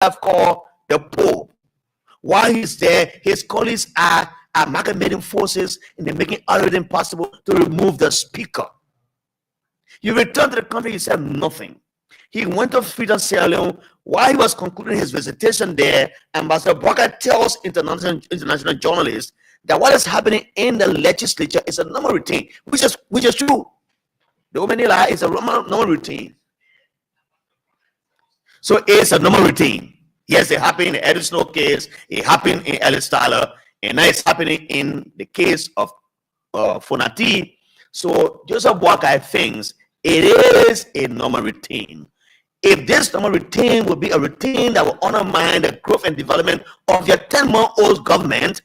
have called the Pope. While he's there, his colleagues are amalgamating forces and they're making everything possible to remove the speaker. He returned to the country, he said nothing. He went to Freedom Sierra Leone. While he was concluding his visitation there, Ambassador Barker tells international journalists that what is happening in the legislature is a normal routine, which is true. The Omenila is a normal routine. So it's a normal routine. Yes, it happened in the Eddie Snow case, it happened in Ellis Tyler, and now it's happening in the case of Fonati. So Joseph Boakai thinks it is a normal routine. If this normal routine will be a routine that will undermine the growth and development of your 10-month-old government,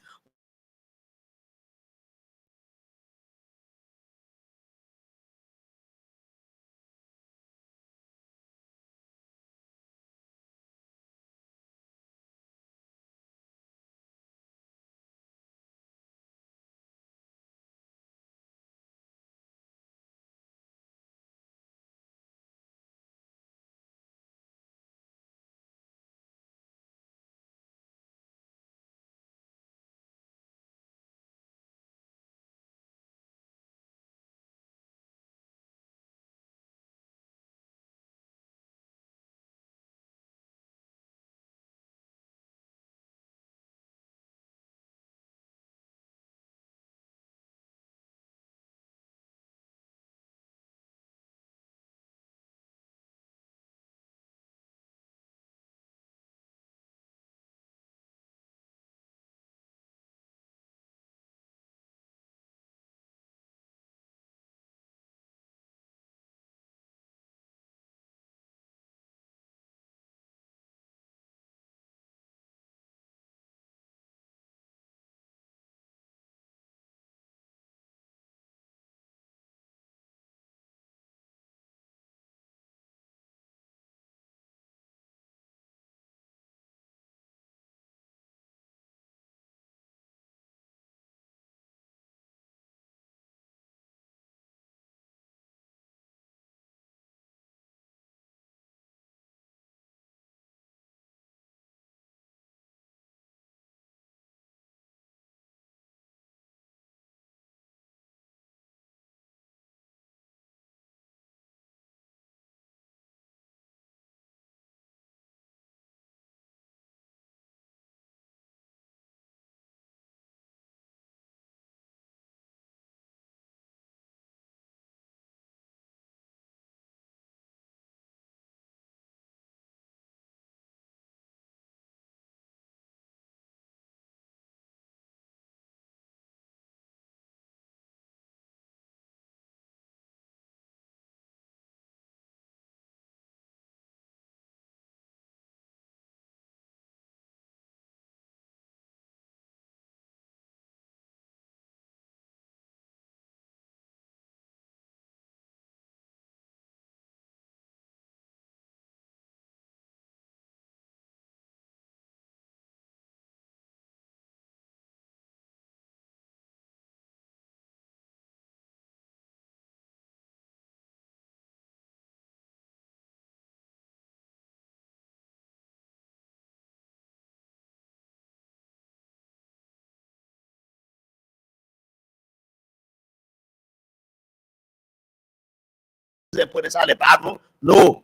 they put inside the bathroom? No.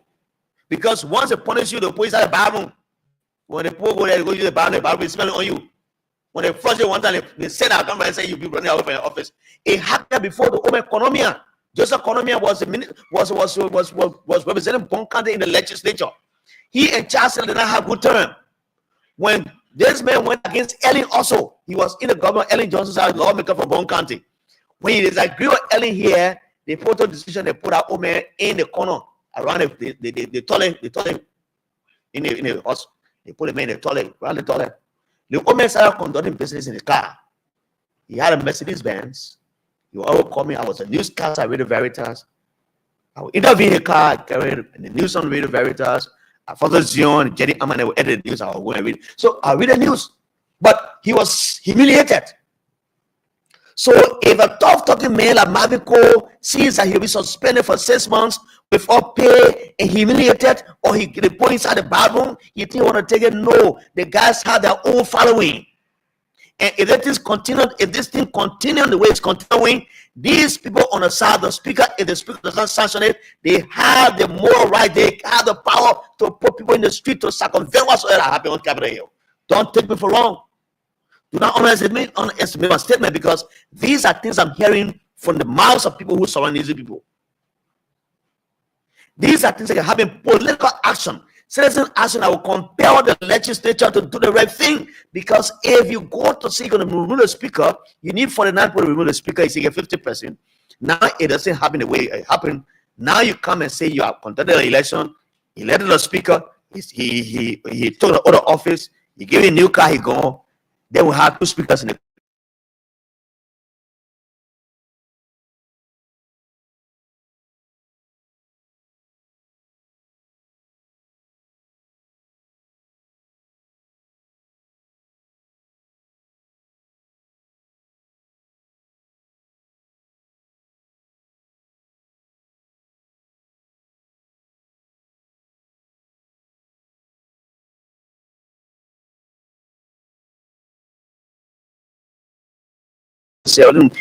Because once they punish you, they put inside the bathroom. When the poor go there, they go use the bathroom is smelling on you. When they flush you one time, they send out come and say you be running out from your office. It happened before the Home Economia. Joseph Economia was representing Bon County in the legislature. He and Charles did not have good term. When this man went against Ellen also, he was in the government, Ellen Johnson's lawmaker for Bon County. When he disagreed with Ellen here, they put a decision, they put that old man in the corner around the toilet in the house. They put him in the toilet, around the toilet. The old man started conducting business in the car. He had a Mercedes Benz. He would always call me. I was a newscaster at Radio Veritas. I would interview in the car, carry the news on Radio Veritas. I followed Zion, Jenny Amman, they would edit the news. I would go and read. So I read the news. But he was humiliated. So if a tough talking man like Maviko sees that he'll be suspended for 6 months without pay and humiliated, or he they put inside the bathroom, you think you want to take it? No, the guys have their own following. And if this thing continues the way it's continuing, these people on the side of the speaker, if the speaker does not sanction it, they have the moral right, they have the power to put people in the street to circumvent whatsoever happened on Capitol Hill. Don't take me for wrong. Do not underestimate my statement, because these are things I'm hearing from the mouths of people who surround these people. These are things that can happen. Political action, citizen action, I will compel the legislature to do the right thing. Because if you go to say you're going to remove the speaker, you need 49 people to remove the speaker. You say you get 50%. Now it doesn't happen the way it happened. Now you come and say you have conducted an election, elected the speaker, he took the other office, he gave you a new car, he gone. Then we have 2 speakers in the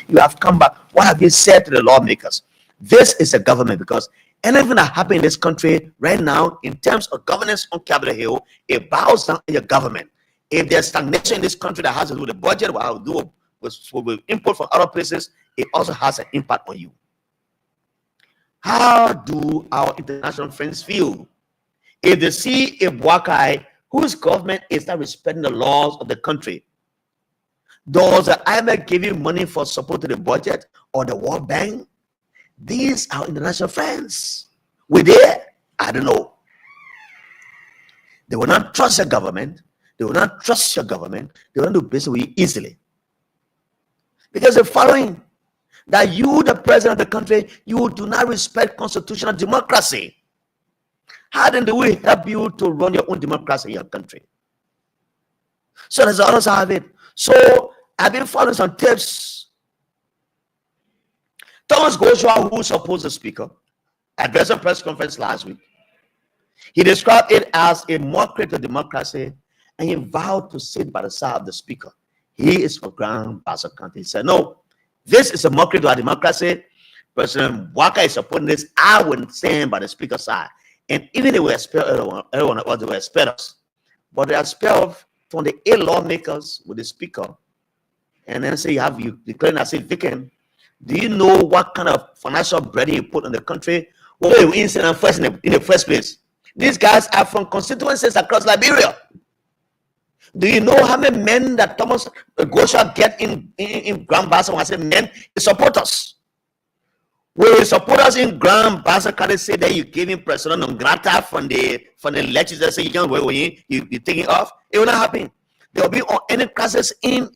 you have come back. What have you said to the lawmakers? This is a government, because anything that happens in this country right now in terms of governance on Capitol Hill, it bows down to your government. If there's stagnation in this country that has to do with the budget, what I will do with input from other places, it also has an impact on you. How do our international friends feel if they see a Wakai whose government is not respecting the laws of the country? Those that either give you money for support to the budget or the World Bank, these are international friends. We're there. I don't know. They will not trust your government. They will not trust your government. They will not do business with you easily. Because they're following that you, the president of the country, you do not respect constitutional democracy. How then do we help you to run your own democracy in your country? So that's the others have it. So I've been following some tips. Thomas Joshua, who supposed the speaker, addressed a press conference last week. He described it as a mockery to democracy, and he vowed to sit by the side of the speaker. He is for Grand Bassa County. He said, no, this is a mockery to our democracy. President Waka is supporting this. I wouldn't stand by the speaker's side. And even they were expelled, everyone else, they were expelled us. But they are expelled from the 8 lawmakers with the speaker. And then say you declaring as a victim. Do you know what kind of financial burden you put on the country? Well, we were innocent first in the first place. These guys are from constituencies across Liberia. Do you know how many men that Thomas Gosha get in Grand Bassa? When I say men, they support us. Will supporters in Grand Bassa County say that you give him persona non grata from the legislature, say you can't wait when you take it off? It will not happen. There will be on any classes in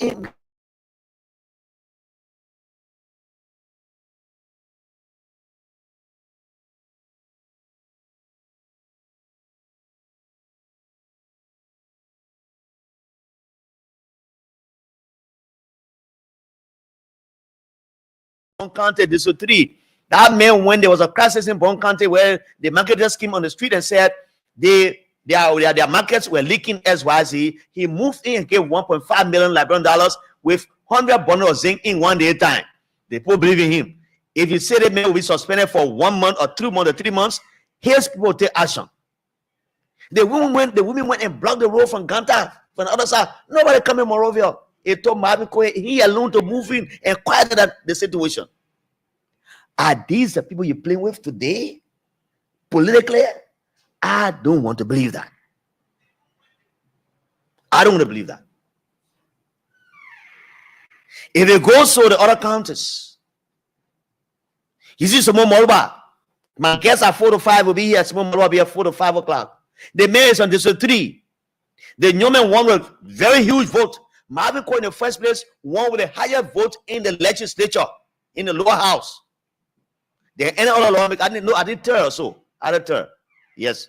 County, this was 3. That meant when there was a crisis in Bon County where the marketers came on the street and said their markets were leaking XYZ, he moved in and gave 1.5 million Liberian dollars with 100 bundles of zinc in 1 day time. The people believe in him. If you say that man will be suspended for 1 month or 2 months or 3 months, his people take action. The women went and blocked the road from Ganta from the other side. Nobody come in Morovia. He told Maviko he alone to move in and quiet the situation. Are these the people you're playing with today? Politically? I don't want to believe that. I don't want to believe that. If it goes to the other counties, you see some more Moruba. My guess at 4 to 5 will be here. Some more Moruba will be at 4 to 5 o'clock. The mayor is on District 3. The Newman won with very huge vote. Marvin Court in the first place won with a higher vote in the legislature, in the lower house. There any other lawmaker? I didn't tell her so. I didn't tell her. Yes.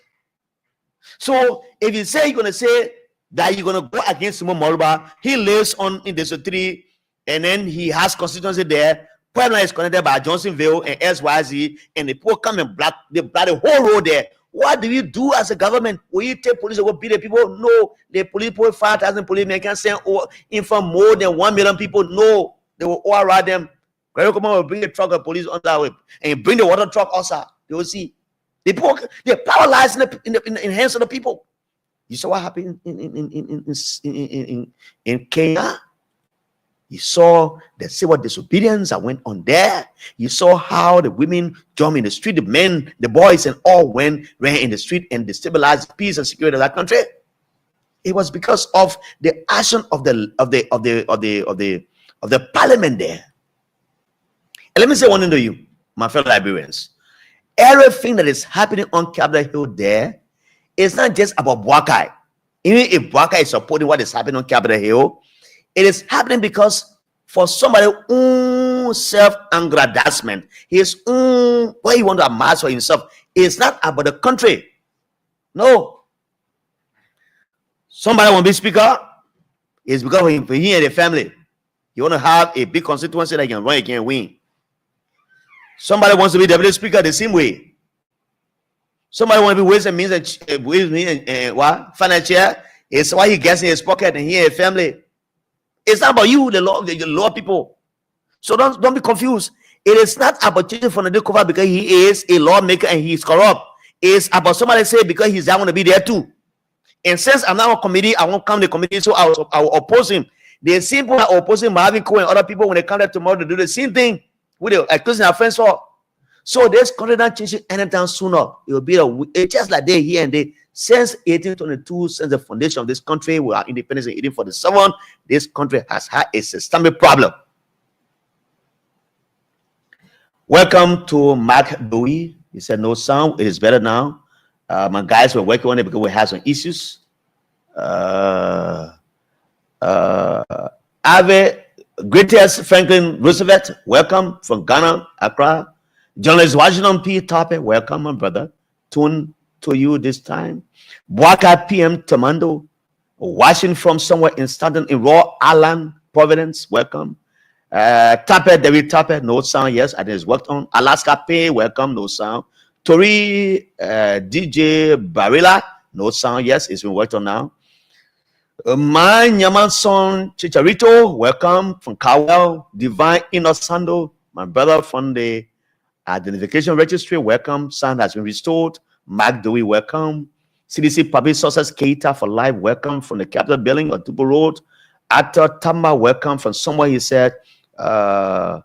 So if you say you're going to say that you're going to go against Simon Moruba, he lives in District 3. and then he has constituency there. Puebla is connected by Johnsonville and SYZ, and the people come and block the whole road there. What do you do as a government? Will you take police to go beat the people? No. The police put 5,000 policemen can send in for more than 1 million people. No. They will all around them. Will bring a truck of police on that way and bring the water truck outside. They will see. The people, the power lies in the hands of the people. You saw what happened in Kenya. You saw the civil disobedience that went on there. You saw how the women jumped in the street, the men, the boys, and all ran in the street and destabilized peace and security of that country. It was because of the action of the parliament there. And let me say one thing to you, my fellow Liberians. Everything that is happening on Capitol Hill there is not just about Boakai. Even if Boakai is supporting what is happening on Capitol Hill, it is happening because for somebody self-aggrandizement, his what he want to amass for himself, it's not about the country. No. Somebody want to be speaker, it's because for he and the family. You want to have a big constituency that you can run, you can win. Somebody wants to be deputy speaker the same way. Somebody want to be ways and means and what financial. It's why he gets in his pocket and he and his family. It's not about you, the law people. So don't be confused. It is not about changing from the cover because he is a lawmaker and he is corrupt. It's about somebody say because he's I want to be there too. And since I'm not on committee, I won't come to the committee, so I will oppose him. The same people are opposing Marvin Cohen and other people when they come there tomorrow to do the same thing with the accusing our friends for. So this country not changing anytime sooner. It will be just like they here and there. Since 1822, since the foundation of this country, we are independent in 1847, this country has had a systemic problem. Welcome to Mark Bowie. He said, no sound. It is better now. My guys were working on it because we had some issues. Ave, greatest Franklin Roosevelt, welcome from Ghana, Accra. Journalist Washington P. Topic, welcome, my brother. Tune to you this time. Boakai PM Tamando, watching from somewhere in Stanton in Rhode Island, Providence, welcome. Tapper, David Tapper, no sound, yes, I think it's worked on. Alaska Pay, welcome, no sound. Tori, DJ Barilla, no sound, yes, it's been worked on now. My Nyamanson Chicharito, welcome from Cowell. Divine Innocendo, my brother from the Identification Registry, welcome. Sound has been restored. Mark Dewey, welcome. CDC Public Sources Keita for life, welcome from the Capitol Building on Tubu Road. Actor Tamba, welcome from somewhere. He said, okay,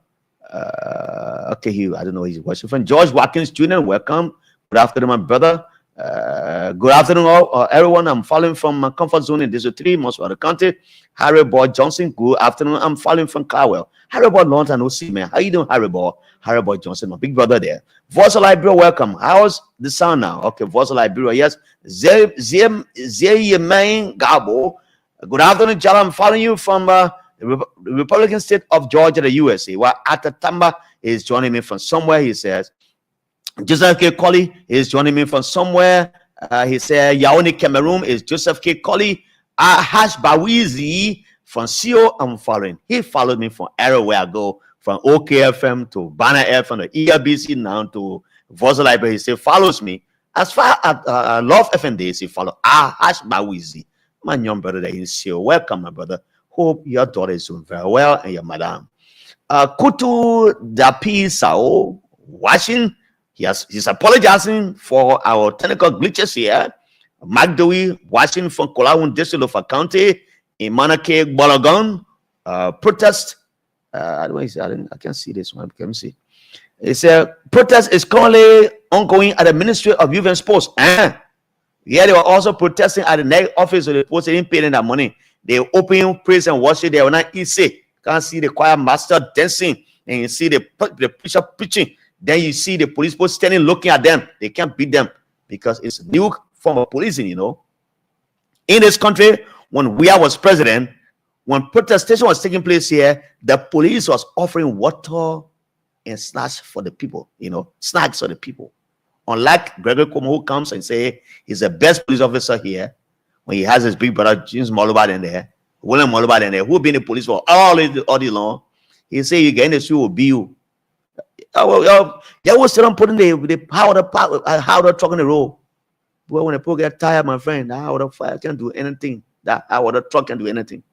I don't know, he's watching from George Watkins Jr., welcome. Good afternoon, my brother. Good afternoon, all, everyone. I'm following from my comfort zone in District 3, most of the county. Harry Boy Johnson, good afternoon. I'm following from Carwell. Harry Boy, long time no see, man. How you doing, Harry Boy? Harry Boy Johnson, my big brother there. Voice of Liberia, welcome. How's the sound now? Okay, Voice of Liberia, yes. Zayemain Gabo. Good afternoon, Jala. I'm following you from the Republican state of Georgia, the USA. While Atatamba is joining me from somewhere, he says. Joseph K. Colley is joining me from somewhere. He said, Yaoni, Cameroon is Joseph K. Colley. Hash Bawizi from CO, I'm following. He followed me from everywhere I go, from OKFM to Banner FM to ERBC now to Voice of Liberia. He said, follows me. As far as Love FND, he follow Hash Bawizi. My young brother there in CO. Welcome, my brother. Hope your daughter is doing very well and your madam. Kutu Dapi Sao, watching. He's apologizing for our technical glitches here. Mark Dewey, watching from Kolawun District of County in Manake, Bologon. Protest. I can't see this one. Let me see. It said protest is currently ongoing at the Ministry of Youth and Sports. Yeah, they were also protesting at the next office of the post. They didn't pay them that money. They open praise and worship. They were not easy. Can't see the choir master dancing, and you see the preacher preaching. Then you see the police post standing looking at them. They can't beat them because it's a new form of policing, you know. In this country, when we was president, when protestation was taking place here, the police was offering water and snacks for the people, you know, snacks for the people. Unlike Gregory Cuomo, who comes and say he's the best police officer here, when he has his big brother James Moluba in there, William Moluba and who been in the police for all the long. He say you get in the street will be you. They will still putting the powder truck on the road. Well, when the people get tired, my friend, that powder fire can do anything. That powder truck can do anything.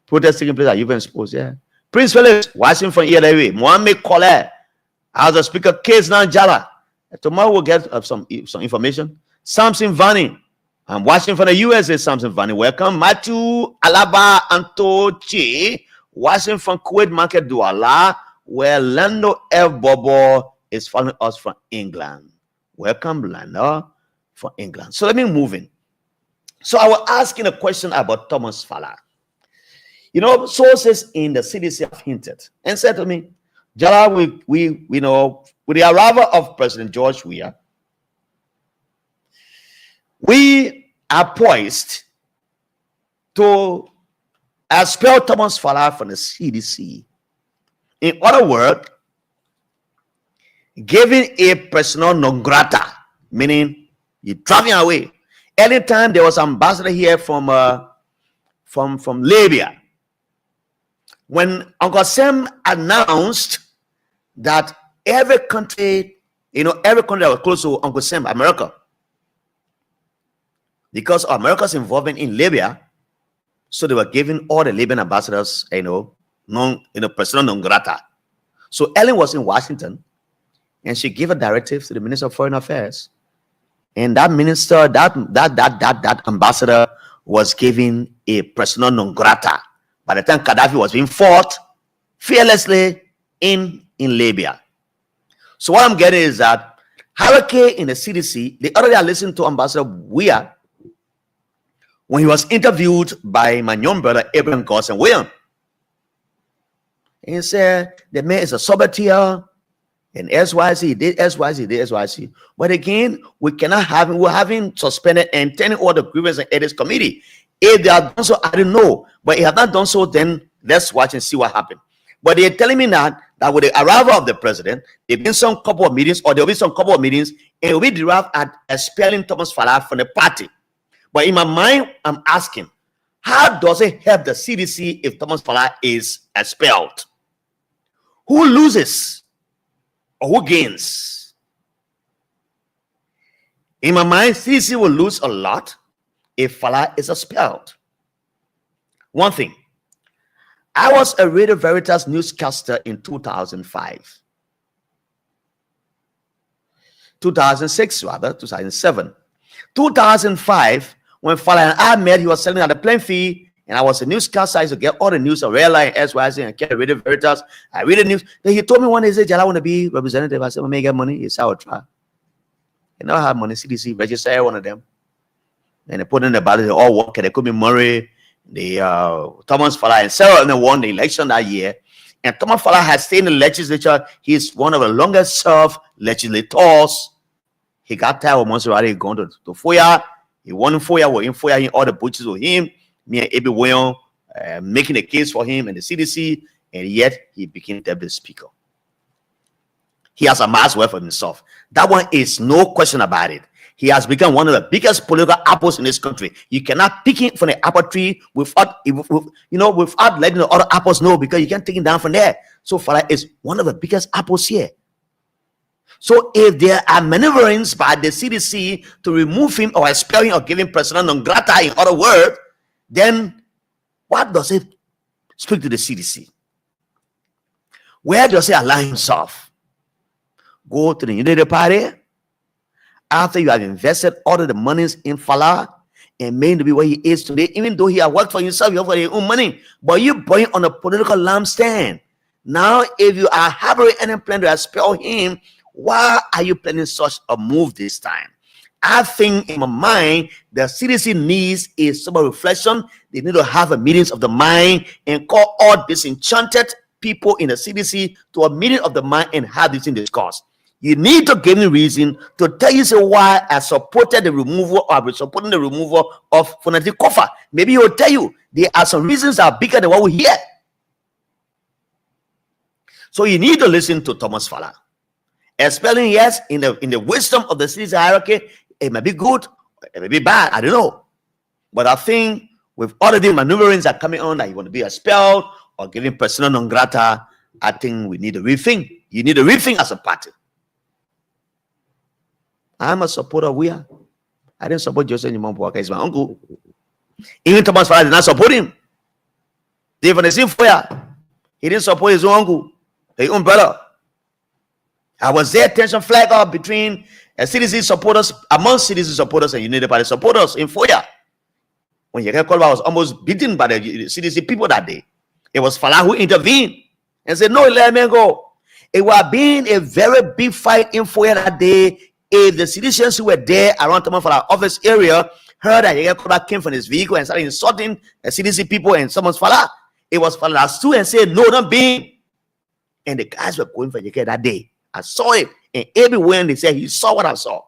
Protest taking place at you've been exposed, yeah. Prince Phillips, watching from here that way. Mohammed Colette, as a speaker, case now Jala. Tomorrow we'll get some information. Samson Vanny, I'm watching from the USA. Samson Vanny, welcome. Matthew Alaba Antochi, watching from Kuwait Market Douala, where Lando F. Bobo is following us from England. Welcome, Lando, from England. So let me move in. So I was asking a question about Thomas Fala. You know, sources in the CDC have hinted and said to me, Jala, we know, with the arrival of President George Weah, we are poised to expel Thomas Fala from the CDC. In other words, giving a persona non grata, meaning you're traveling away. Anytime there was an ambassador here from Libya, when Uncle Sam announced that every country that was close to Uncle Sam, America, because of America's involvement in Libya, so they were giving all the Libyan ambassadors, persona non grata. So Ellen was in Washington, and she gave a directive to the Minister of Foreign Affairs, and that minister, that ambassador, was given a persona non grata. By the time Gaddafi was being fought fearlessly in Libya. So what I'm getting is that hierarchy in the CDC, the other day I listened to Ambassador Weah when he was interviewed by my young brother Abraham Gosson William. And he said the man is a sabotteur and SYC did SYC. But again, we cannot have him. We're having suspended and turning all the grievance and ethics committee. If they have done so, I don't know. But if they have not done so, then let's watch and see what happens. But they're telling me now that with the arrival of the president, there'll be some couple of meetings, and it will be derived at expelling Thomas Fala from the party. But in my mind, I'm asking, how does it help the CDC if Thomas Fala is expelled? Who loses or who gains? In my mind, CDC will lose a lot if Fala is expelled. One thing, I was a Radio Veritas newscaster in 2005. 2007. 2005, when Fala and I met, he was selling at the plane fee, and I was a newscaster. I used to get all the news of airline, SYC, and carry Radio Veritas. I read the news. Then he told me one day, he said, I want to be representative. I said, well, may I get money? He said, I will try. And now I have money. CDC register one of them. And they put in the ballot, they all work. They could be Murray, Thomas Fala, and Sarah, and they won the election that year. And Thomas Fala has stayed in the legislature. He's one of the longest served legislators. He got tired of Monserrate going to FOIA. He won FOIA, we're in FOIA, all the butches with him. Me and Abby William making a case for him and the CDC, and yet he became deputy speaker. He has amassed wealth for himself. That one is no question about it. He has become one of the biggest political apples in this country. You cannot pick him from the apple tree without letting the other apples know, because you can't take him down from there. So Fala is one of the biggest apples here. So if there are maneuverings by the CDC to remove him or expel him or give him persona non grata, in other words, then what does it speak to the CDC? Where does he allow himself? Go to the Unity Party after you have invested all of the monies in Fala and made him to be where he is today, even though he has worked for himself, you have for your own money, but you bring on a political lampstand. Now, if you are harboring any plan to expel him, why are you planning such a move this time? I think in my mind, the CDC needs a sober reflection. They need to have a meetings of the mind and call all disenchanted people in the CDC to a meeting of the mind and have this in discuss. You need to give me reason to tell you why I supported the removal or I've been supporting the removal of Fonati Kofa. Maybe he'll tell you there are some reasons that are bigger than what we hear. So you need to listen to Thomas Fala. Expelling, yes, in the wisdom of the CDC hierarchy, it may be good, it may be bad, I don't know. But I think with all of the maneuverings that are coming on that you want to be expelled or given persona non grata, I think we need a rethink. You need a rethink as a party. I'm a supporter. I didn't support Joseph Nimampuaka. He's my uncle. Even Thomas Farah did not support him. They even seen fire. He didn't support his own uncle, his own brother. I was there, tension flag up between CDC supporters, amongst CDC supporters and United Party supporters in Foya. When Yeke Kolba was almost beaten by the CDC people that day, it was Falah who intervened and said, no, let me go. It was being a very big fight in Foya that day. If the citizens who were there around Taman Falah office area heard that Yeke Kolba came from his vehicle and started insulting the CDC people and someone's Falah, it was Falah that stood and said, no, don't be. And the guys were going for Yeke that day. I saw it, and everywhere they said he saw what I saw.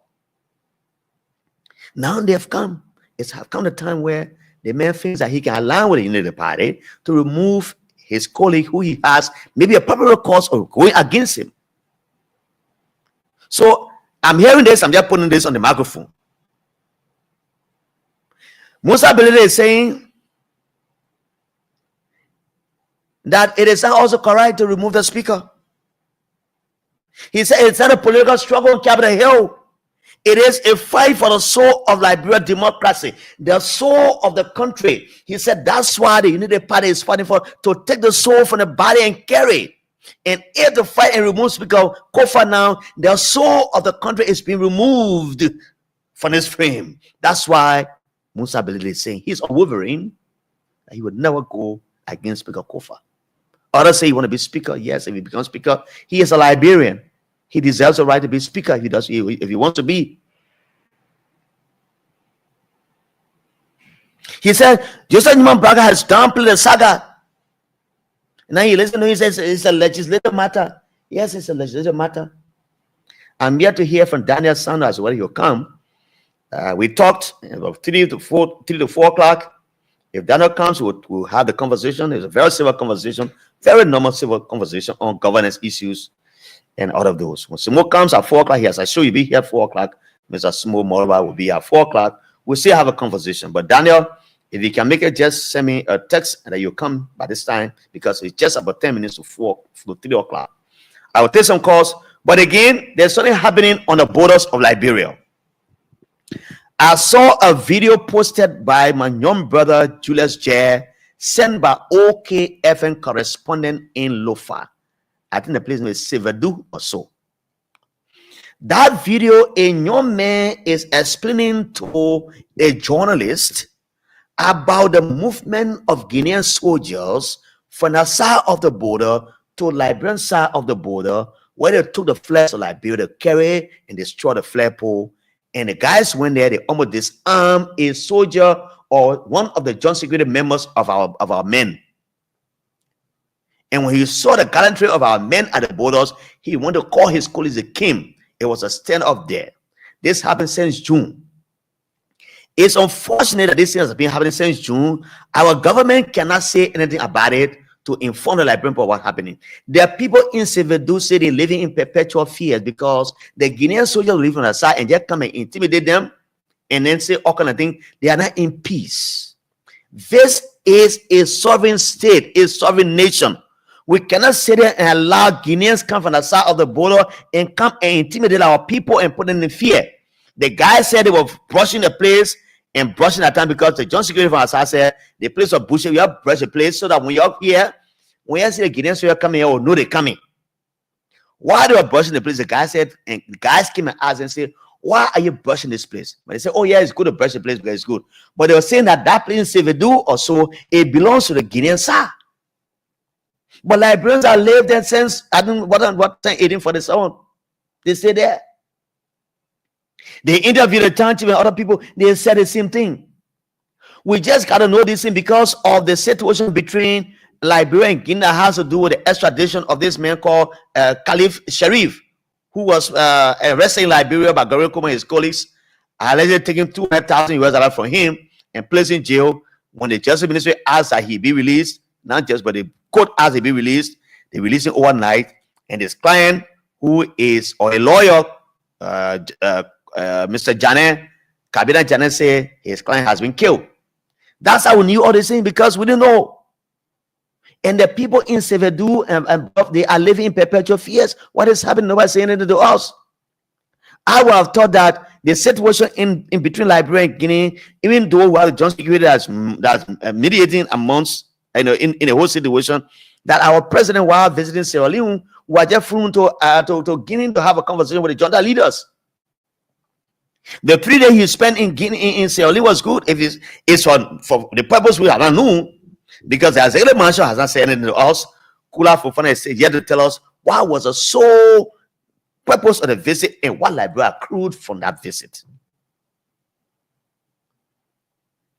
Now they've come. It's have come the time where the man thinks that he can align with the United Party to remove his colleague who he has maybe a popular cause of going against him. So I'm hearing this, I'm just putting this on the microphone. Musa Belede is saying that it is also correct to remove the speaker. He said it's not a political struggle on Capitol Hill. It is a fight for the soul of Liberia democracy, the soul of the country. He said that's why the United Party is fighting for, to take the soul from the body and carry it. And if the fight and remove Speaker Kofa now, the soul of the country is being removed from his frame. That's why Musa Belede is saying he's a Wolverine, that he would never go against Speaker Kofa. Others say he want to be speaker. Yes, if he becomes speaker, he is a Liberian. He deserves the right to be speaker if he wants to be. He said, Joseph Nimampuaka has downplayed the saga. Now you listen to him, he says it's a legislative matter. Yes, it's a legislative matter. I'm here to hear from Daniel Sanders when he'll come. We talked about 3 to 4 o'clock. If Daniel comes, we'll have the conversation. It's a very civil conversation, very normal civil conversation on governance issues and all of those. When Simo comes at 4 o'clock, yes, I sure you'll be here at 4 o'clock. Mr. Simo Morova will be at 4 o'clock. We'll still have a conversation. But Daniel, if you can make it, just send me a text and then you'll come by this time because it's just about 10 minutes to 3 o'clock. I will take some calls. But again, there's something happening on the borders of Liberia. I saw a video posted by my young brother Julius J, sent by OKFN correspondent in Lofa. I think the place name is Sevedu or so. That video, a young man is explaining to a journalist about the movement of Guinean soldiers from the side of the border to Liberian side of the border, where they took the flags of Liberia to carry and destroy the flagpole. And the guys went there, they almost disarmed a soldier or one of the joint security members of our men. And when he saw the gallantry of our men at the borders, he wanted to call his colleagues. They came. It was a stand-up there. This happened since June. It's unfortunate that this thing has been happening since June. Our government cannot say anything about it to inform the Liberian people what's happening. There are people in Sevedu City living in perpetual fear because the Guinean soldiers live on the side and just come and intimidate them and then say all kind of things. They are not in peace. This is a sovereign state, a sovereign nation. We cannot sit there and allow Guineans come from the side of the border and come and intimidate our people and put them in fear. The guy said they were brushing the place and brushing that time because the joint security from our side said the place of bushing, you have to brush the place so that when you're up here, when you see the Guineans who are coming here, oh no, they're coming. While they were brushing the place, the guy said, and the guys came and asked and said, why are you brushing this place? But they said, oh yeah, it's good to brush the place because it's good. But they were saying that place in Sevedu or so, it belongs to the Guinean side. But Liberians have lived there since, I don't know what time, 1847. They stay there. They interviewed the township and other people, they said the same thing. We just got to know this thing because of the situation between Liberia and Guinea has to do with the extradition of this man called Caliph Sharif, who was arrested in Liberia by Gary Kuma and his colleagues, allegedly taking $200,000 from him and placed in jail. When the Justice Ministry asked that he be released, not just, but the court asked he be released, they released him overnight, and his client, who is, or a lawyer, Mr. Janet, Kabila Janet, say his client has been killed. That's how we knew all these things, because we didn't know. And the people in Sevedu and above, they are living in perpetual fears. What is happening? Nobody saying anything to us. I would have thought that the situation in between Liberia and Guinea, even though we have the joint security that's mediating amongst, in a whole situation, that our president, while visiting Sierra Leone, was just flown to Guinea to have a conversation with the junta leaders. The 3 days he spent in Guinea, in Sierra Leone, was good. If it's for the purpose we haven't known, because the executive mansion has not said anything to us. Kula Fofana is yet to tell us what was the sole purpose of the visit and what Liberia accrued from that visit.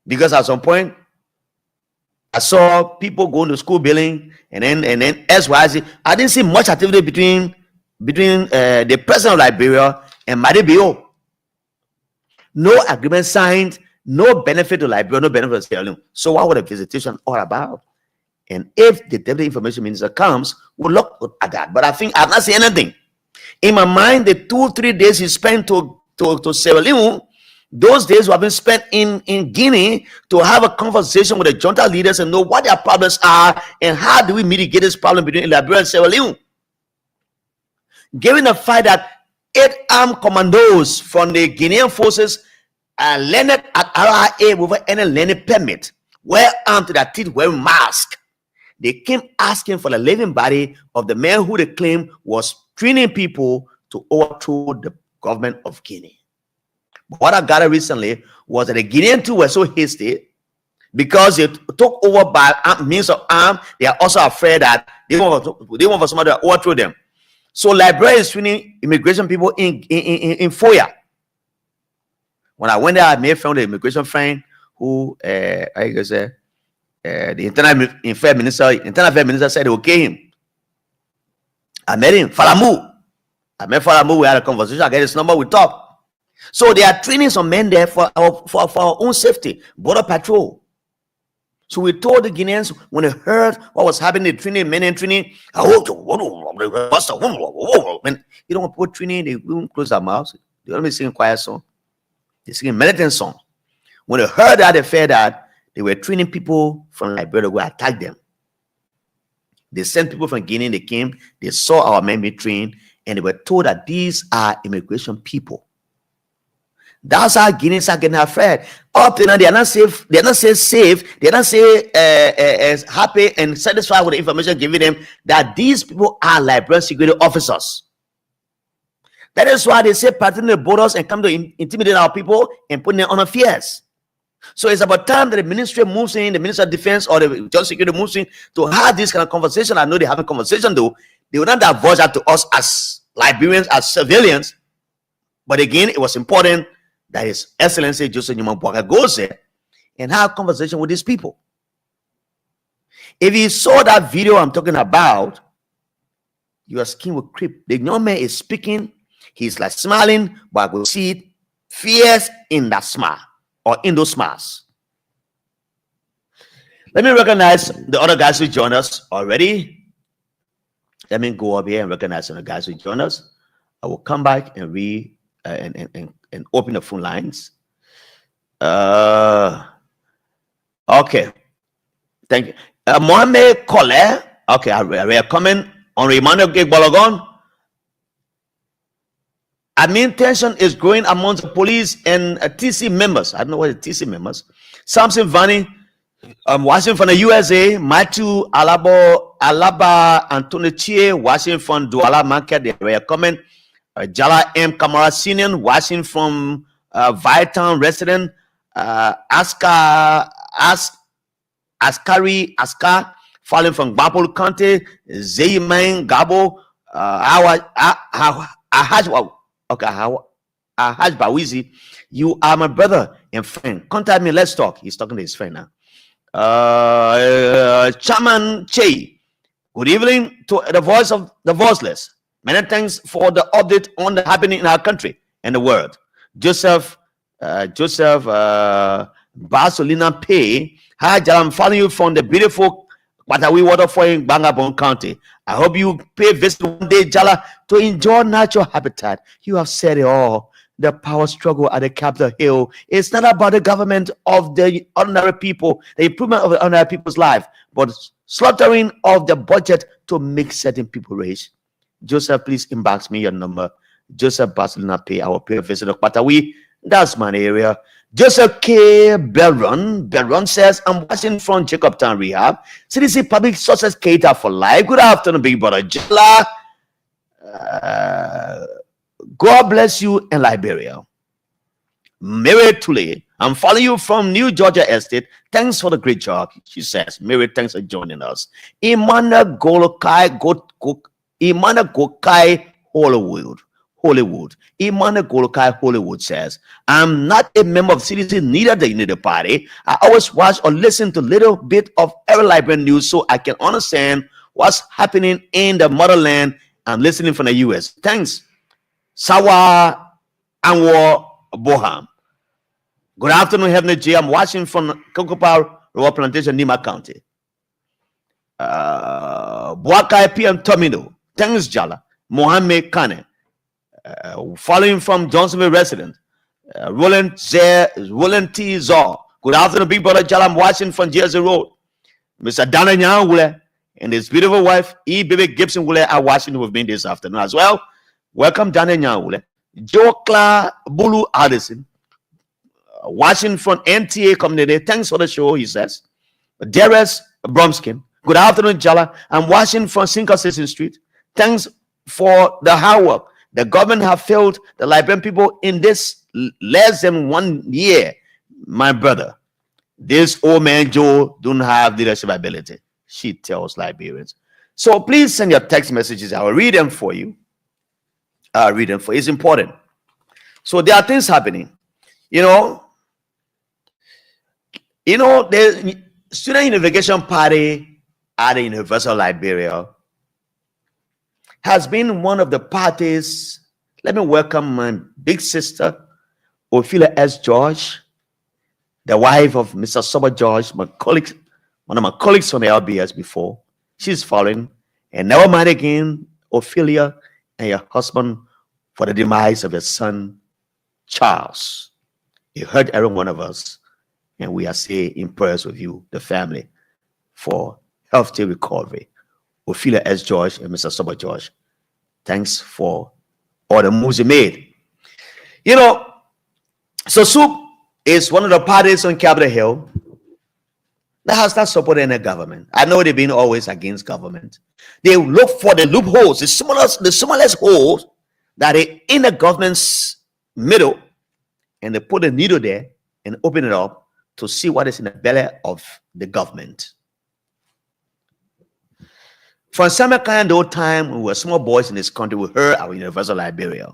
Because at some point, I saw people going to school building, and then SYZ. I didn't see much activity between the president of Liberia and Madibio. No agreement signed, no benefit to Liberia, no benefit to Sierra Leone. So what was the visitation all about? And if the deputy information minister comes, we'll look at that. But I think I've not seen anything. In my mind, the 2-3 days he spent to Sierra Leone, those days have been spent in Guinea to have a conversation with the junta leaders and know what their problems are and how do we mitigate this problem between Liberia and Sierra Leone. Given the fact that 8 armed commandos from the Guinean forces are landed at RIA without any landing permit, were armed to their teeth, wearing masks. They came asking for the living body of the man who they claim was training people to overthrow the government of Guinea. But what I gathered recently was that the Guinean too were so hasty because they took over by means of arm. They are also afraid that they want for somebody to overthrow them. So Liberia is training immigration people in FOIA. When I went there, I made friend with the immigration friend who, I guess, the internal affairs minister said they will kill him. I met him, Falamu. I met Falamu. We had a conversation. I get his number. We talked. So they are training some men there for our own safety, border patrol. So we told the Guineans when they heard what was happening, the training, men and training. When you don't put training, they won't close their mouths. They only sing quiet song. They sing militant song. When they heard that, they felt that they were training people from Liberia to go attack them. They sent people from Guinea. They came. They saw our men be trained, and they were told that these are immigration people. That's how Guineans are getting afraid. Up to now, they are not safe. They are not safe. They are not happy and satisfied with the information given them that these people are Liberian security officers. That is why they say patrolling the borders and come to intimidate our people and put them on affairs. So it's about time that the ministry moves in, the Minister of Defense or the Joint Security moves in to have this kind of conversation. I know they have a conversation though. They will not divulge that to us as Liberians, as civilians. But again, it was important that His Excellency Joseph Newman Boaka goes there and have a conversation with these people. If you saw that video I'm talking about, your skin will creep. The young man is speaking, he's like smiling, but I will see it fierce in that smile or in those smiles. Let me recognize the other guys who joined us already. Let me go up here and recognize some of the guys who joined us. I will come back and read and open the phone lines. Okay. Thank you. Mohamed Kole. Okay, we are coming on Emmanuel Gig Balogon. I mean, tension is growing amongst the police and TC members. I don't know what the TC members. Samson Vani, watching from the USA. Matthew Alaba Anthony Chie, watching from Douala Market. They were coming. Jala M. Kamara Senior, watching from Vietown resident. Askari Aska, falling from Bapol County. Zayman Gabo. Ahaj Bawizi, you are my brother and friend. Contact me. Let's talk. He's talking to his friend now. Chairman Che, good evening to the voice of the voiceless. Many thanks for the update on the happening in our country and the world. Joseph Barcelona Pay. Hi, I'm following you from the beautiful Kwatawi waterfall in Bangabon County. I hope you pay visit one day, Jala, to enjoy natural habitat. You have said it all. the power struggle at the Capitol Hill is not about the government of the ordinary people, the improvement of the ordinary people's life, but slaughtering of the budget to make certain people rich. Joseph, please inbox me your number. Joseph Barcelona Pay, our pay visit of Patawi. That's my area. Joseph K. Belron says, I'm watching from Jacobtown Rehab. CDC Public Sources Cater for Life. Good afternoon, big brother Jala. God bless you in Liberia. Mary Tule, I'm following you from New Georgia Estate. Thanks for the great job, she says. Mary, thanks for joining us. Imana Gokai Hollywood. Imana Golokai Hollywood says, I'm not a member of CDC, neither the Unity Party. I always watch or listen to a little bit of every Liberian news so I can understand what's happening in the motherland. I'm listening from the US. Thanks. Sawa Anwar Boham. Good afternoon, Heavenly J. I'm watching from Kokopa Rural Plantation, Nima County. Buakai PM Tomino. Thanks, Jala. Mohammed Kane. Following from Johnsonville resident. Roland T. Zaw. Good afternoon, big brother Jala. I'm watching from Jersey Road. Mr. Dana Nyawule and his beautiful wife, E. Baby Gibson Wule, are watching with me this afternoon as well. Welcome, Dana Nyawule. Jokla Bulu Addison. Watching from NTA community. Thanks for the show, he says. Darius Bromskin. Good afternoon, Jala. I'm watching from Sinker Station Street. Thanks for the hard work. The government have failed the Liberian people in this less than 1 year. My brother, this old man Joe don't have leadership ability. She tells Liberians. So please send your text messages. I will read them for you. I'll read them for you. It's important. So there are things happening. The Student Unification Party at the University of Liberia has been one of the parties. Let me welcome my big sister, Ophelia S. George, the wife of Mr. Sober George, my colleague, one of my colleagues from the LBS before. She's following. And never mind again, Ophelia and your husband, for the demise of your son, Charles. You hurt every one of us. And we are saying in prayers with you, the family, for healthy recovery. Ophelia S. George and Mr. Sober George, thanks for all the moves you made. So SOUP is one of the parties on Capitol Hill that has not supported any government. I know they've been always against government. They look for the loopholes, the smallest holes that are in the government's middle, and they put a needle there and open it up to see what is in the belly of the government. From some kind of old time, we were small boys in this country. We heard our University of Liberia.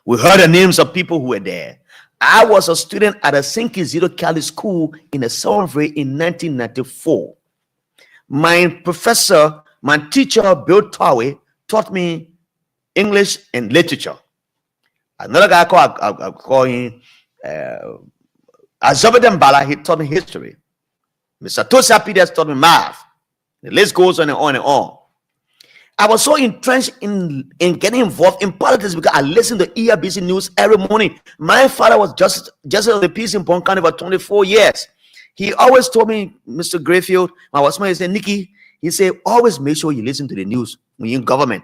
We heard the names of people who were there. I was a student at a Sinki Catholic School in the Southern Ray in 1994. My professor, my teacher, Bill Tawe, taught me English and literature. Another guy called him Azobeden Bala, he taught me history. Mr. Tosa Peters taught me math. The list goes on and on and on. I was so entrenched in getting involved in politics because I listened to ERBC news every morning. My father was just of the peace in Bon County for 24 years. He always told me, Mr. Grayfield, my husband, he said, Nikki, he said, always make sure you listen to the news when you're in government.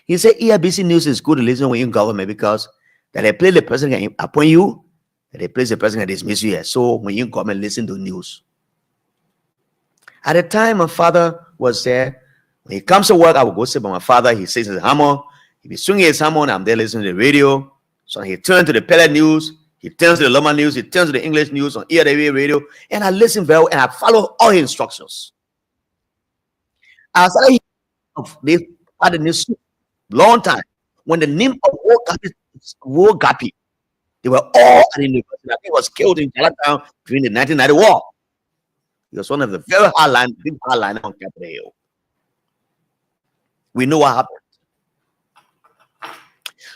He said, ERBC news is good to listen when you're in government because that they play the president can appoint you, that they place the president can dismiss you. So when you're in government, listen to news. At the time, my father was there. When he comes to work, I will go sit by my father. He sits his hammer. He be swinging his hammer, and I'm there listening to the radio. So he turns to the pellet news. He turns to the Loma news. He turns to the English news on ERW radio. And I listen very well, and I follow all his instructions. I started this part of the news long time. When the name of War Gapi, they were all at the university. I think he was killed in Chinatown during the 1990 war. He was one of the very big hardline on Capitol Hill. We know what happened.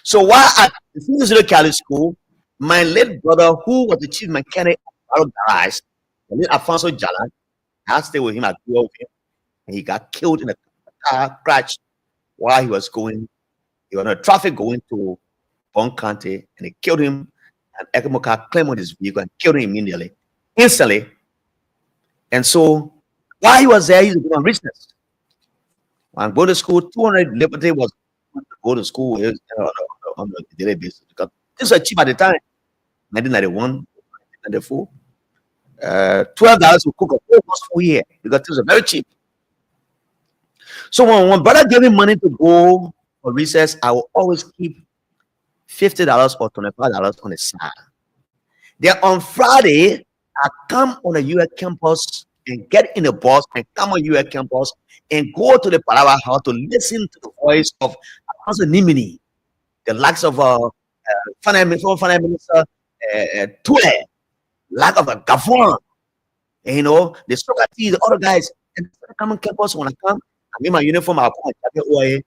So while at the Sinki Catholic School, my late brother, who was the chief mechanic of our garage, the late Alfonso Jala, I stayed with him, I grew up with him, and he got killed in a car crash while he was going He was on a traffic going to Bon County, and they killed him. And Ekimo car claimed on his vehicle and killed him immediately, instantly. And so while he was there, he was doing richness. When I go to school, 200 Liberty was to go to school on a daily basis because this was cheap at the time, 1991, 1994. $12 to cook a whole full year because this was very cheap. So when brother gave me money to go for recess, I will always keep $50 or $25 on the side. Then on Friday, I come on a UL campus and get in the bus and come on UL campus and go to the Palawa House to listen to the voice of Alfonso Nimini, the likes of Finance Minister Tule, like of a Gavon, and the Socrates, the other guys. And I come on campus when I come, I mean my uniform, I'll come and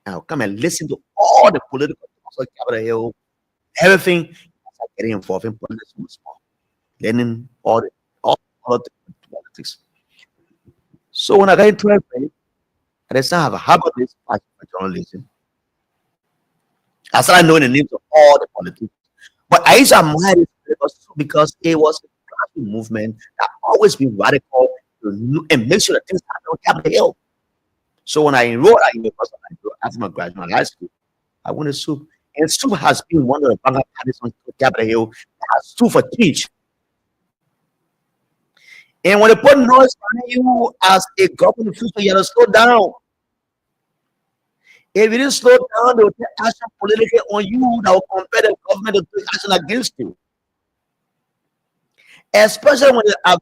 I'll come and listen to all the political talks on Capitol Hill, everything. I getting involved in politics from small, learning all the politics. So when I got into 12th grade, I decided to have a habit this passion for journalism. I started knowing the names of all the politicians. But I used to admire it because it was a grassroots movement that always been radical and make sure that things happen on Capitol Hill. So when I enrolled at university, after my graduation high school, I went to SOUP. And SOUP has been one of the banger parties on Capitol Hill that has stood for change. And when they put noise on you as a government official, you have to slow down. If you didn't slow down, they will take action politically on you that will compel the government to take action against you. Especially when they ask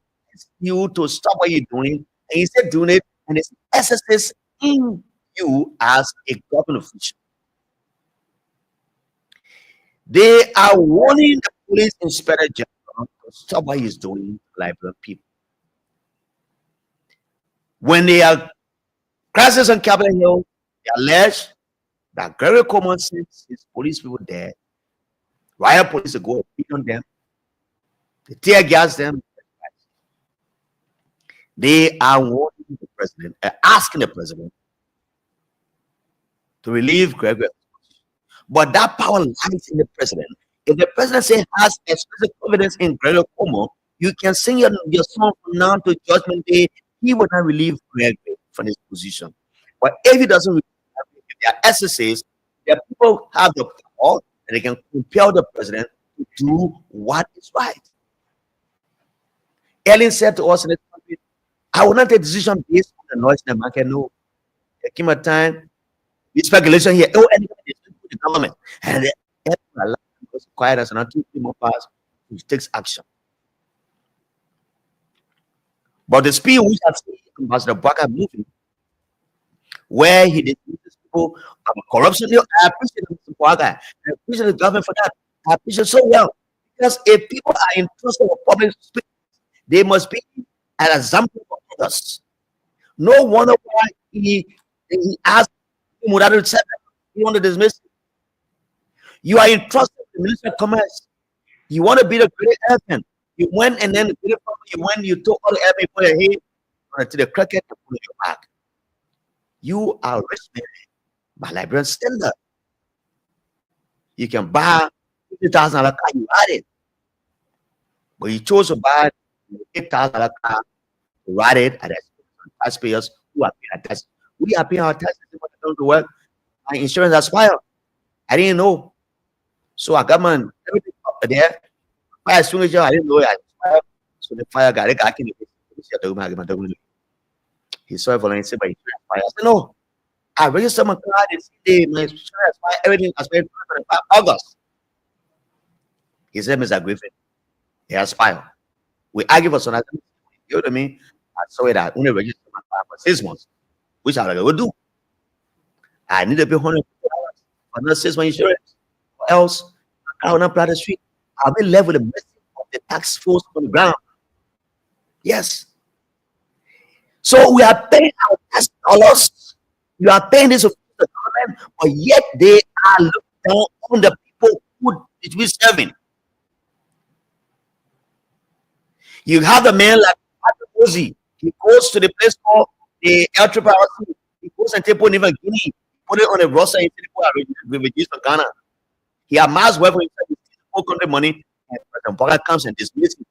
you to stop what you're doing, and you say doing it, and it's excesses in you as a government official. They are warning the police inspector general to stop what he's doing to Liberian people. When they are crisis on Capitol Hill, they allege that very common sense is police people there, riot police to go and beat on them, they tear gas them. They are warning the president, asking the president to relieve Gregory. But that power lies in the president. If the president has explicit confidence in Gregory Como, you can sing your song from now to Judgment Day. He will not relieve Gregory from his position. But if he doesn't, if there are SSAs, the people have the power and they can compel the president to do what is right. Ellen said to us in this country, I will not take a decision based on the noise in the market. No. There came a time, the speculation here, the government, and the goes quiet as another 2-3 more pass, which takes action. But the speed which I see Ambassador Baka moving, where he dismisses people of corruption, I appreciate Mr. Baka. I appreciate the government for that. I appreciate so well. Because if people are entrusted with public speech, they must be an example for others. No wonder why he asked him without accepting. He wanted to dismiss him. You are entrusted with the Ministry of Commerce. You want to be the great airman. You went and then you went, you took all the airmen for your head to the cricket to put your back. You are rich man by Liberian standard. You can buy $50,000 car, you ride it. But you chose to buy $8,000 car to ride it at taxpayers who are paying our taxes. We are paying our taxes when I come to work. My insurance has expired. I didn't know. So I got my everything up there. Fire extinguisher, I didn't know it. So the fire guy, I can he saw it for said, but I said, no. I registered my car this day, my insurance expired, everything expired 25 August. He said, Mr. Griffin, it has expired. We argue for some time. You know what I mean? I saw it. I only registered my car for 6 months, which I will do. I need to pay $100 for another 6 months insurance. Or else, I will not plow the street. I'll be left with the message of the tax force on the ground. Yes. So we are paying our tax dollars. You are paying this to the government, but yet they are looking down on the people who we're serving. You have a man like Ozi. He goes to the place called the El Triple. He goes and take on even Guinea. put it on a roster. He reduced to Ghana. He amassed wealth for himself. He steals the whole country money, and President Baka comes and dismisses him.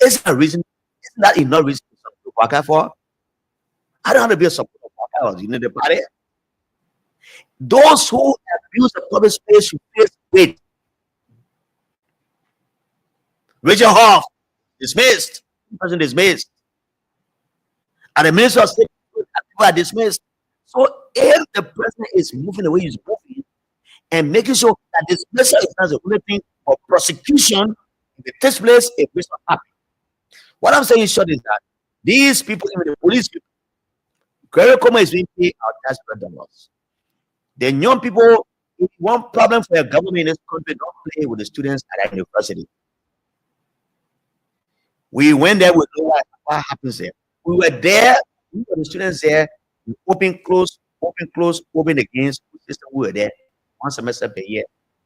Isn't that reason? Isn't that enough reason to support Baka for? I don't want to be a supporter of Baka or the party. Those who abuse the public space should face weight. Richard Hoff dismissed. Person dismissed. And the Minister of State are dismissed. So if the president is moving the way he's moving and making sure that dismissal is not the only thing for prosecution, if it takes place, it will not happen. What I'm saying short is that these people, even the police people, Gregory Coma is being paid our taxpayer dollars. The young people, if you want problem for your government in this country, don't play with the students at that university. We went there, we know what happens there. We were there, we were the students there, we open, close, open again. System, we were there 1 semester per year.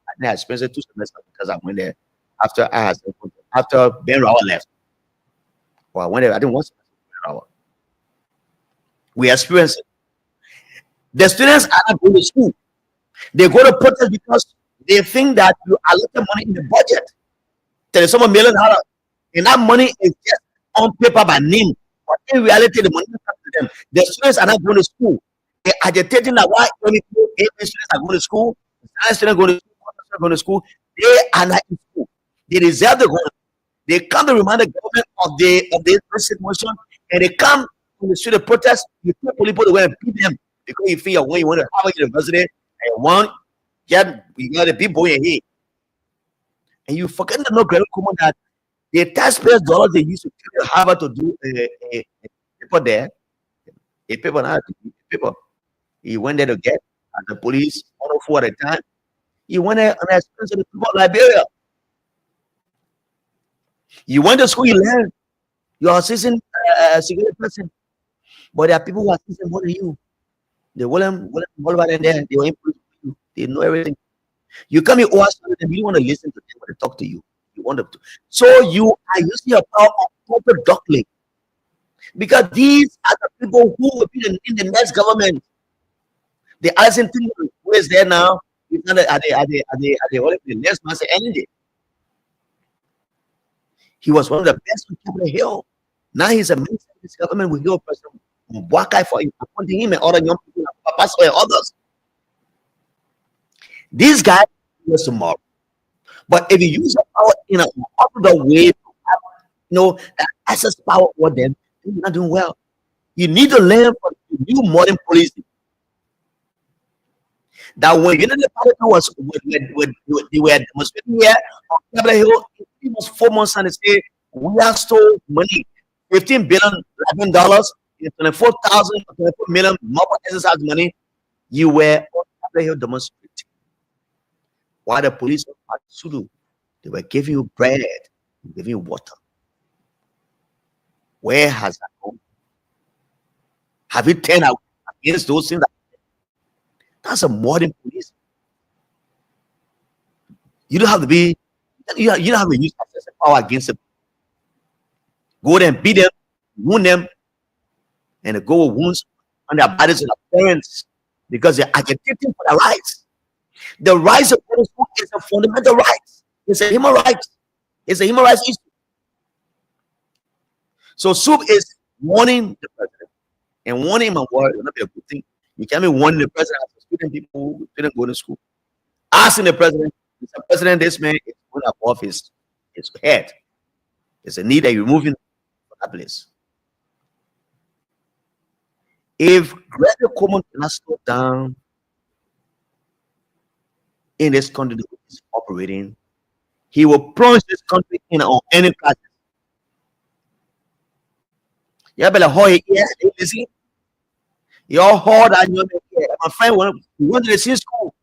I think I spent 2 semesters because I went there after Ben Rawa left. Well, I went there, I didn't 1 semester Ben Rawa. We experienced it. The students are not going to school. They go to protest because they think that you allocate money in the budget. There is some $1 million. And that money is just on paper by name. But in reality, the money comes to them. The students are not going to school. They're agitating that why only students are going to school, science students are going to school. They are not in school. They deserve the government. They come to remind the government of the situation, and they come to the student protest. You put people to go and beat them because you feel when you want to Harvard University and you got the people in here. And you forget to know, Gregory Coma, that the taxpayers' dollars they used to tell Harvard to do a paper there, a paper now, a paper. He went there to get at the police 104 at a time. He went there on the expense of the people of Liberia. You went to school, you learned. You are assistant security person, but there are people who are assistant more than you. They will over there. They will improve you. They know everything. You come here, and you want to listen to them when they talk to you. You want them to. So you are using your power orthodoxly, because these are the people who will be in the next government. The Allison thing who is there now, are the next master energy. He was one of the best on Capitol Hill. Now he's a minister in this government with your president Wakai for appointing him and other young people like Papas or others. This guy is tomorrow. But if you use your power in an orthodox way to have, access power over them, you're not doing well. You need to learn from the new modern policing. That when the party was they were demonstrating here on Capitol Hill, it was 4 months and they say we have stole money, $15 billion, $11, 24,000, 24 million mobile exercise money. You were on Capitol Hill demonstrating. While the police were at Sulu, they were giving you bread, giving you water. Where has that gone? Have you turned out against those things? That's a modern police. You don't have to be, you don't have to use excessive power against them. Go there and beat them, wound them, and go with wounds on their bodies and their parents because they're agitating for their rights. The rights of people is a fundamental right. It's a human right. It's a human rights issue. So Soup is warning the president, and warning him and word will not be a good thing. You can't be warning the president as student people who didn't go to school. Asking the president, Mr. President, this man is going above his head. There's a need that you remove him from that place. If Gregory Coma cannot slow down in this country that is operating, he will plunge this country in on any crisis. Yeah, but listen. You all heard that my friend went to the same school.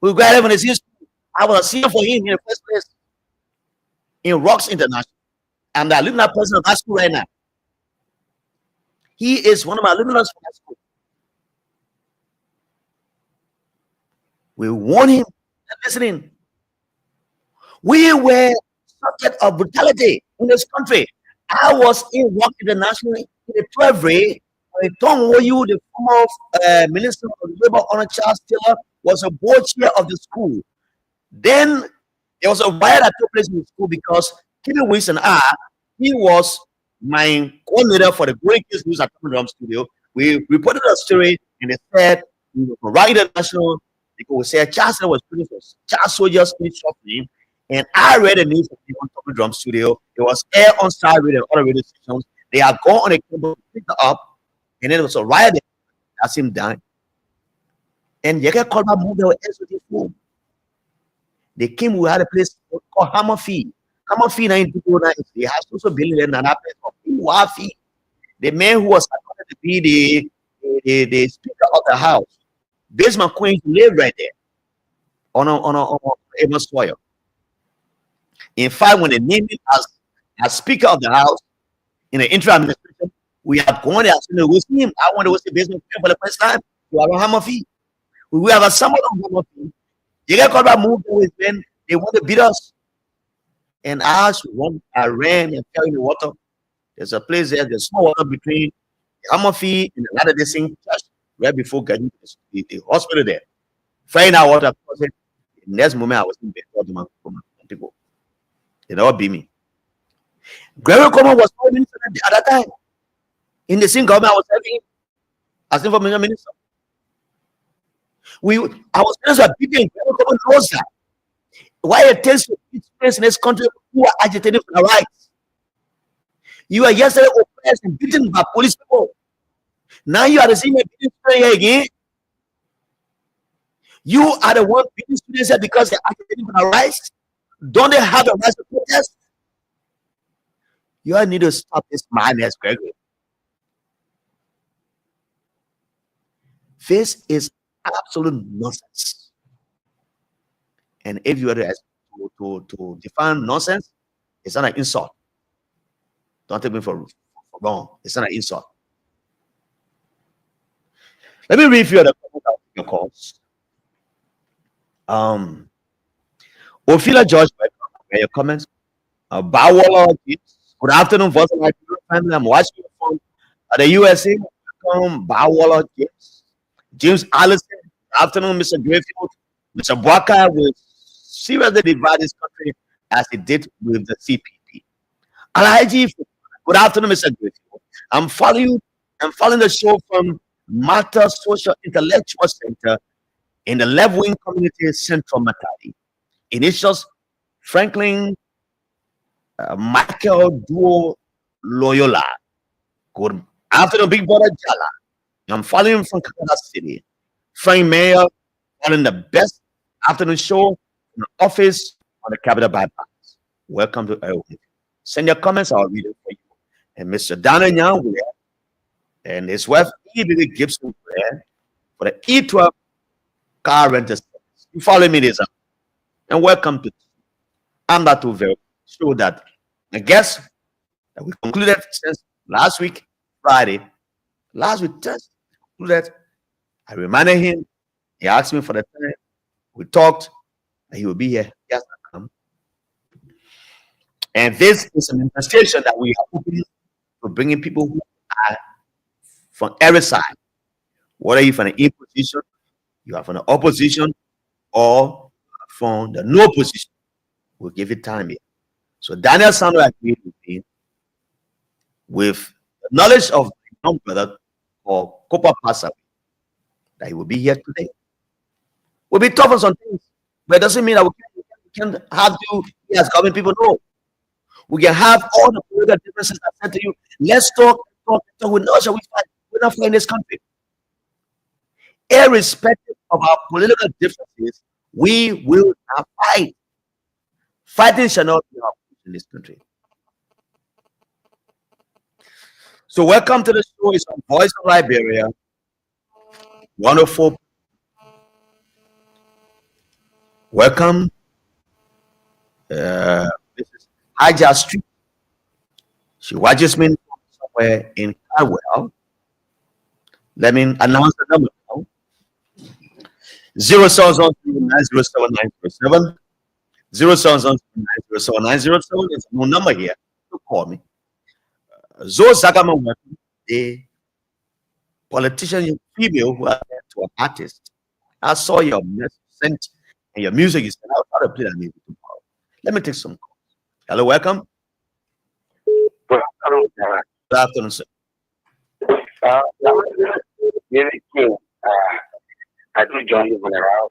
We graduated from the same school. I was a senior for him in the first place in Rocks International. And I live in that person of that school right now. He is one of my alumni from that school. We warn him and listening. We were subject of brutality in this country. I was in Rock International in the 12th grade Tom Woyu, the former Minister of Labor, Honor Charles Taylor, was a board chair of the school. Then there was a riot that took place in the school because Kenny Wilson, he was my coordinator for the Great Kids News at Drum Studio. We reported a story and they said we were right national because we said Charles Taylor was putting for Charles Soldiers in short name. And I read the news of the on Drum Studio. It was air on Star Radio and other radio stations. They are gone on a cable to pick it up, and then it was a riot. That's him dying. And you get called by move their SOT. They came, we had a place called Hammer Fee. Hammer Fee 9209. They have also building in another place called Wafi. The man who was supposed to be the speaker of the house. Basement Queen lived right there on Amos soil. In fact, when they named him as Speaker of the House in the interim administration, we have gone there to with him. I want to see Basement Queen for the first time. We have a Hammer Fee. We have a somewhat of Hammer Fee. You get called by move with when they want to beat us. And I ran and fell in the water. There's a place there, there's small water between the Hammer Fee and the Latter Day Saint Church right before getting to the hospital there. Flying out water. The next moment I was in bed for my people. They never beat me. Gregory Coleman was prime minister at that time. In the same government I was serving, asking for minister. I was minister beating Gregory Coleman knows that. Why it takes experience in this country who are agitating for their rights. You are yesterday oppressed and beaten by police people. Now you are the same beating here again. You are the one beating students here because they're agitating for their rights. Don't they have the right to protest? You all need to stop this madness, Gregory. This is absolute nonsense. And if you were to define nonsense, it's not an insult. Don't take me for wrong. It's not an insult. Let me read you the calls. Ophelia George, your comments. Bawala, good afternoon, voice of my family. I'm watching you from the USA. Welcome, Bawala, James Allison. Good afternoon, Mr. Grayfield. Mr. Bwaka will seriously divide this country as he did with the CPP. Alhaji, good afternoon, Mr. Grayfield. I'm following the show from Mata Social Intellectual Center in the left-wing community Central Matadi. Initials Franklin Michael Duo Loyola. Good afternoon, Big Brother Jala. I'm following from Canada City. Frank Mayer following the best afternoon show in the office on the Capitol Bypass. Welcome to everyone. Send your comments, I'll read it for you. And Mr. Dana Young and his wife, E.B. Gibson, for the E12 car rental service. You follow me this up. And welcome to. I'm not too very sure that I guess that we concluded since last week, Friday. Last week, just concluded. I reminded him. He asked me for the time. We talked, and he will be here. Yes, I come. And this is an manifestation that we are hoping for bringing people who are from every side. Whether you're from the in position, you are from the opposition, or from the no position. We'll give it time here. So Daniel Sandro agreed with me with the knowledge of my young brother or Copa Pasa that he will be here today. We'll be tough on some things, but it doesn't mean that we can have to be as government people know. We can have all the political differences I said to you. Let's talk. We know shall we fight. We're not fighting this country. Irrespective of our political differences, we will not fight. Fighting shall not be our in this country. So welcome to the show. It's on Voice of Liberia, 104. Welcome. This is Haja Street. She watches me somewhere in Caldwell. Let me announce the number now. 070090797. 070090797 is no number here. So call me. Zo Zagama welcome. politician, you female who are to an artist. I saw your message sent and your music is sent. I'll try to play that music tomorrow. Let me take some calls. Hello, welcome. Good afternoon, sir. Good afternoon, sir. David King. I do join you when around.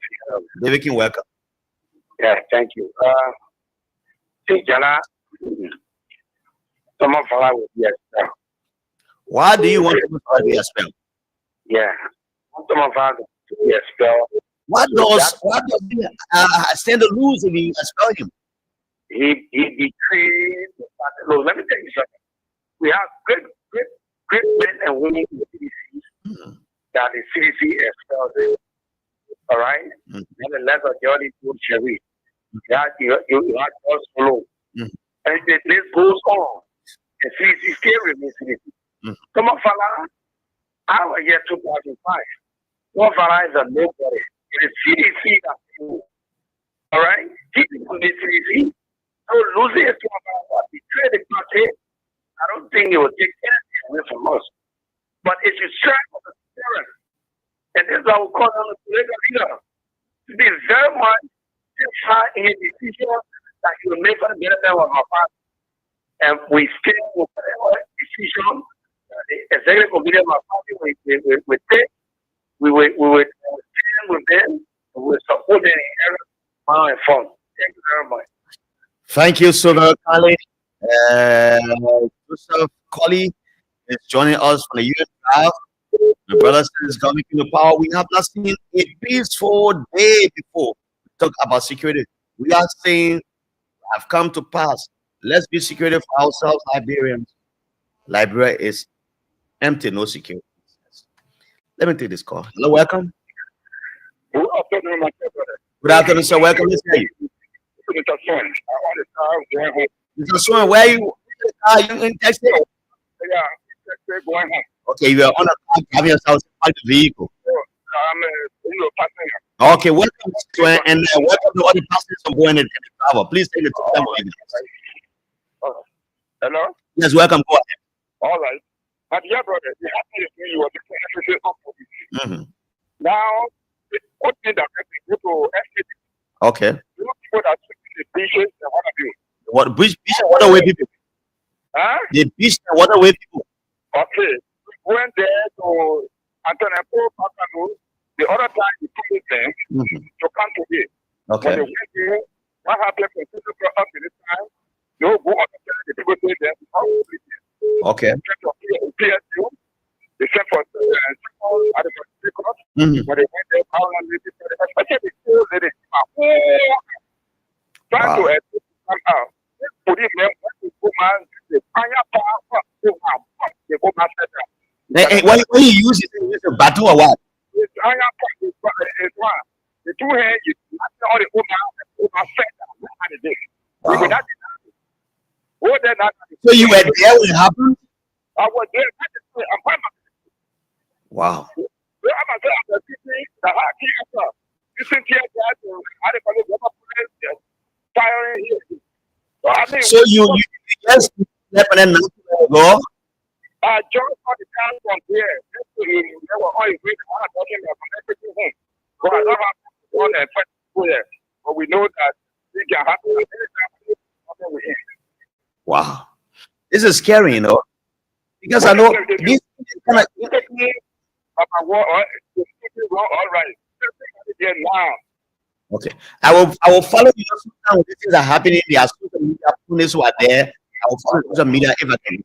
David King, welcome. Yeah, thank you. See, Jana, someone follow with yes, sir. Why do you want to be a spell? Yeah, someone follow to be a spell. What does he stand to lose if you expel him? He betrayed the party. Look, let me tell you something. We have great men and women in the CDC that the CDC expelled them. All right? And the less of the only good Sherry. You have just follow. And the list goes on. And CDC still remains CDC. Come on, fella. I was here 2005. One fella is a nobody. It is CDC that you. All right? Keep it on the CDC. So losing it to about betray the party, I don't think it will take anything away from us. But it is strength of the spirit. And this is what we call on the political leader to be very much high in a decision that he will make for the benefit of our party. And we still with whatever decision the executive committee of our party will take. We will stand with them. We will support them in every manner and form. Thank you very much. Thank you so very much. Joseph Colley is joining us from the US. My brother says coming to the power. We have not seen a peaceful day before. We talk about security. We are saying have come to pass. Let's be security for ourselves, Liberians. Liberia is empty, no security. Let me take this call. Hello, welcome. Good afternoon, my brother. Good afternoon, sir. Welcome. Let's hear you. Mr. Swan, I want to start going home. Mr. Swan, where are you in Texas? Yeah, Texas going home. Okay, you are on a car driving yourself by the vehicle. I'm a passenger. Okay, welcome, Swan, and welcome to all the passengers from going in the travel. Please take the time. Hello? Yes, welcome. Go ahead. All right. My dear brother, the happiest thing you were the now, what thing that go to FCD? Okay. You know people that sleep in the beaches and what have you? What beach and waterway people? Huh? The beach and waterway people. Okay. We went there to Antonapo, Pakano. The other time we told them to come to here. Okay. When they went there, what happened for people up to this time? They will go up the people say them. Okay. PSU. They sent for at the pickup. When they went there, how long did they especially the school lady trying to come out. Put it there, the fire power, they go back there. When you use it, it's a battle or what? The fire power is one. The two hands, you all the over So you were there when it happened? I was there. I'm fine. Wow. So you just slept and then nothing go? I just saw the car from here. They were all agreed on talking about everything home. But I don't have one and there. But we know that it can happen anytime we Wow. This is scary, you know. Because I know this kind of all right. Okay. I will follow you sometimes when these things are happening. There are social media opponents who are there. I will follow social media if I can.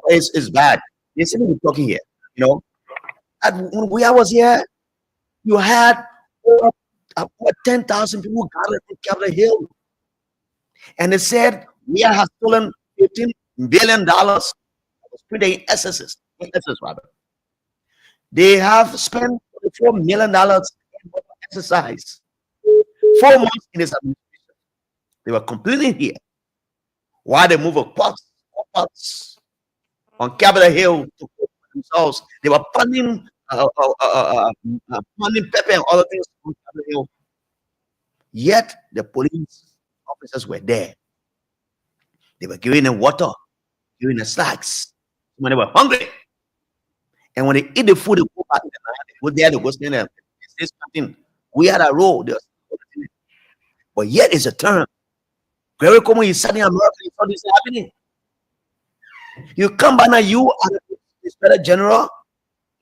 It's bad. They seem to be talking here. You know, when I was here, you had over 10,000 people gathered in Capitol Hill. And they said we have stolen $15 billion. Was pretty SSS rather. They have spent $4 million in exercise. 4 months in this administration. They were completely here. While they move a pots on Capitol Hill to themselves, they were funding pepper and other things on Capitol Hill. Yet the police officers were there. They were giving them water, giving them snacks when they were hungry. And when they eat the food, they go back in the night, they go there, they go stand there. They say something. We had a role. But yet it's a turn. Very common. He's sitting in America. He saw this happening. You come back now, you are the Inspector General.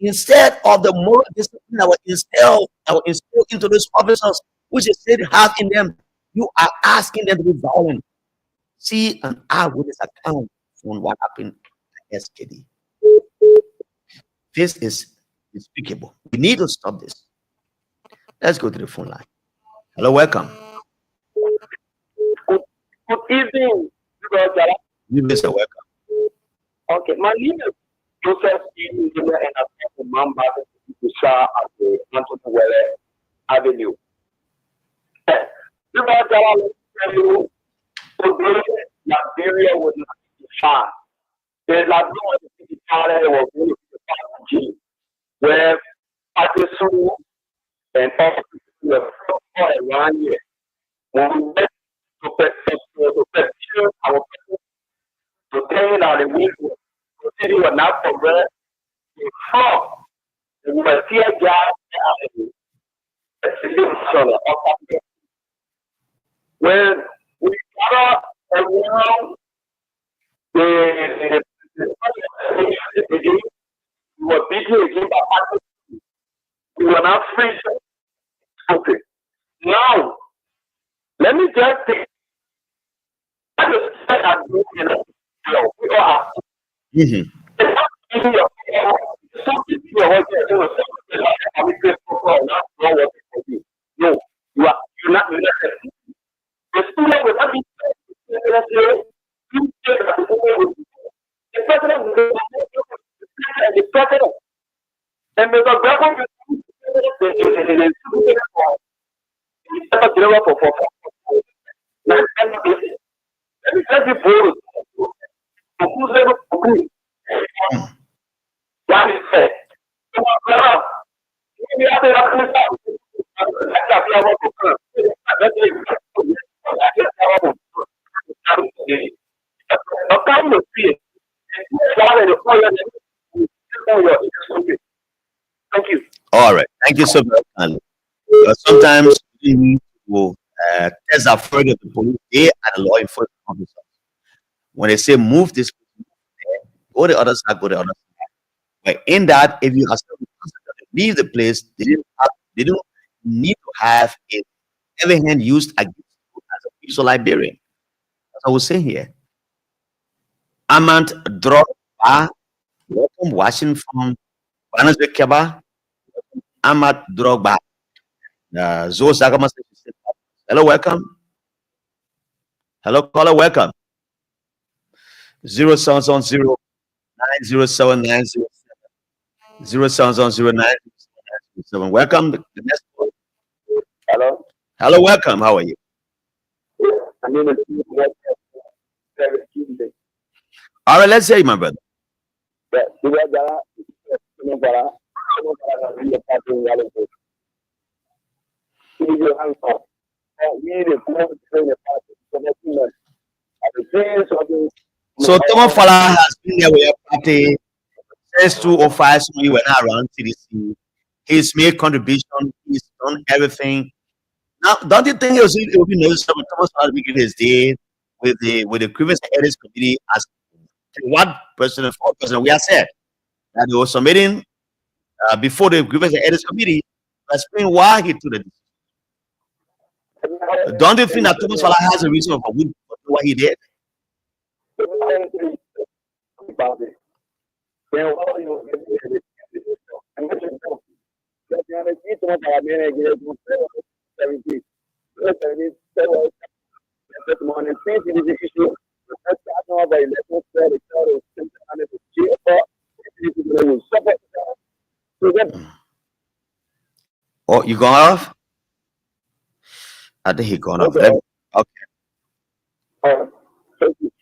Instead of the moral discipline that will instill into those officers, which they said have in them, you are asking them to be violent. See an eyewitness account on what happened at SKD. This is despicable. We need to stop this. Let's go to the phone line. Hello, welcome. Good evening, You Mr. Welcome. Okay, my name is Joseph and I'm a member of the Shah at the Anthony Welle Avenue. Liberia was not defined. There's like no one to declare it was going to be the where Patrisu and all the people around here, when we went to pursue our people, to tell out the wind, the city was not correct, the front, the tear gas, when we got around the we were beating again by Patrisu. We were not free. Okay. Now, let me just say, no, you're not the student will not be the president and the government Thank you. All right. Thank you so much. Sometimes we need to test our further the police. They are the law enforcement officers. When they say move this, go the other side, go the other side. But in that, if you are still leave the place, they don't need to have a heavy hand used against you as a peaceful Liberian. That's what I was saying here. Amant Drogba, welcome, watching from Johannesburg, Keba. Amat Drogba. Zo Sagama. Hello, welcome. Hello, caller, welcome. 0710 907 0710 Welcome. The next one. Hello. Hello, welcome. How are you? My name is All right, let's say, my brother. So Thomas Fala has been there with your party since 2005. So you were not around CDC. He's made contribution. He's done everything. Now, don't you think it would be noticeable Thomas Fala beginning his day with the grievance edits committee as one person and 4 person? We have said that they were submitting before the grievance edits committee to explain why he took the decision. Don't you think that Thomas Fala has a reason for what he did? Oh, you gone off? I think he gone off. Okay.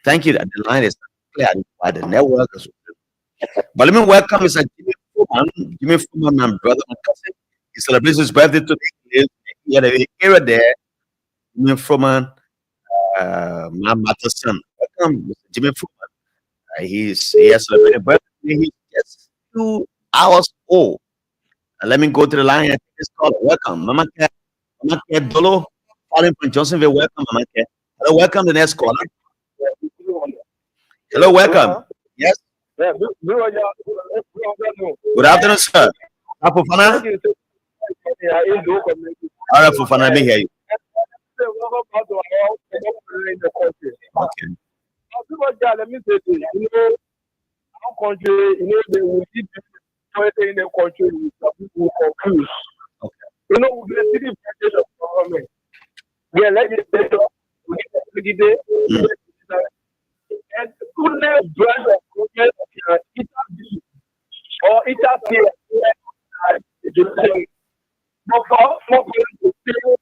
Thank you. The line is clear by the network. But let me welcome Mr. Jimmy Foreman. Jimmy Foreman, my brother, my cousin. He celebrates his birthday today. He had a era there. Jimmy Foreman, my mother's son. Welcome, Mr. Jimmy Foreman. He has celebrated birthday. He's just hours old. Let me go to the line and take this call. Welcome, Mama Cat Dolo, calling from Johnsonville. Welcome, Mama Cat. Hello, welcome the next caller. Hello, welcome. Yes. Good afternoon, sir. Fofana? All right, Fofana, let me hear you. Okay. Let me say this. Our country, they will keep in the country with some people confused. Okay. We see the presentation of government. We are legislature, we get the and goodness branch of government or interfere. But for people to feel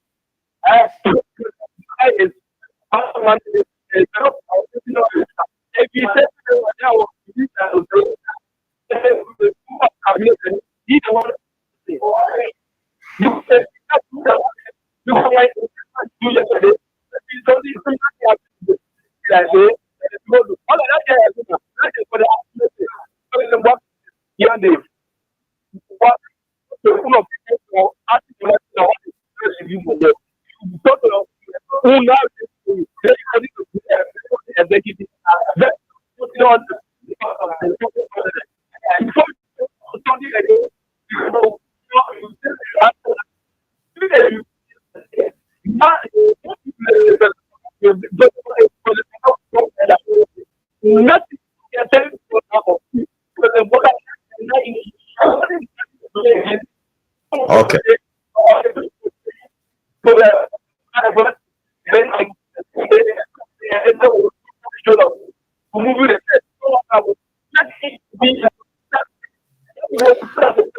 is if you say Okay.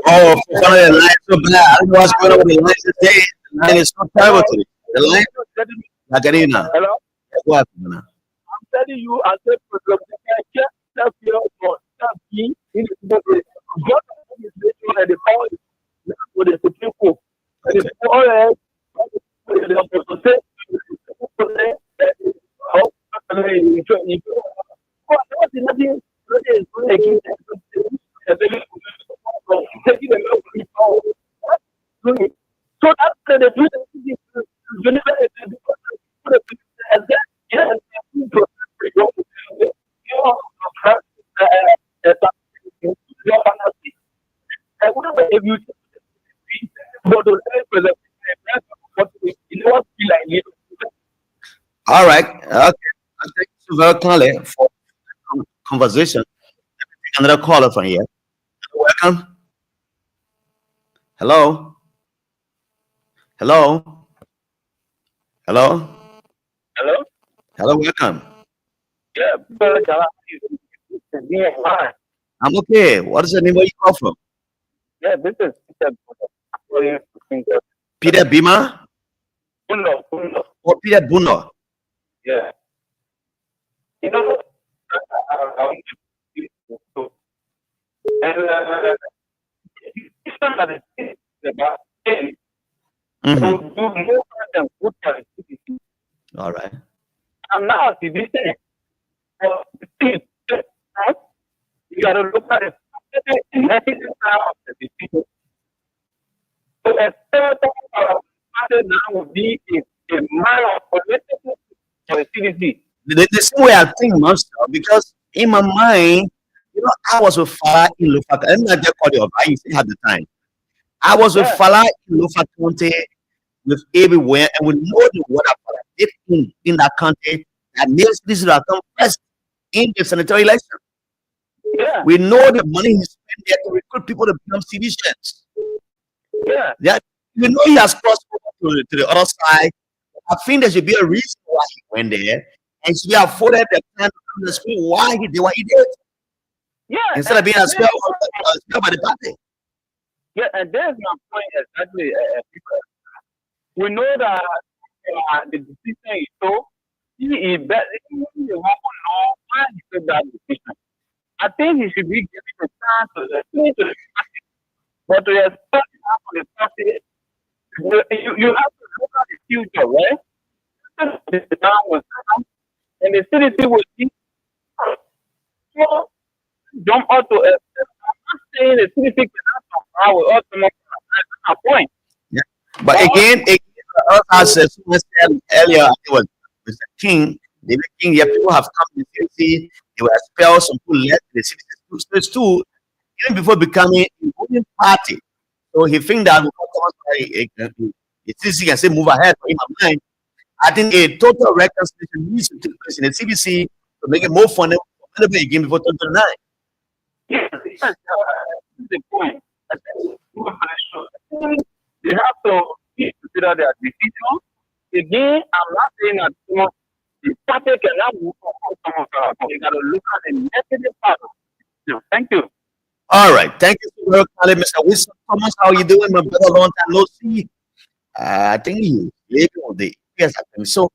Oh, Fofana, the line is so bad. I don't know what's going on with the line today. The line is so terrible today. The line, Lagarina. Hello? What, Fofana? I'm telling you, I said, that fear for that be in the God is making and the power is for the Supreme Court. And the power so that's the All right. Okay. Thank you very kindly for the conversation. Another caller from here. Welcome. Hello. Hello. Hello. Hello? Hello. Welcome. Yeah, I'm okay. What is the name where you call from? yeah, this is Peter Bima Puno. or Peter Buno? Yeah. You know, and it's not that it's about Mm-hmm. do more than good quality. All right. And now, the business, you got to look at it. So, a third now would be a man of political for the CDC. The same way I think, Master, because in my mind, I was with Fala in Lufa. Let me not just call you up. I used to have the time. I was with Fala in Lufa County with everywhere, and we know the water Fala did in that country that makes this will come first in the sanitary election. Yeah. We know the money he spent there to recruit people to become citizens. Yeah. Yeah, we know he has crossed over to the other side. I think there should be a reason why he went there, and should be afforded the time to understand why he did what he did, Yeah. instead of being expelled by the party. Yeah, and there's my point exactly. We know that the decision is so. He is better. He will know why he took that decision. I think he should be given a chance to explain to the party. But to explain to the party, you have to look at the future, right? The town will come, and the city will see. So, jump out to saying the CDC cannot comply with us. That's my point. Yeah. But again, as someone said earlier, I think it was Mr. King, David King, yeah, people have come to the CDC, they were expelled, some people left the CDC too, even before becoming a ruling party. So he think that the CDC can say move ahead for him and mine. I think a total reconciliation needs to take place in the CBC to make it more fun again before 2029. Yes, that's the point. I think they have to consider their decision. Again, I'm not saying that the party cannot move on. You got to look at the negative part. Thank you. All right. Thank you so much, Mr. Wilson Thomas. How you doing, my brother? Long time no see. I think you living on the yes, I think so.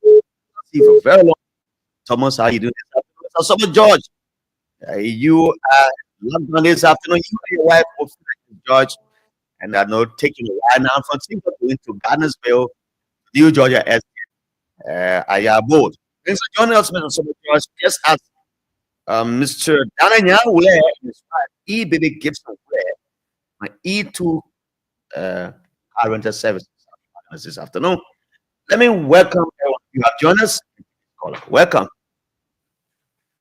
See for very long. Thomas, how you doing this afternoon? So, Summer George, you locked on this afternoon. You and your wife, George, and I know taking a while now from Singapore going to Gardnersville, New Georgia as I are both. Thanks for joining us, Mr. Summer George. Just as Mr. Dananya Wule and his wife, E. Baby Gibson Wule, my E2 car rental service this afternoon. Let me welcome everyone. You have joined us. Welcome.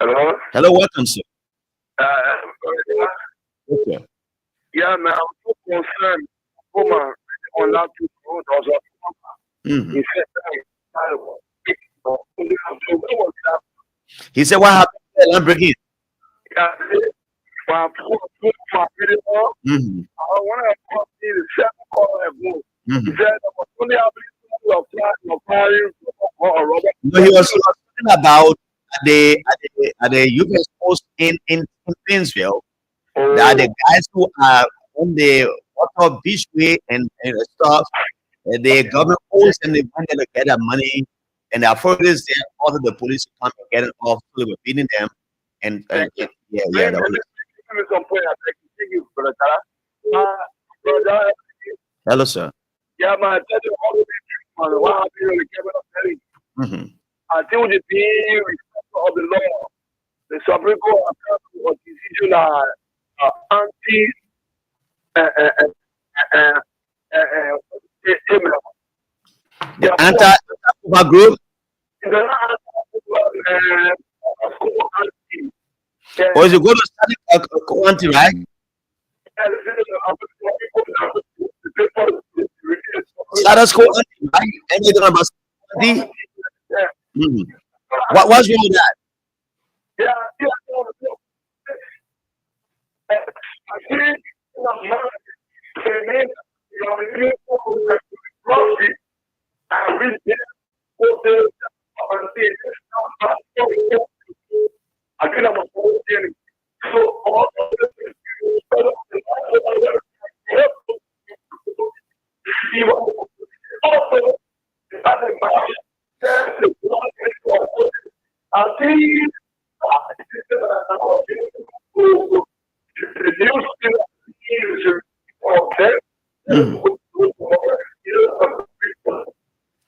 Hello. Hello, welcome, sir. Okay. Yeah, man, I'm so concerned. On that he said, what happened to the Lamborghini? Yeah, I want to see the second call I moved. He said, I was only able to no, he was talking about at the US post in Plainsville. That the guys who are on the Water Beachway and stuff, the government owns them, they want them to get their money, and the authorities there ordered the police to come and get it off, so they were beating them. And yeah, that was hello, sir. Yeah, man, I tell you all the things, what happened in the cabinet. I think with the being respect of the law, the Supreme Court was decision anti the anti group. Or is it going to start a anti, right? Status quo anti, right? Anything about anti? What's wrong with that? Yeah, I think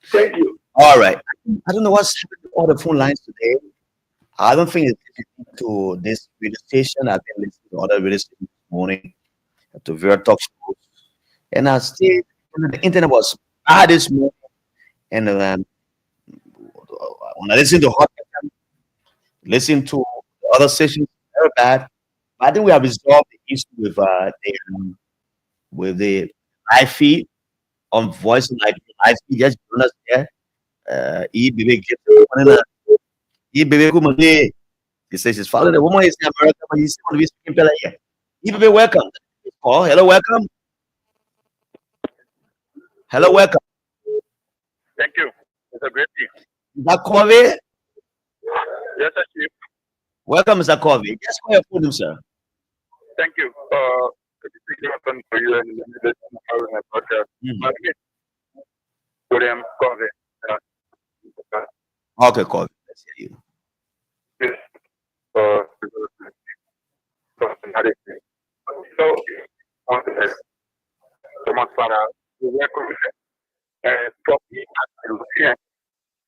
Thank you. All right. I don't know what's happening to all the phone lines today. I don't think it's to this radio station. I've been listening to other radio stations this morning, to Vera talk shows, and I stayed. The internet was bad this morning, and when I listen to Hot FM, listen to other stations, very bad. But I think we have resolved the issue with the live feed on voice and live feed. Just join us there. He says he's following the woman is in America, but he's going to be speaking Pela here. EBB, welcome. Oh, hello, welcome. Hello, welcome. Thank you. It's a great thing. Is that Covey? Yes, actually. Welcome, Mr. Covey. Just call your phone, sir. Thank you. For you and the William Covey. Okay, Covey. Let's hear you. Yes. Thomas Farah, we work with properly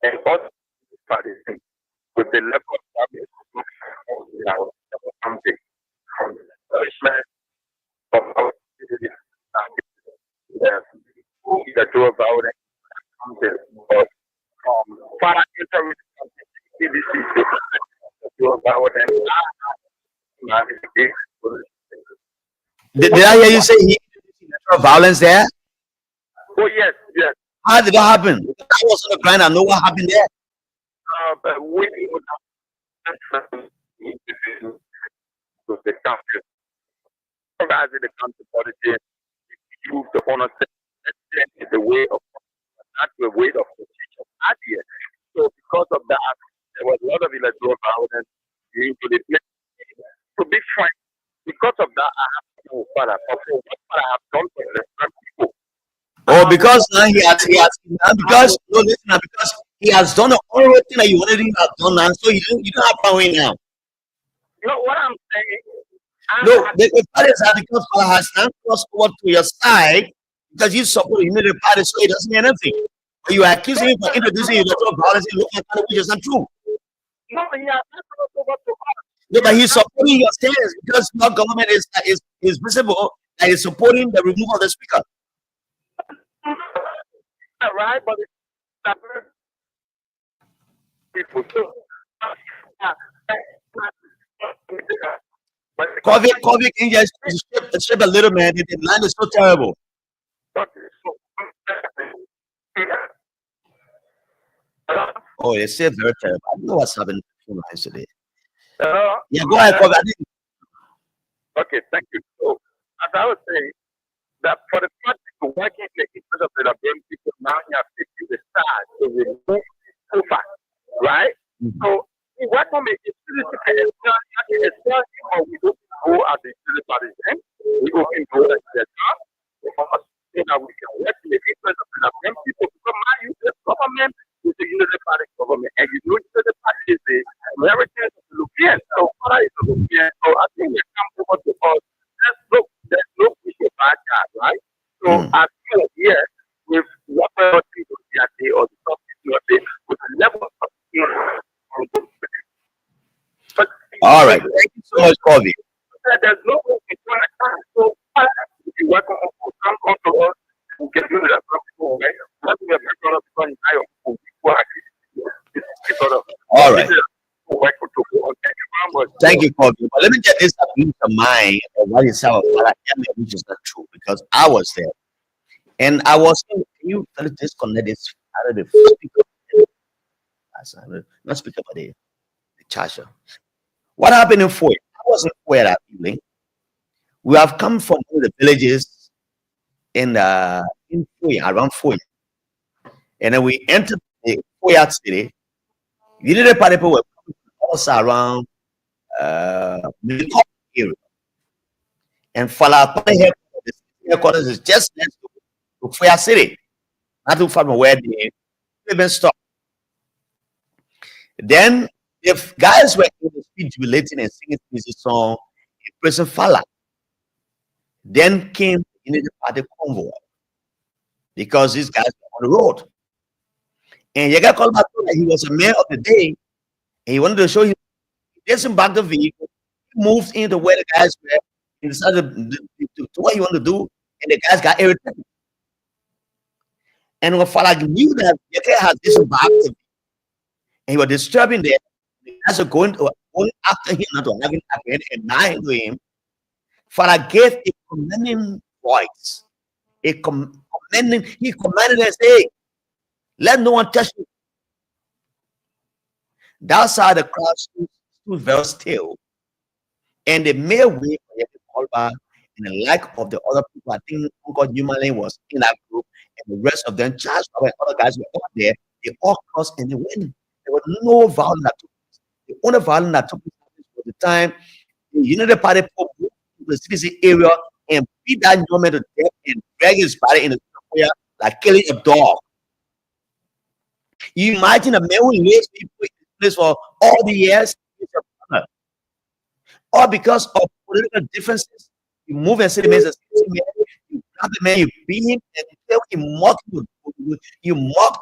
and also with the level of service something from the establishment Did I hear you say he violence there? Oh yes, yes. How did that happen? I was on the ground. I know what happened there. But we the country, rising the country politics, use the honor is the way of not the way of the teacher idea. So because of that, there was a lot of electoral violence into the place. To be frank, because of that, I have to go further. For what I have done for the people. Oh, because now now because no listen now, because he has done the only thing that you wanted him to have done now, so you don't have power now. You know what I'm saying? No, the party is that because Father has now crossed over to your side because you support the unity party, so it doesn't mean anything. But you are accusing him for introducing electoral violence in local country, which is not true. No, he has not crossed over to us. No, but he's supporting your stance because your government is visible and is supporting the removal of the speaker. Right, but it's people too. COVID can just strip a little man. The land is so terrible. Oh, it's still very terrible. I don't know what's happening today. Yeah, go ahead, COVID. Okay, thank you. So, as I was saying, that for the project to work in the interest of the Liberian people, now you have to decide to remove FUFA, right? So, we work on the utility or we don't go at the utility parties, then we go and go at the job, so that we can work in the interest of the Liberian people, because my useless government is the unity party government, and you know, the party is the Americans of the European, so what is the European? So, I think we come over to us. There's no push back, right? So I feel here with whatever people are there or the topic you are there with the level of but all right, thank you so much, Kobe. There's no way to turn a car. So if you work on some control, we can do that from right? That's where we're going to all right. Thank you, Kobe. But let me get this up into mind of what is our father, which is not true because I was there. And I was saying, can you disconnect this out of the speaker? Not speaker, but the charger. What happened in Foyer? I was in Foyer that evening. We have come from the villages in Foyer, around Foyer. And then we entered the Foyer city. You didn't party people were also around the area. And Fala headquarters is just next to Foyer city. Not too far from where the event stopped. Then if guys were in the street jubilating and singing this song, in prison Fala, then came the party convoy because these guys were on the road. And Yaga Kolba told that he was a man of the day, and he wanted to show him. He disembarked the vehicle, he moved into where the guys were, and decided to what he wanted to do, and the guys got irritated. And when Fala knew that Yaga had disembarked the vehicle, and he was disturbing them, the guys were going after him, not to have him again, and nine to him. Fala gave a commanding voice. He commanded and said, hey, let no one touch you. That side the crowd stood very still. And they made way for Yaki Kolba and the like of the other people. I think Uncle Jumalin was in that group, and the rest of them, Charles, other guys were out there. They all crossed and they went. There was no violence that took place. The only violence that took place was the time the Unity Party people moved to the city area and beat that gentleman to death and drag his body in the square like killing a dog. You imagine a man who lives in this for all the years, or because of political differences, you move and say the man is a man, you grab the man, you beat him, and you mock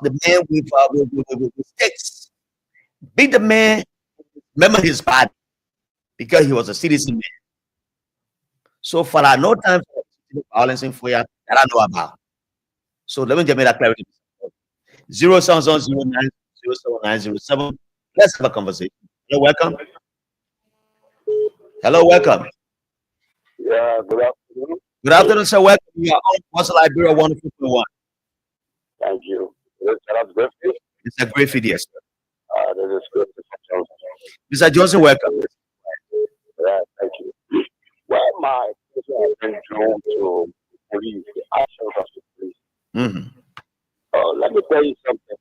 the man with sticks. Beat the man, remember his body, because he was a citizen man. So for that, no time for violence in Foya that I know about. So let me get me that clarity. 07009070907. Let's have a conversation. You're welcome. Hello, welcome. Yeah, good afternoon. Good afternoon, sir. Welcome. You are on What's Liberia 151. Thank you. That's good. It's a great video, sir. This is good. Mr. Johnson, welcome. Yeah, thank you. Well, my question has been drawn to police, the actions of the police. Mm-hmm. Let me tell you something.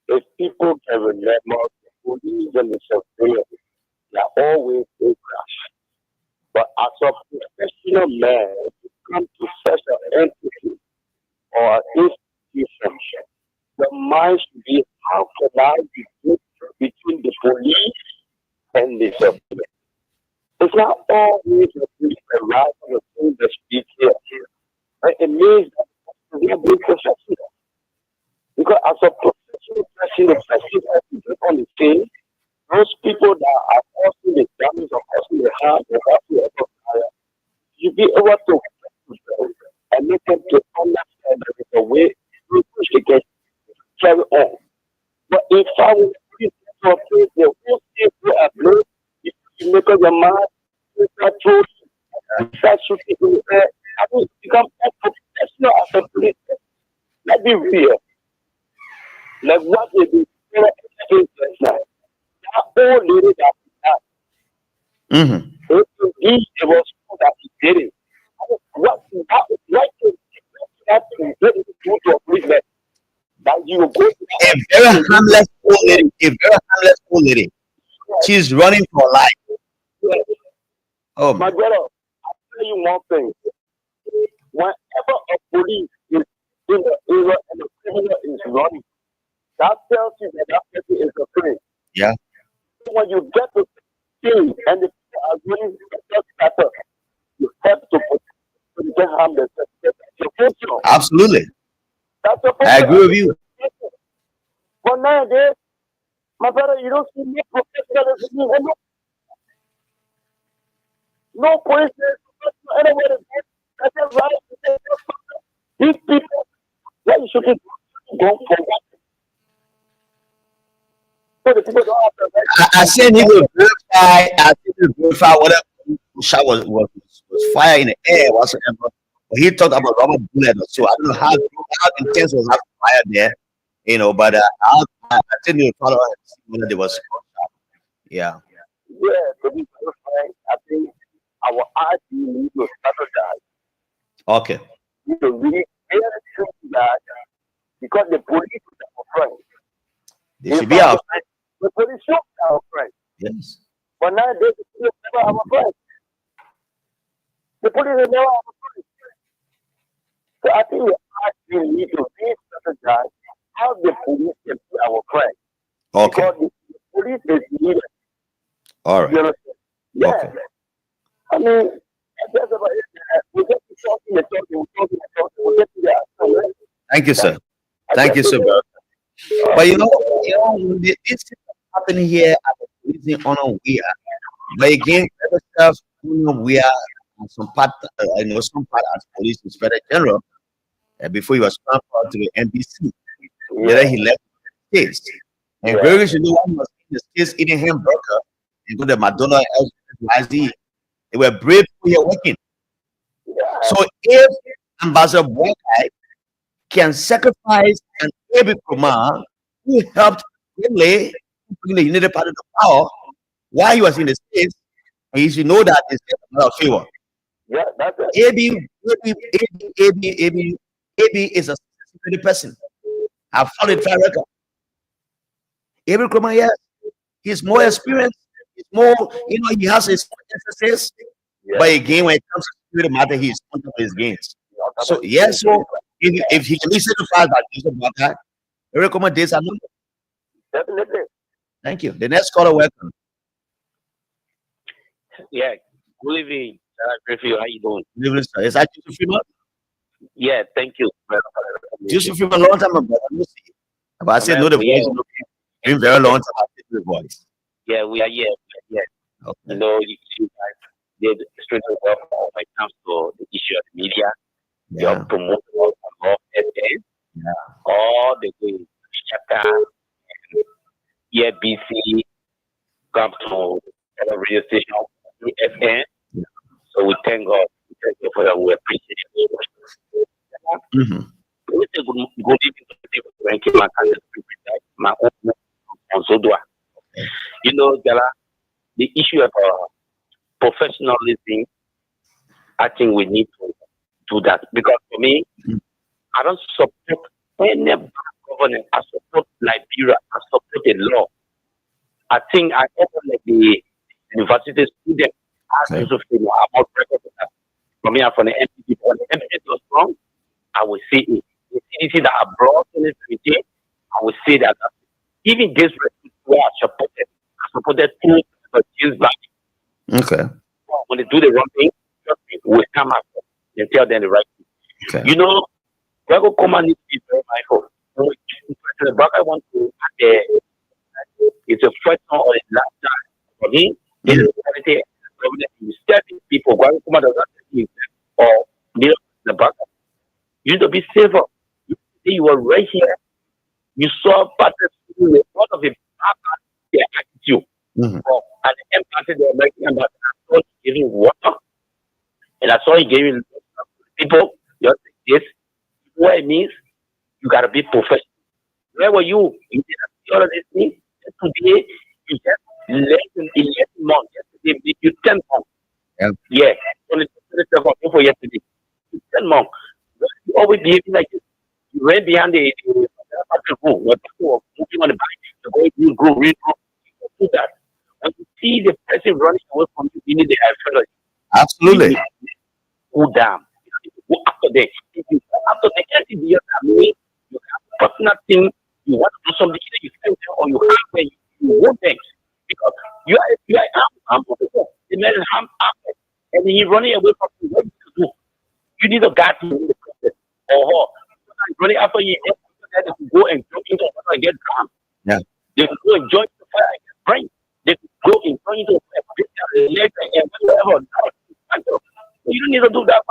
If people can remember, the police and the civilians, they are always a crash. But as a professional man, if you come to such an entity or institution, the mind should be how can I be good between the police and the civilians? It's not always the police arrive on the same the street here. Right? It means that we are being professional. Because as a professional person, the person has to be on the scene. Those people that are causing the damage or causing the harm or causing the fire, you be able to and make them to understand that it's a way to push the case carry on. But if I will please to a place they will still a blow, if you make up your mind, you start throwing, you start shooting in the air, I will become a professional as a police. Let's be real. Like what they do now. That old lady that we had, Mm-hmm. it was that he did it. What can do to a policeman that you go to A very harmless old lady. A very harmless old lady. She's running for life. Oh, my brother? I'll tell you one thing. Whenever a police is in the area and the criminal is running, that tells you that that person is a criminal. yeah. When you get to see and the people are running better, you have to get harm themselves. That's your function. Absolutely. That's your I function. agree with you. But nowadays, my brother, you don't see no professionalism. No police anywhere to go. That's a right. These people, what you should be going for what? So the people don't have to I said he will verify. I think he will verify whatever shot was fire in the air whatsoever. But he talked about rubber bullet or so. I don't know how intense was that fire there, But I think they will follow and see whether there was. Yeah. Yeah, to be frank, I think our RT need to strategize. Okay. We need to really very that because the police is our friend. They should be our friend. The police should be our friend. Yes. But nowadays, the police is never our friend. The police is never our friend. So I think we need to re-strategize how the police can be our friend. Okay. Because the police is needed. All right. You understand? Yeah. Okay. I mean, that's about it. We get to talking, we get to that. Thank you, sir. Thank you, sir. But when this is happening here at the prison on we are. But again, other stuff, we are some part, some part as police inspector general before he was transferred to the NBC. Later, he left the States. And very should know when he was in the States eating hamburger and go to McDonald's, YZ. They were brave people here working. So if Ambassador Boykai can sacrifice an Abe Kumar who helped really bring the United Party to power while he was in the States, and you should know that it's a matter of favor. Yeah, that's it. AB is a security person. I've followed track record. Abe Kumar, yes, he's more experienced. He's more, he has his emphasis. But again, when it comes to security matter, he's on top of his gains. So yes, so if he can be certified by Joseph Baka, I recommend this. Definitely. Thank you. The next caller, welcome. Yeah. Good evening. How you doing? Good evening, sir. Is that Joseph Freeman? Yeah, thank you. Joseph Freeman, long time ago. But I said no, the voice is okay. Been very long time. I said the voice. Yeah, we are here. Yeah. Okay. You guys did straight up when it comes to the issue of the media. Yeah. You're promoting all all the way chapter, BC, come to radio station, FM. So we thank God. We thank God for that. We appreciate it. Mm-hmm. We say good evening to the people who came back and my own on Zodua. You know, Gala, the issue of professionalism, I think we need to do that. Because for me, I don't support any bad government. I support Liberia. I support the law. I think I ever like the university student asked Okay. Yusuf, I'm not record of that. For me, I'm from the MPP. When the MPP was wrong, I will see it. The CDC that are brought in this committee, I will see that. Even this where I supported two years back. Okay. When they do the wrong thing, we will come after and tell them the right thing. Okay. You know, Drago Command needs to be very mindful. The back I want to add it's a first one or a last time for me. This is quality you step people Drago Command does not take or near the back. You need to be safer. You were right here. You saw partners in front of a their attitude. Mm-hmm. And the empathy the American ambassador I saw him giving water and I saw him giving people just this. What it means, you gotta be professional. Where were you? You didn't see all of this thing. Today you just less than 11 months. Yesterday did you 10 months. Yeah. Yeah. Only for yesterday. 10 months. You always behaving like this. You ran behind the room. When people were moving on the bike, you're going to grow. You do that. When you see the person running away from you, you need the air. Absolutely. Cool down. Go after them. If you go after them, anything beyond that, mean you have personal thing, you want to do something, either you send them or you have them, you want them. Because you are armed officer. The man is armed, and he's running away from you. What do you do? You need a guy to do the process. Or running after you, to go and jump into the fire and get drowned. Yeah. They can go and join the fire and get brain. They can go and join into the fire and whatever. You don't need to do that.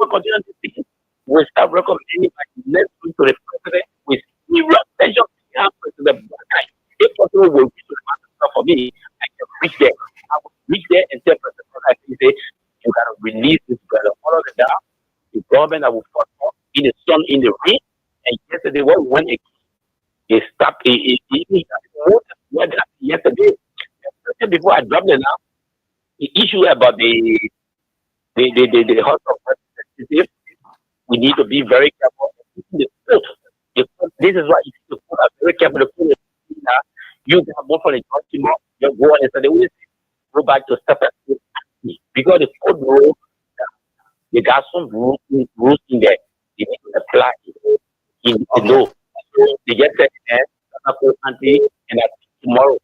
Continue to see. We start recommending let's go to the president with serious tension to the guy. If possible, we'll reach to the master for me. I can reach there. I will reach there and tell President I say, you gotta release this, you gotta follow the down. The government that will fought for in the sun, in the rain. And yesterday, when it stopped, yesterday, before I dropped it now, the issue about the House of Representatives, we need to be very careful. This is why you need to put up very careful. You have more for the country, you go and say, they always go back to step because the code rule, they got some rules in there. They need to apply in the law. So they get set in there, and tomorrow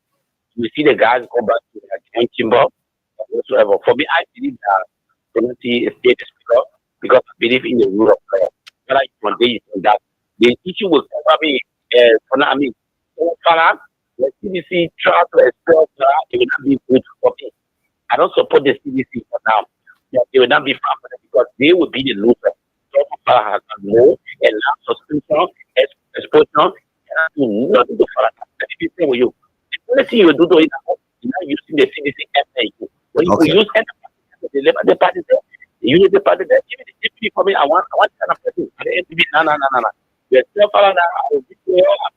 you see the guys go back to their gang chamber whatsoever. For me, I believe that penalty is status because I believe in the rule of law. But I one day that the issue will probably the CDC try to expel it will not be good for me. I don't support the CDC for now. They will not be popular because they will be the loser. So far has no and now suspension, exposure, and do nothing to follow. Let me say with you. The only thing you do is not using the CDC FAQ. When you use the Labour Party there, the Unity Party there, even the DP for me, I want kind of person. The NTV, no. You're still following that.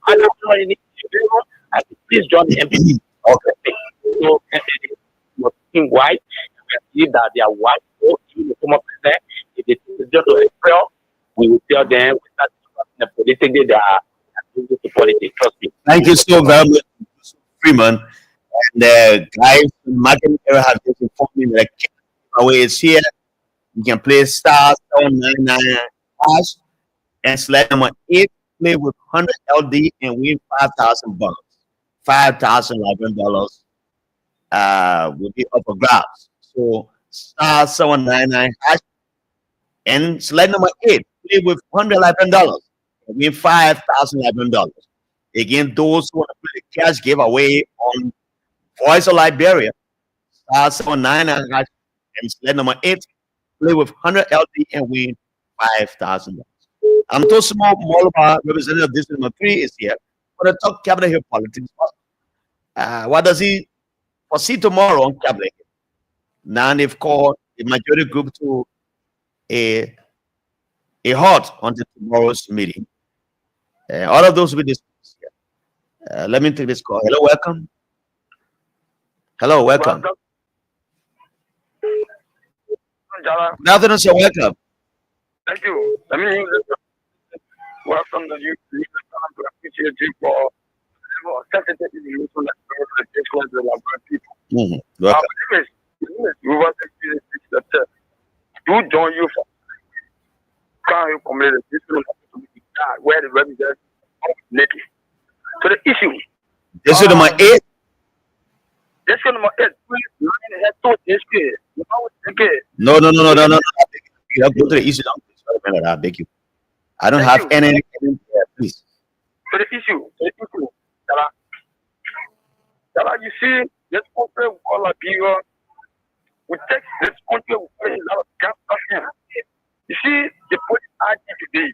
I don't know any. I please join the MPP. Okay. So, looking white, we see that they are white. So, even the former president, if they just to expel, we will tell them we start the politically they are into the politics. Trust me. Thank you so very much, Freeman. And guys, the marketing area has just informed me that giveaway is here. You can play star 799 hash and select number 8, play with 100 LD and win $5,000. $5,011 will be up for grabs. So star 799 hash and select number 8, play with $111 and win $5,011. Again, those who want to play the cash giveaway on Voice of Liberia, star 799 hash and select number 8, play with 100 LD and win $5,000. I'm Tosin Moloba, representative of district number 3 is here. For the talk Capitol Hill politics. What does he proceed tomorrow on Capitol Hill. Now they've called the majority group to a halt until tomorrow's meeting. All of those will be discussed. Let me take this call. Hello, welcome. Hello, welcome. Good afternoon, sir. Welcome. Thank you. Let me use this. Welcome to you. I appreciate you for sensitive information that the discourse of our people. Welcome. Do join you for crime committed where the representatives naked. So the issue. This is my 8. This is my 8. No. You have to go to the issue. I beg you. I don't have any please. So the issue. You see, this country will Liberia. We take this country with a lot of gas here. You see, the police are today.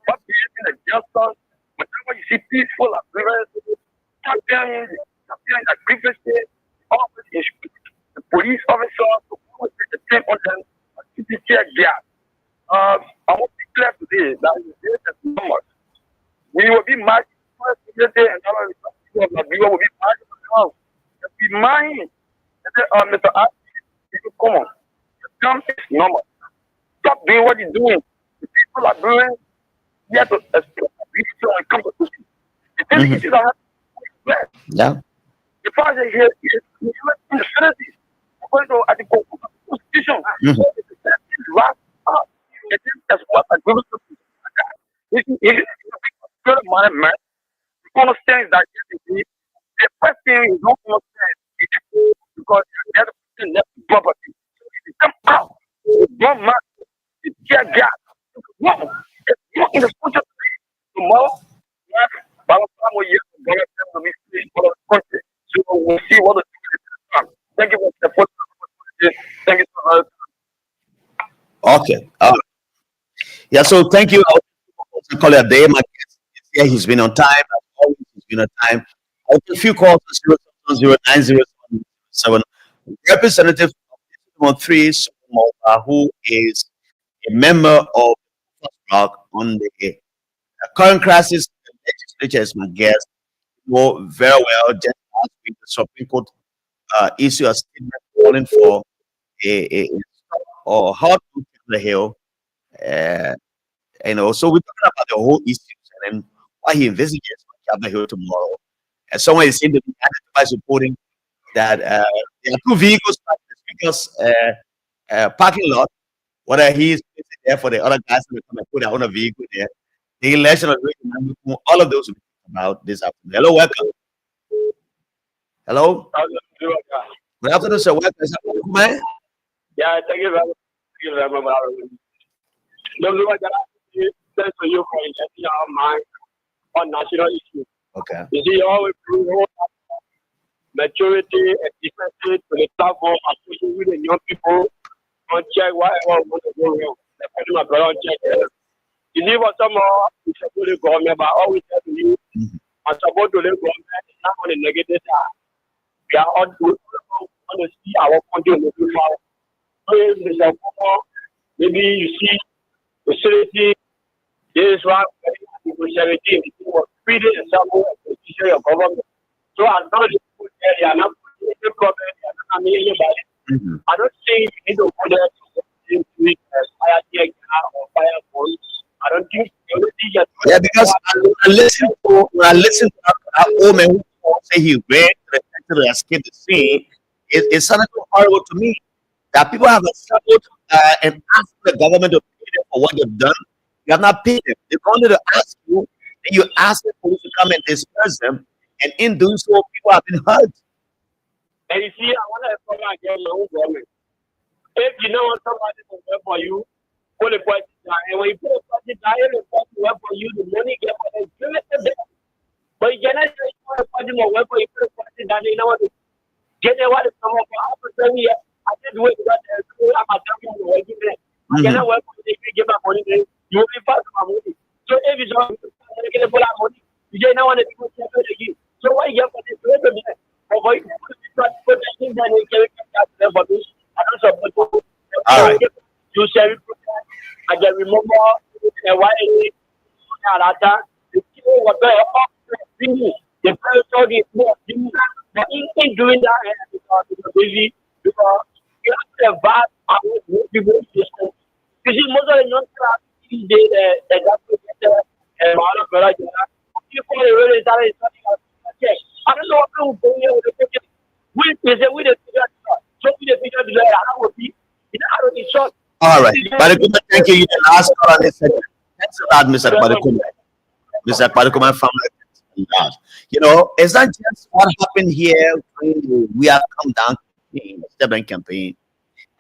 But in the justice, whenever you see peaceful Liberia, champion the previous day, the police officers who will take the same on them, to check gas. I want to be clear today that this is numbers. We will be marching first day and we will be marching around. Be mine. Mr. Come on. Come is normal. Stop doing what you're doing. The people are doing. You have to explain when it comes to cooking. The thing is that yeah. the fact that here is in the citizens. According to the Constitution, that's what I give it to you. Good money, man. You understand that the first thing you don't understand is because the other person left property. If you come out, you don't mind. You tear gas. It's not in the future tomorrow. By the time we get to the country, so we'll see what the future is. Thank you for the support. Thank you so much. Okay. Yeah, so thank you. I call it a day. My guest is here. He's been on time. As always, he's been on time. I'll take a few calls to 09007. Representative of 3, who is a member of Rock on the current crisis legislature is my guest. Know very well. Just last week, the Supreme Court issued a statement calling for a or how to the hill. So we're talking about the whole issue and then why he investigates Capitol Hill tomorrow. And someone is saying to be by supporting that there are 2 vehicles at the speaker's parking lot. Whether he's there for the other guys to come and put their own vehicle there. The election of all of those will be about this afternoon. Hello, welcome. Hello. Good afternoon, sir. Welcome. Man. Yeah, thank you very much. Thanks for you for investing our mind on national issues. Okay. You see, you always bring maturity and decency to the platform, especially with the young people on check whatever we want to go wrong. Depending on my on check. You need what someone is supposed to go, but I always tell you, I'm supposed to live government, not on the negative side. We are all want to see our country moving forward. Maybe you see facility. This is why people 17 was treated and someone to share your government. So I know the people there, they are not putting any problem, they are not coming anybody. I don't think you need to put there to treat as fire tear or fire phone. I don't think yeah, because I listen to that old man who say he ran to escape the scene. It sounded so horrible to me that people have assembled and asked the government to pay them for what they've done. You have not paid them. They're going to ask you, and you ask the police to come and disperse them, and in doing so, people have been hurt. And you see, I want to comment again my own government. If you know what somebody will work for you, put a party down, and when you put a party down, the party work for you, the money get for them, give it to them. But you cannot say you want a party will work for you, put a party down, you know what? Get there, what is some of our opportunity. I did wait that I'm a champion of working there. I cannot work for you, if you give my money, then you will be fast my money. So if you don't get a full money, you don't want to do it again. So why you get for this? But for you, protesting that they carry that for this. I don't support it. All right. You shall protest. I can remember why the people were the person is more but in doing that because it's busy because you have to bad people you see most of the young these days and people really started I don't know what to do here with the picture. We say we the figure so we the figure today how would be it's short. All right. Padukuma, thank you. You're the last call on this segment. Thanks a lot, Mr. Padukuma. Mr. Padukuma family. You know, it's not just what happened here when the We Are Come Down campaign, the Step campaign.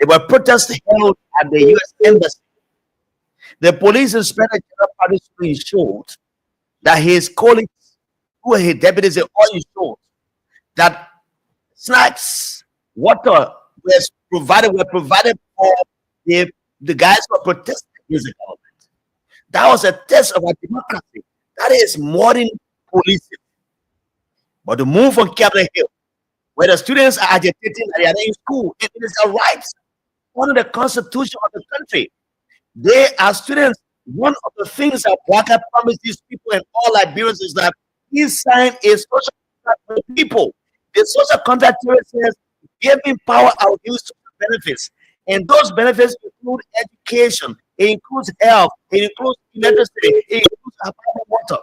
There were protests held at the U.S. Embassy. The police inspector general Paris showed that his colleagues, who were his deputies, all showed that snacks, water were provided for the guys who were protesting against the government. That was a test of our democracy. That is modern policing. But to move on Capitol Hill, where the students are agitating that they are in school, it is a right under the constitution of the country. They are students. One of the things that Walker promised these people and all Liberians is that he signed a social contract with people. The social contract says giving power out gives social benefits. And those benefits include education, it includes health, it includes electricity, it includes affordable water.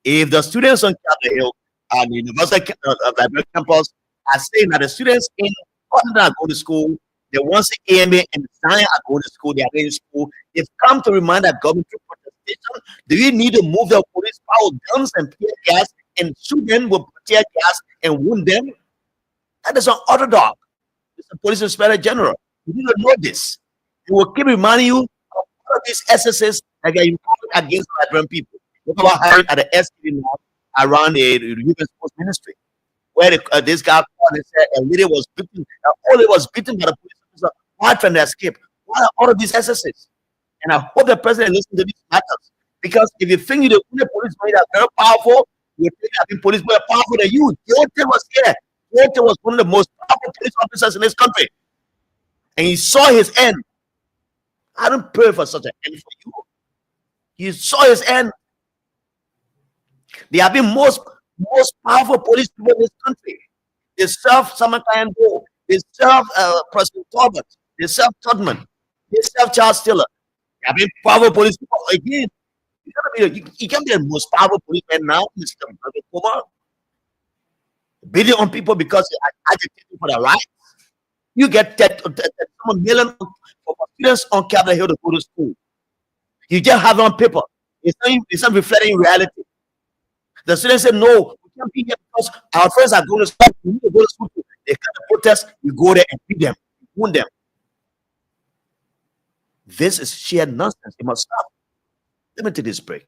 If the students on Capitol Hill and the University of Liberia campus are saying that the students in Cotton are going to school, the ones in AMA and Zion are going to school, they are going to school, they've come to remind that government through protestation, do we need to move the police power guns and tear gas and shoot them with tear gas and wound them? That is unorthodox. It's the police inspector general. You need to know this. He will keep reminding you of all of these excesses that are involved against Liberian people. Look about hiring at the STV now around the Human Sports Ministry, where this guy called and said a lady was beaten, only was beaten by the police officer while trying to escape. Why are all of these excesses? And I hope the president listens to these matters. Because if you think the police are very powerful, you think that the police were powerful than you. Georgia was here. Georgia was one of the most powerful police officers in this country. And he saw his end. I don't pray for such an end for you. He saw his end. They have been most powerful police people in this country. They serve Samarkand Bo. They serve President Talbot. They serve Todman. They serve Charles Taylor. They have been powerful police people. Again, you can't be the most powerful policeman now, Mr. Kumar. Beating on people because they are agitating for their rights. You get $1 million for students on Capitol Hill to go to school. You just have it on paper. It's not reflecting reality. The students say, no, we can't be here because our friends are going to school. We need to go to school too. They come to protest, you go there and beat them, wound them. This is sheer nonsense. It must stop. Let me take this break.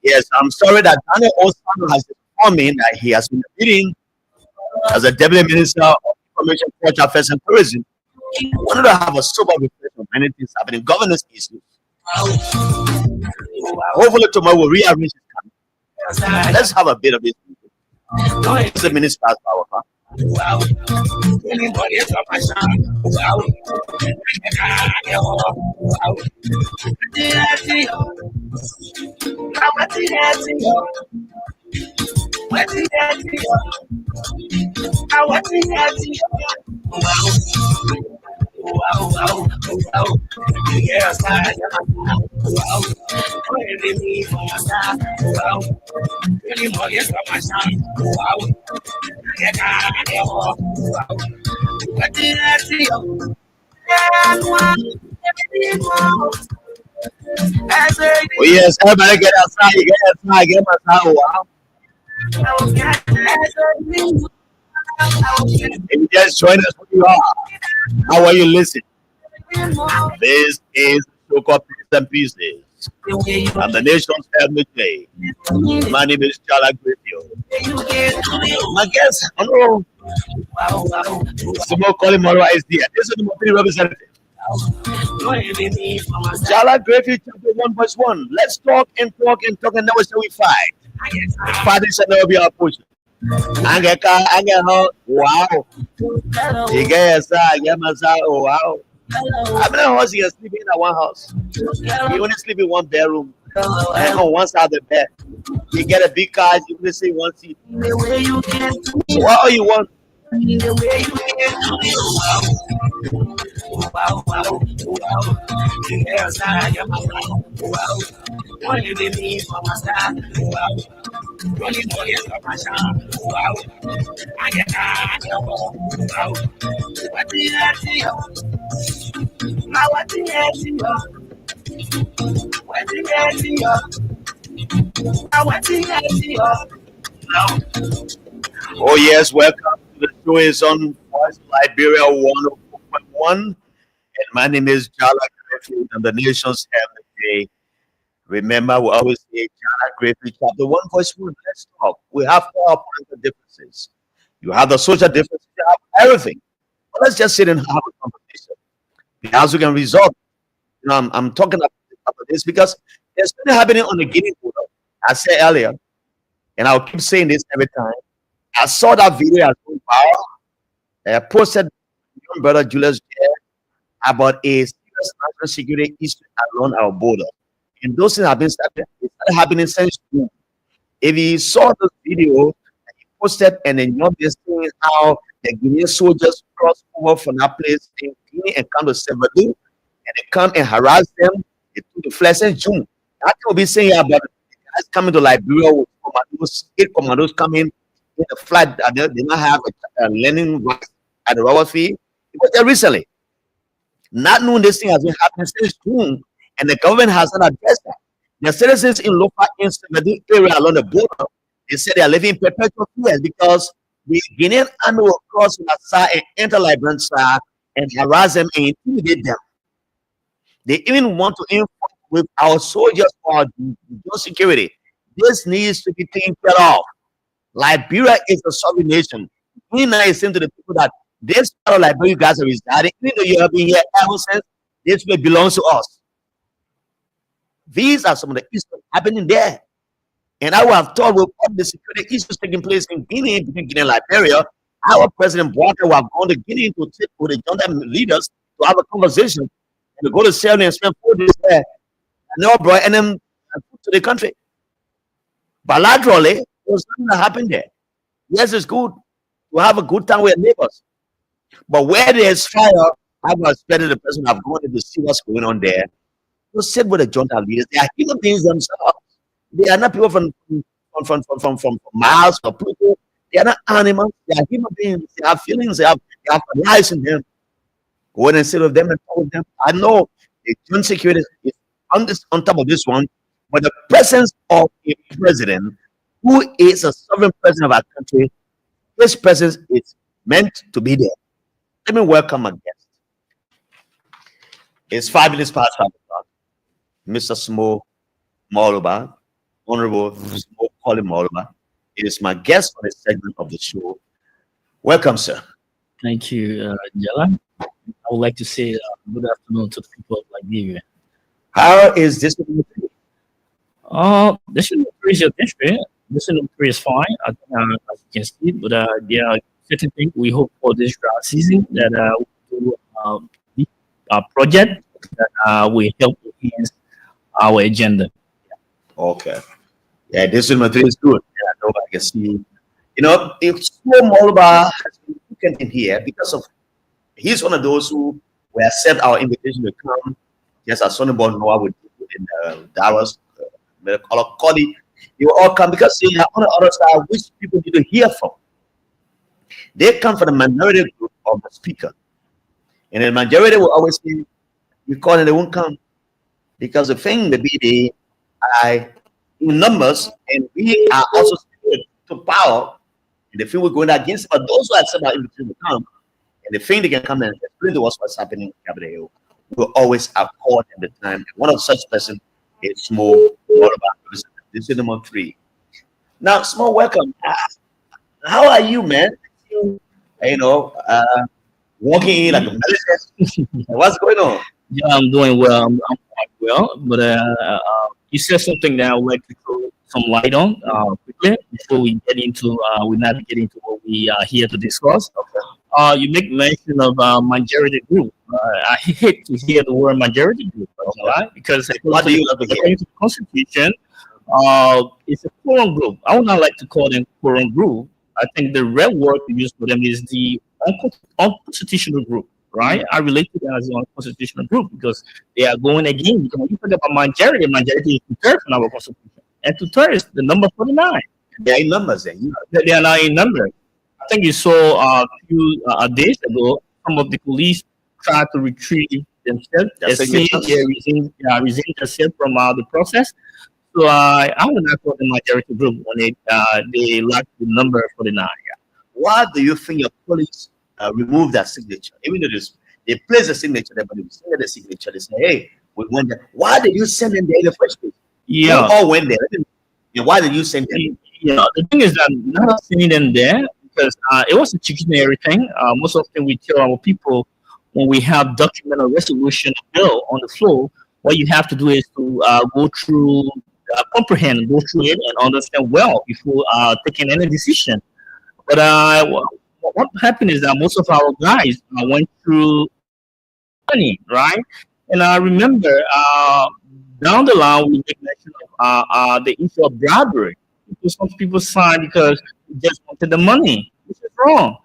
Yes, I'm sorry that Daniel Osano has informed me that he has been meeting as a deputy minister of information, culture affairs, and tourism. I wanted to have a sober reflection on many things happening, governance issues. Hopefully tomorrow we'll rearrange this coming. Let's have a bit of this. It's the minister's power, huh? Oh yes, everybody get outside, get outside. Wow. If you just join us where you are, how are you listening? This is so called Peace and Pieces. I'm the nation's family day. My name is Chala Griffio. My guest, I don't know Small calling Morwa is there. This is the number 3 representative. Jala Griffith, chapter 1 verse 1. Let's talk and talk and talk and never shall we fight. Father shall never be our portion. Wow. You guys oh wow. How many houses you sleeping in one house? You only sleep in one bedroom and on one side of the bed. You get a big car, you only see one seat. What all you want? Oh yes, welcome to the show. Is on Voice Liberia 104.1, and my name is Jala Griffith. I'm the nation's today. Remember, we always say Jala Griffith, chapter 1 verse 1. Let's talk. We have all points of differences. You have the social differences, you have everything. But let's just sit and have a conversation. Because we can resolve. You know, I'm talking about this because there's something happening on the Guinea border. I said earlier, and I'll keep saying this every time. I saw that video as well. I posted young brother Julius about a serious national security issue along our border. And those things have been started happening since June. If you saw the video that he posted and then you're seeing how the Guinean soldiers cross over from that place in Guinea and come to Sevadu, and they come and harass them, they took the flesh in June. That will be saying about the guys coming to Liberia with commandos, 8 commandos coming in the flight. They not have a landing at the rubber field. It was there recently. Not knowing this thing has been happening since June, and the government has not addressed that. The citizens in Lofa in area along the border, they said they are living in perpetual fear because the Guinean army will cross from the side and enter Liberian side and harass them and intimidate them. They even want to influence with our soldiers for our security. This needs to be taken care of. Liberia is a sovereign nation. We now saying to the people that this part of Liberia you guys are residing, even though you have been here ever since, this will belong to us. These are some of the issues happening there. And I would have thought with all the security issues taking place in Guinea, between Guinea and Liberia, our President Boakai would have gone to Guinea to take with the junta leaders to have a conversation and to go to Sierra Leone and spend 4 days there. And they all brought them to the country. Bilaterally, there was nothing that happened there. Yes, it's good to have a good time with neighbors. But where there's fire, I was expecting the person have gone in to see what's going on there. To sit with the junta leaders. They are human beings themselves. They are not people from Mars or Pluto. They are not animals. They are human beings. They have feelings. They have lives in them. Go in and sit with them and talk with them. I know the joint security is on top of this one, but the presence of a president who is a sovereign president of our country, this presence is meant to be there. Let me welcome my guest. It's 5 minutes past 5 o'clock. Mr. Smo Moluba, Honorable Smo Colin Moluba. It is my guest on this segment of the show. Welcome, sir. Thank you, Jala. I would like to say good afternoon to the people of Liberia. How is this? This is your district. This is fine. I think, as you can see, but there are certain things we hope for this drought season that we do a project that will help enhance our agenda. Okay. Yeah, this is good. Yeah, I know I can see. You know, if Smo Moluba has been looking in here because of he's one of those who will accept our invitation to come. Yes, as Sonnyborn Noah would do in Dallas, Cody. You will all come because they are on the other side, which people need to hear from. They come from the minority group of the speaker. And the majority will always say, you call and they won't come. Because the thing may be they are in numbers and we are also to power. And they feel we're going against it. But those who accept our invitation to come and they think they can come and explain to us what's happening in Capitol Hill, will always accord at the time. And one of such person is Smo Moluba. This is number 3. Now, Smo, welcome. How are you, man? You know, walking in like a militia. What's going on? Yeah, I'm doing well. I'm quite well. But you said something that I would like to throw some light on quickly before we get into we navigate into what we are here to discuss. You make mention of majority group. I hate to hear the word majority group, right? Because What do you love to hear? according to the Constitution, it's a quorum group. I would not like to call them quorum group. I think the red word to use for them is the unconstitutional group, right? I relate to them as the unconstitutional group because they are going again. Because when you talk about majority is two-thirds in our constitution, and two-thirds is the number 49. They are in numbers then. They are not in numbers. I think you saw a few days ago, some of the police tried to retrieve themselves, resign themselves from the process. So I would not call the majority group when they lack the number 49. Why do you think your police remove that signature? Even though they place the signature there, but they send the signature, they say, hey, we went there. Why did you send them there in the first place? Yeah. We all went there. Why did you send them? Yeah, the thing is that not sending them there because it was a chicanery thing. Most often we tell our people when we have document or resolution bill on the floor, what you have to do is to go through, comprehend, go through it and understand well before taking any decision. But what happened is that most of our guys went through money, right? And I remember down the line we make mention of the issue of bribery. Some people sign because they just wanted the money, which is wrong,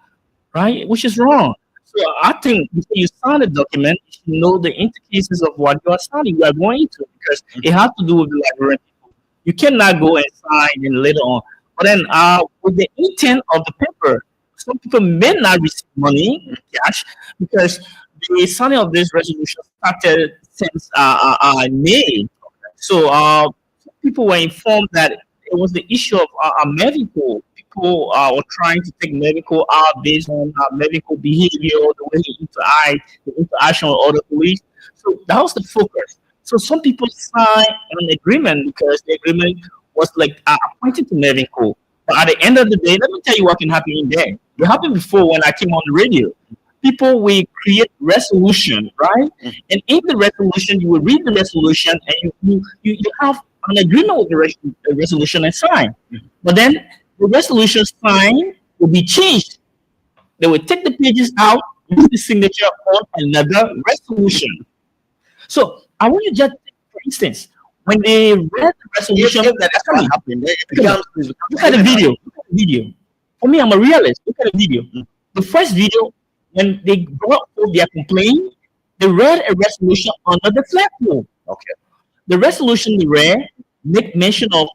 right? Which is wrong. So I think before you sign a document, you should know the implications of what you are signing. You are going to because it has to do with the Liberian people. You cannot go and sign and later on. But then with the intent of the paper, some people may not receive money, cash, because the signing of this resolution started since May. So some people were informed that it was the issue of medical. People were trying to take medical out based on medical behavior, the way he interact, the interaction with other police. So that was the focus. So some people signed an agreement because the agreement was like appointed to medical. But at the end of the day, let me tell you what can happen in there. It happened before when I came on the radio. People will create resolution, right? And in the resolution, you will read the resolution and you have an agreement with the resolution and sign. But then the resolution signed will be changed. They will take the pages out, use the signature on another resolution. So I want you just, for instance, when they read the resolution, that's what happened. Look at the video. Look at the video. For me, I'm a realist. Look at the video. The first video, when they brought forth their complaint, they read a resolution under the flagpole. Okay. The resolution they read make mention of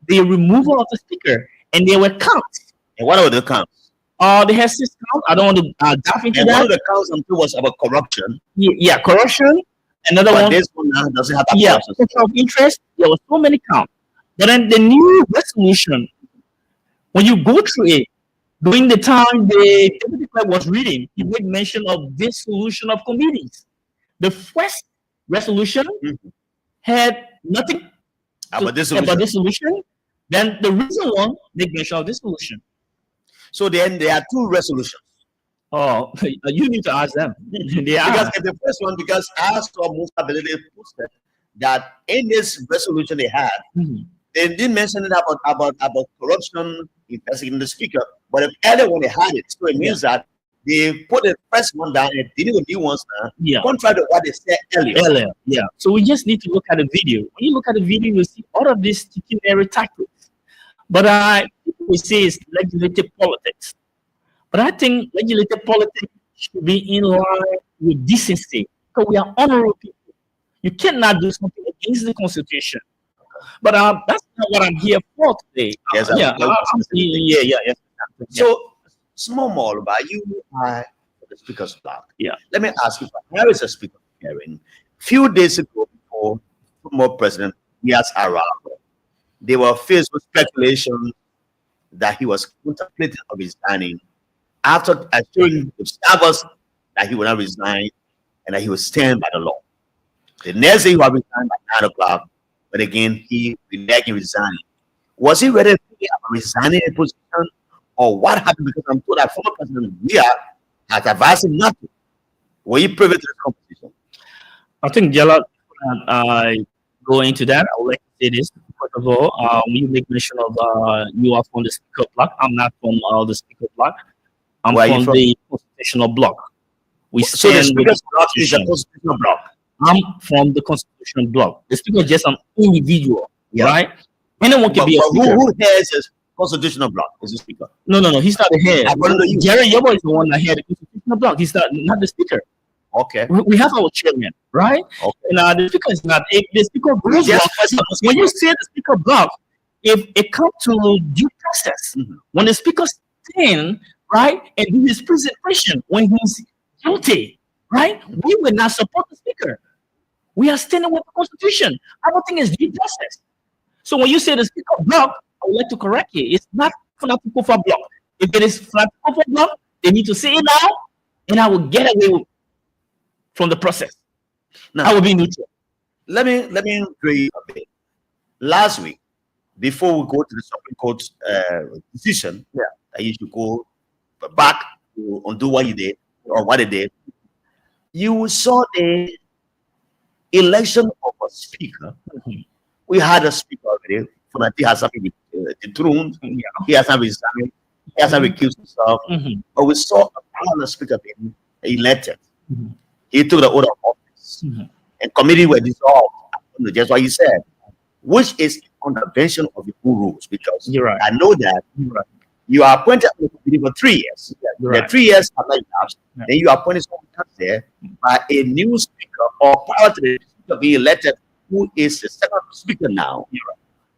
the removal of the speaker, and there were counts. And what are the counts? They had 6 counts. I don't want to dive into and that. One of the counts was about corruption. Yeah, corruption. Another but one. This one now doesn't have that. Yeah, conflict of interest. There were so many counts. But then the new resolution, when you go through it, during the time the deputy clerk was reading, he made mention of dissolution of committees. The first resolution had nothing about dissolution. Then the recent one made mention of dissolution. So then there are 2 resolutions. Oh, you need to ask them. Because the first one, because I saw most ability posted that in this resolution they had, they didn't mention it about corruption investigating the speaker, but if anyone they had it, so it means that they put the first one down and did it with new ones now, contrary to what they said earlier. Yeah. So we just need to look at the video. When you look at the video, you see all of these chicanery tactics. But people will say it's legislative politics. But I think legislative politics should be in line with decency because we are honorable people. You cannot do something against the Constitution. But that's not what I'm here for today. Yes, yeah. So, small more about you are the Speaker's block. Yeah. Let me ask you, there is a Speaker hearing. Few days ago, before former President Yas Arab, they were faced with speculation that he was contemplating of resigning after assuring the observers that he would not resign and that he would stand by the law. The next day he would resign by 9 o'clock, but again he reneged resigning. Was he ready to resign in a position, or what happened? Because I'm told that former President Leah has advised him not to. Were you privy to this conversation? I think Jala, I go into that. I would like to say this. First of all, when you make mention of you are from the speaker block, I'm not from the speaker block. I'm from the constitutional block. We so the stand with the speaker's block is a Constitution. constitutional block. I'm from the constitutional block. The speaker is just an individual, right? Anyone can be a speaker. Who heads the constitutional block? Is the speaker? No, he's not the head. According to you. Jerry Yobo is the one that had the constitutional block. He's not the speaker. Okay. We have our chairman, right? Okay. And the speaker is not the speaker block. When you say the speaker block, if it comes to due process, when the speaker stands, right, and do his presentation when he's guilty, right, we will not support the speaker. We are standing with the Constitution. Our thing is due process. So when you say the speaker block, I would like to correct you. It's not fanatical for block. If it is fanatical for block, they need to say it now, and I will get away from the process. Now, I will be neutral. Let me agree a bit. Last week, before we go to the Supreme Court's decision, that you should go back to undo what you did or what they did, you saw the election of a speaker. We had a speaker already. Funati has been dethroned. He has not resigned. He has not recused himself. But we saw a parallel speaker being elected. He took the oath of office. And committee were dissolved. Just what you said, which is a contravention of the full rules. Because I know that you are appointed on the committee for 3 years. The 3 years are not elapsed. Then you are appointed someone there by a new speaker or prior to the speaker being elected, who is the second speaker now.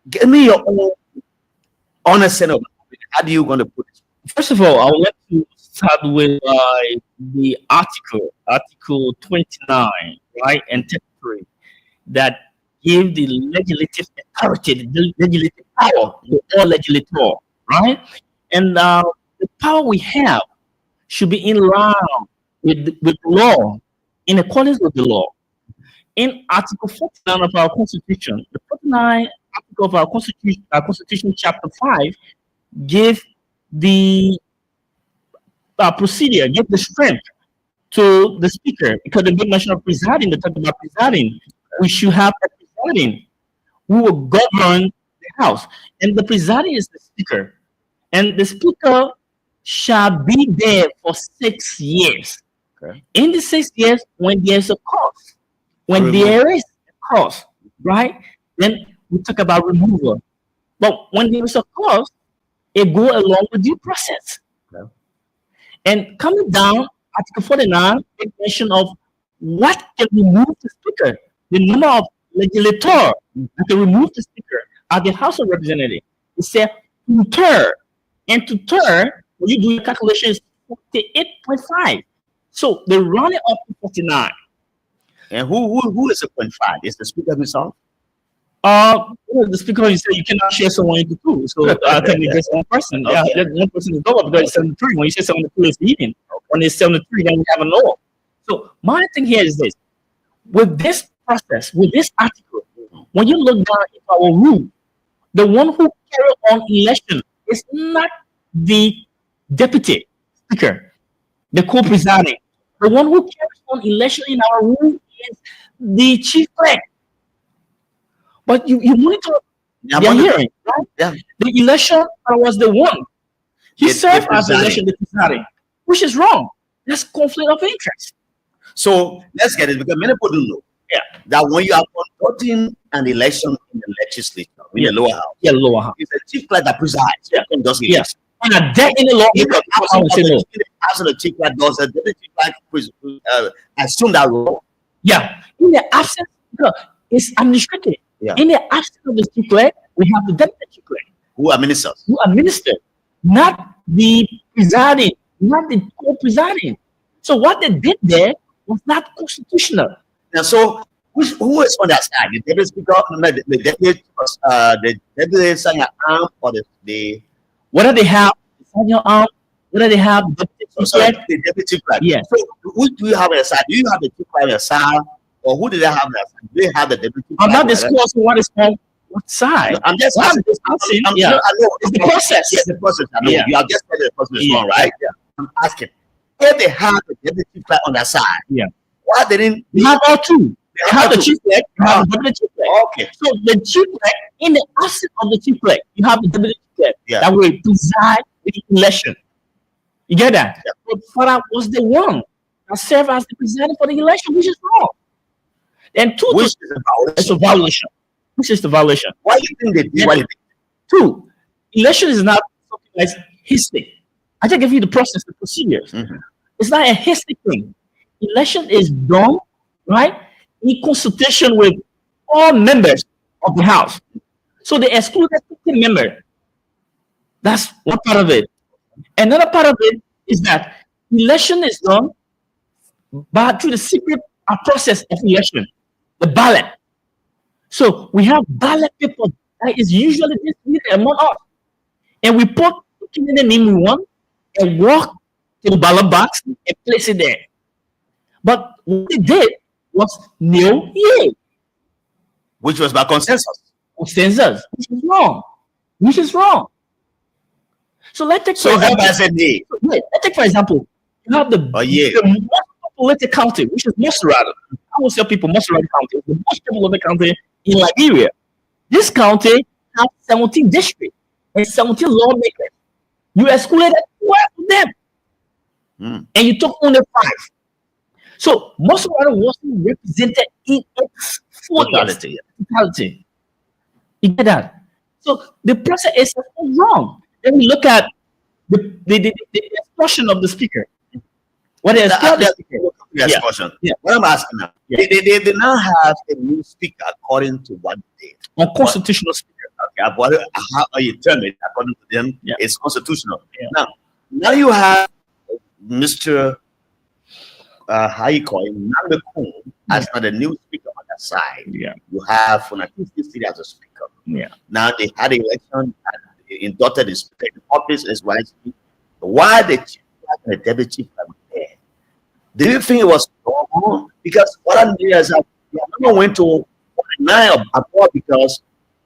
Give me your own honest sense of it. How are you going to put it? First of all, I would like to start with the Article 29, right, and 33, that give the legislative authority, the legislative power to all legislator, right? And the power we have should be in line with the law, in accordance with the law. In Article 49 of our Constitution, the 49 article of our Constitution, Chapter 5, give the procedure, give the strength to the speaker, because the big mention of presiding, they talk about presiding. We should have a presiding who will govern the house, and the presiding is the speaker, and the speaker shall be there for 6 years. In the 6 years, when there's a cause, when there is a cause, right, then we talk about removal. But when there is a cause, it go along with due process. And coming down, Article 49, the mention of what can remove the speaker. The number of legislators that can remove the speaker are the House of Representatives. It says 2/3. And 2/3, when you do your calculation, is 48.5. So the running up to 49. And who is a 0.5? Is the speaker himself? The speaker, you say you cannot share someone into two. So I think it's just one person. Yeah, one person is lower because it's 73. When you say 72, it's leading. When it's 73, then we have a lower. So my thing here is this: with this process, with this article, when you look down at our rule, the one who carry on election is not the deputy speaker, the co-presiding. The one who carries on election in our rule is the chief clerk. But you monitor their hearing, right? Yeah. The election was the one. He served as the election presiding, which is wrong. That's conflict of interest. So let's get it, because many people don't know that when you are conducting an election in the legislature, in the lower house, lower house, it's the chief clerk that presides. And does it. And a debt in the law. After the chief clerk does, the deputy clerk assume that role. Yeah. In the absence, it's administrative. In the absence of the chief clerk, we have the deputy chief clerk who administers. Not the presiding, not the co-presiding. So what they did there was not constitutional. And so who is on that side? The deputy speaker, the deputy senior arm, or the whether they have the senior arm, whether they have the deputy clerk. Yeah. So who do you have on the side? Do you have the chief clerk on the side? Or who did they have that? Do they have the deputy? I'm not disclosing what is called what side. I'm just I'm asking. discussing. I Yeah, know. it's the process. Yes, the process. I know. Yeah. You have just said the process is Yeah. wrong, right? Yeah. I'm asking. If they have the deputy chief clerk on their side, Yeah. why didn't You have all two. they You have the to- chief clerk, you have the deputy chief clerk. Okay. So the chief clerk, in the absence of the chief clerk, you have the deputy chief clerk Yeah. that will preside the election. You get that? Yeah. But Father was the one that served as the president for the election, which is wrong. And two, Which is a it's violation. a violation. Which is the violation? Why do you think they did what they did? Two, election is not something that's hasty. I just give you the process, the procedures. Mhm. It's not a hasty thing. Election is done, right, in consultation with all members of the House. So they excluded 50 members. That's one part of it. Another part of it is that election is done through the secret process of election, the ballot. So we have ballot paper that is usually distributed among us. And we put the name we want and walk to the ballot box and place it there. But what they did was no yay. Which was by consensus. Consensus, which is wrong. Which is wrong. So let's take So for example, everybody said nay. let's take for example, you have the most populated county, which is Maserati. I will tell people Maserati County is the most populated county in Liberia. This county has 17 districts and 17 lawmakers. You excluded 12 of them, and you took only 5. So Maserati wasn't represented in its totality. You get that? So the process is wrong. Then we look at the expression of the speaker. What is the speaker? Yeah. What I'm asking now, they now have a new speaker according to what they did. Unconstitutional speaker. Okay, but how you term it according to them, it's constitutional. Yeah. Now you have Mr. How you call him, Namekun, as the new speaker on that side. Yeah. You have Funaki City as a speaker. Yeah. Now they had an election and they inducted the speaker in office as wisely. Why the chief and the deputy chief were there? Do you think it was wrong? Because what I'm doing is that I went to 9 abroad because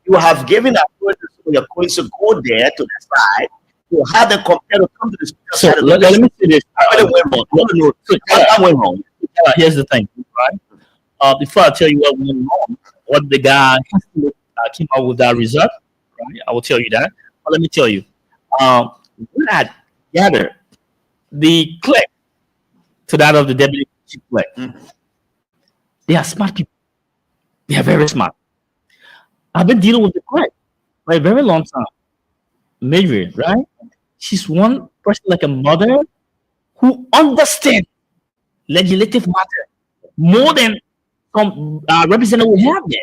you have given authority to your colleagues to go there to the side to have them compare to come to the speaker so side. Let me say this. I went wrong. I went wrong. Here's the thing, right? Before I tell you what went wrong, what the guy came up with that result, right? I will tell you that. But let me tell you, when I gather the click to that of the deputy chief clerk, they are smart people. They are very smart. I've been dealing with the clerk for a very long time. Major, right? She's one person like a mother who understands legislative matter more than some representative we have there.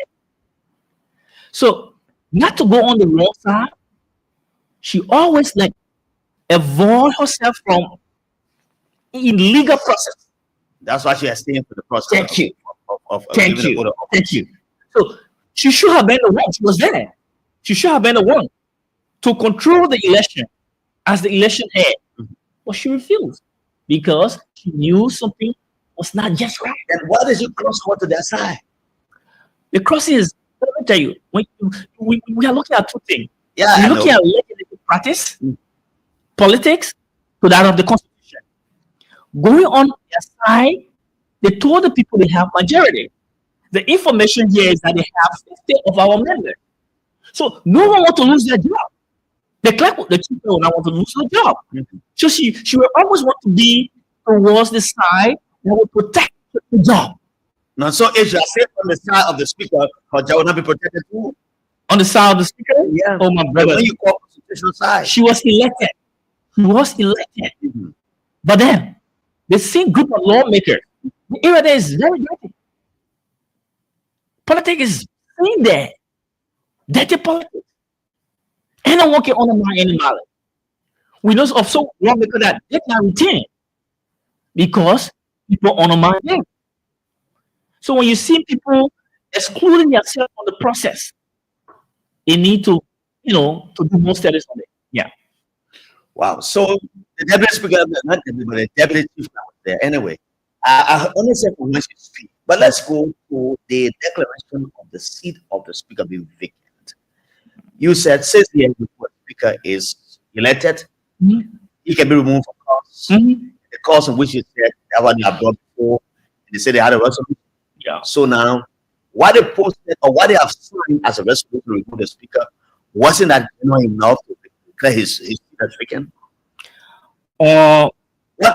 So, not to go on the wrong side, she always like avoid herself from illegal process. That's why she has stayed for the process. Thank you. Thank you. So she should have been the one. She was there. She should have been the one to control the election as the election head. But she refused because she knew something was not just right. Then why did you cross over to their side? The cross is, let me tell you, when we are looking at two things. Yeah, we're looking at legislative practice, politics, to that of the constitution. Going on their side, they told the people they have majority. The information here is that they have 50 of our members. So no one wants to lose their job. The clerk, the chief will not want to lose her job. So she will always want to be towards the side that will protect the job. Now, so if you are safe on the side of the speaker, her job will not be protected too. On the side of the speaker? Yeah. Oh, my brother. When you call constitutional side. She was elected. But then, the same group of lawmakers, the area there is very dirty. Politics is in there. Dirty politics. And I want to undermine any knowledge. We know of some lawmakers that they can retain because people undermine them. So when you see people excluding themselves from the process, they need to, to do more studies on it. Yeah. Wow. So the deputy speaker, not the deputy chief was there. Anyway, I only said for when she speak, but let's go to the declaration of the seat of the speaker being vacant. You said since the speaker is elected, he can be removed from cause. The cause in which you said that what they have brought before, they said they had a resolution. Yeah. So now, what they posted or what they have signed as a resolution to remove the speaker, wasn't that enough to declare his seat as vacant? What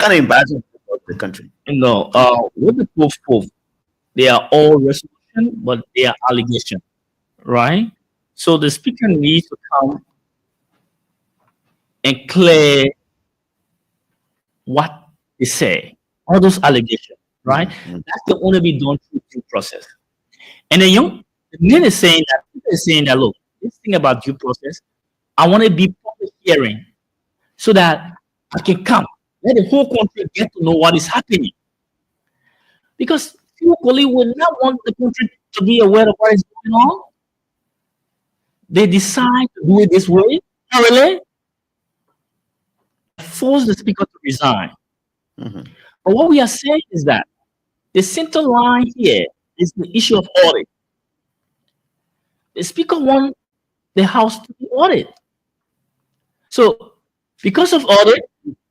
kind of embarrassment for the country? No, what the proof, they are all resolution, but they are allegation, right? So the speaker needs to come and clear what they say, all those allegations, right? That's the only be done through due process. And the man is saying that, look, this thing about due process, I want to be public hearing so that I can come, let the whole country get to know what is happening. Because few colleagues will not want the country to be aware of what is going on. They decide to do it this way, really, force the speaker to resign. But what we are saying is that the center line here is the issue of audit. The speaker wants the house to be audited. So, because of audit,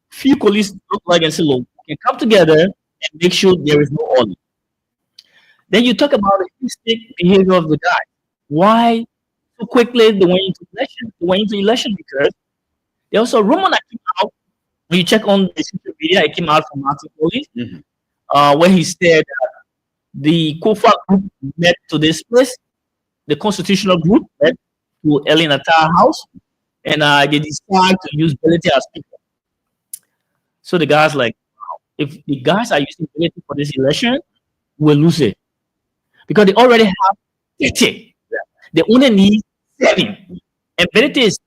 few colleagues look like and say, look, we can come together and make sure there is no audit. Then you talk about the heuristic behavior of the guy. Why so quickly they went into election? They went into election because there was a rumor that came out. When you check on the social media, it came out from Martin Collins, where he said the Kofa group met to this place, the constitutional group met to Ellen Attah House, and they decided to use Belete as speaker. So the guys like, if the guys are using Belete for this election, we'll lose it. Because they already have 30. They only need 7. And Belete is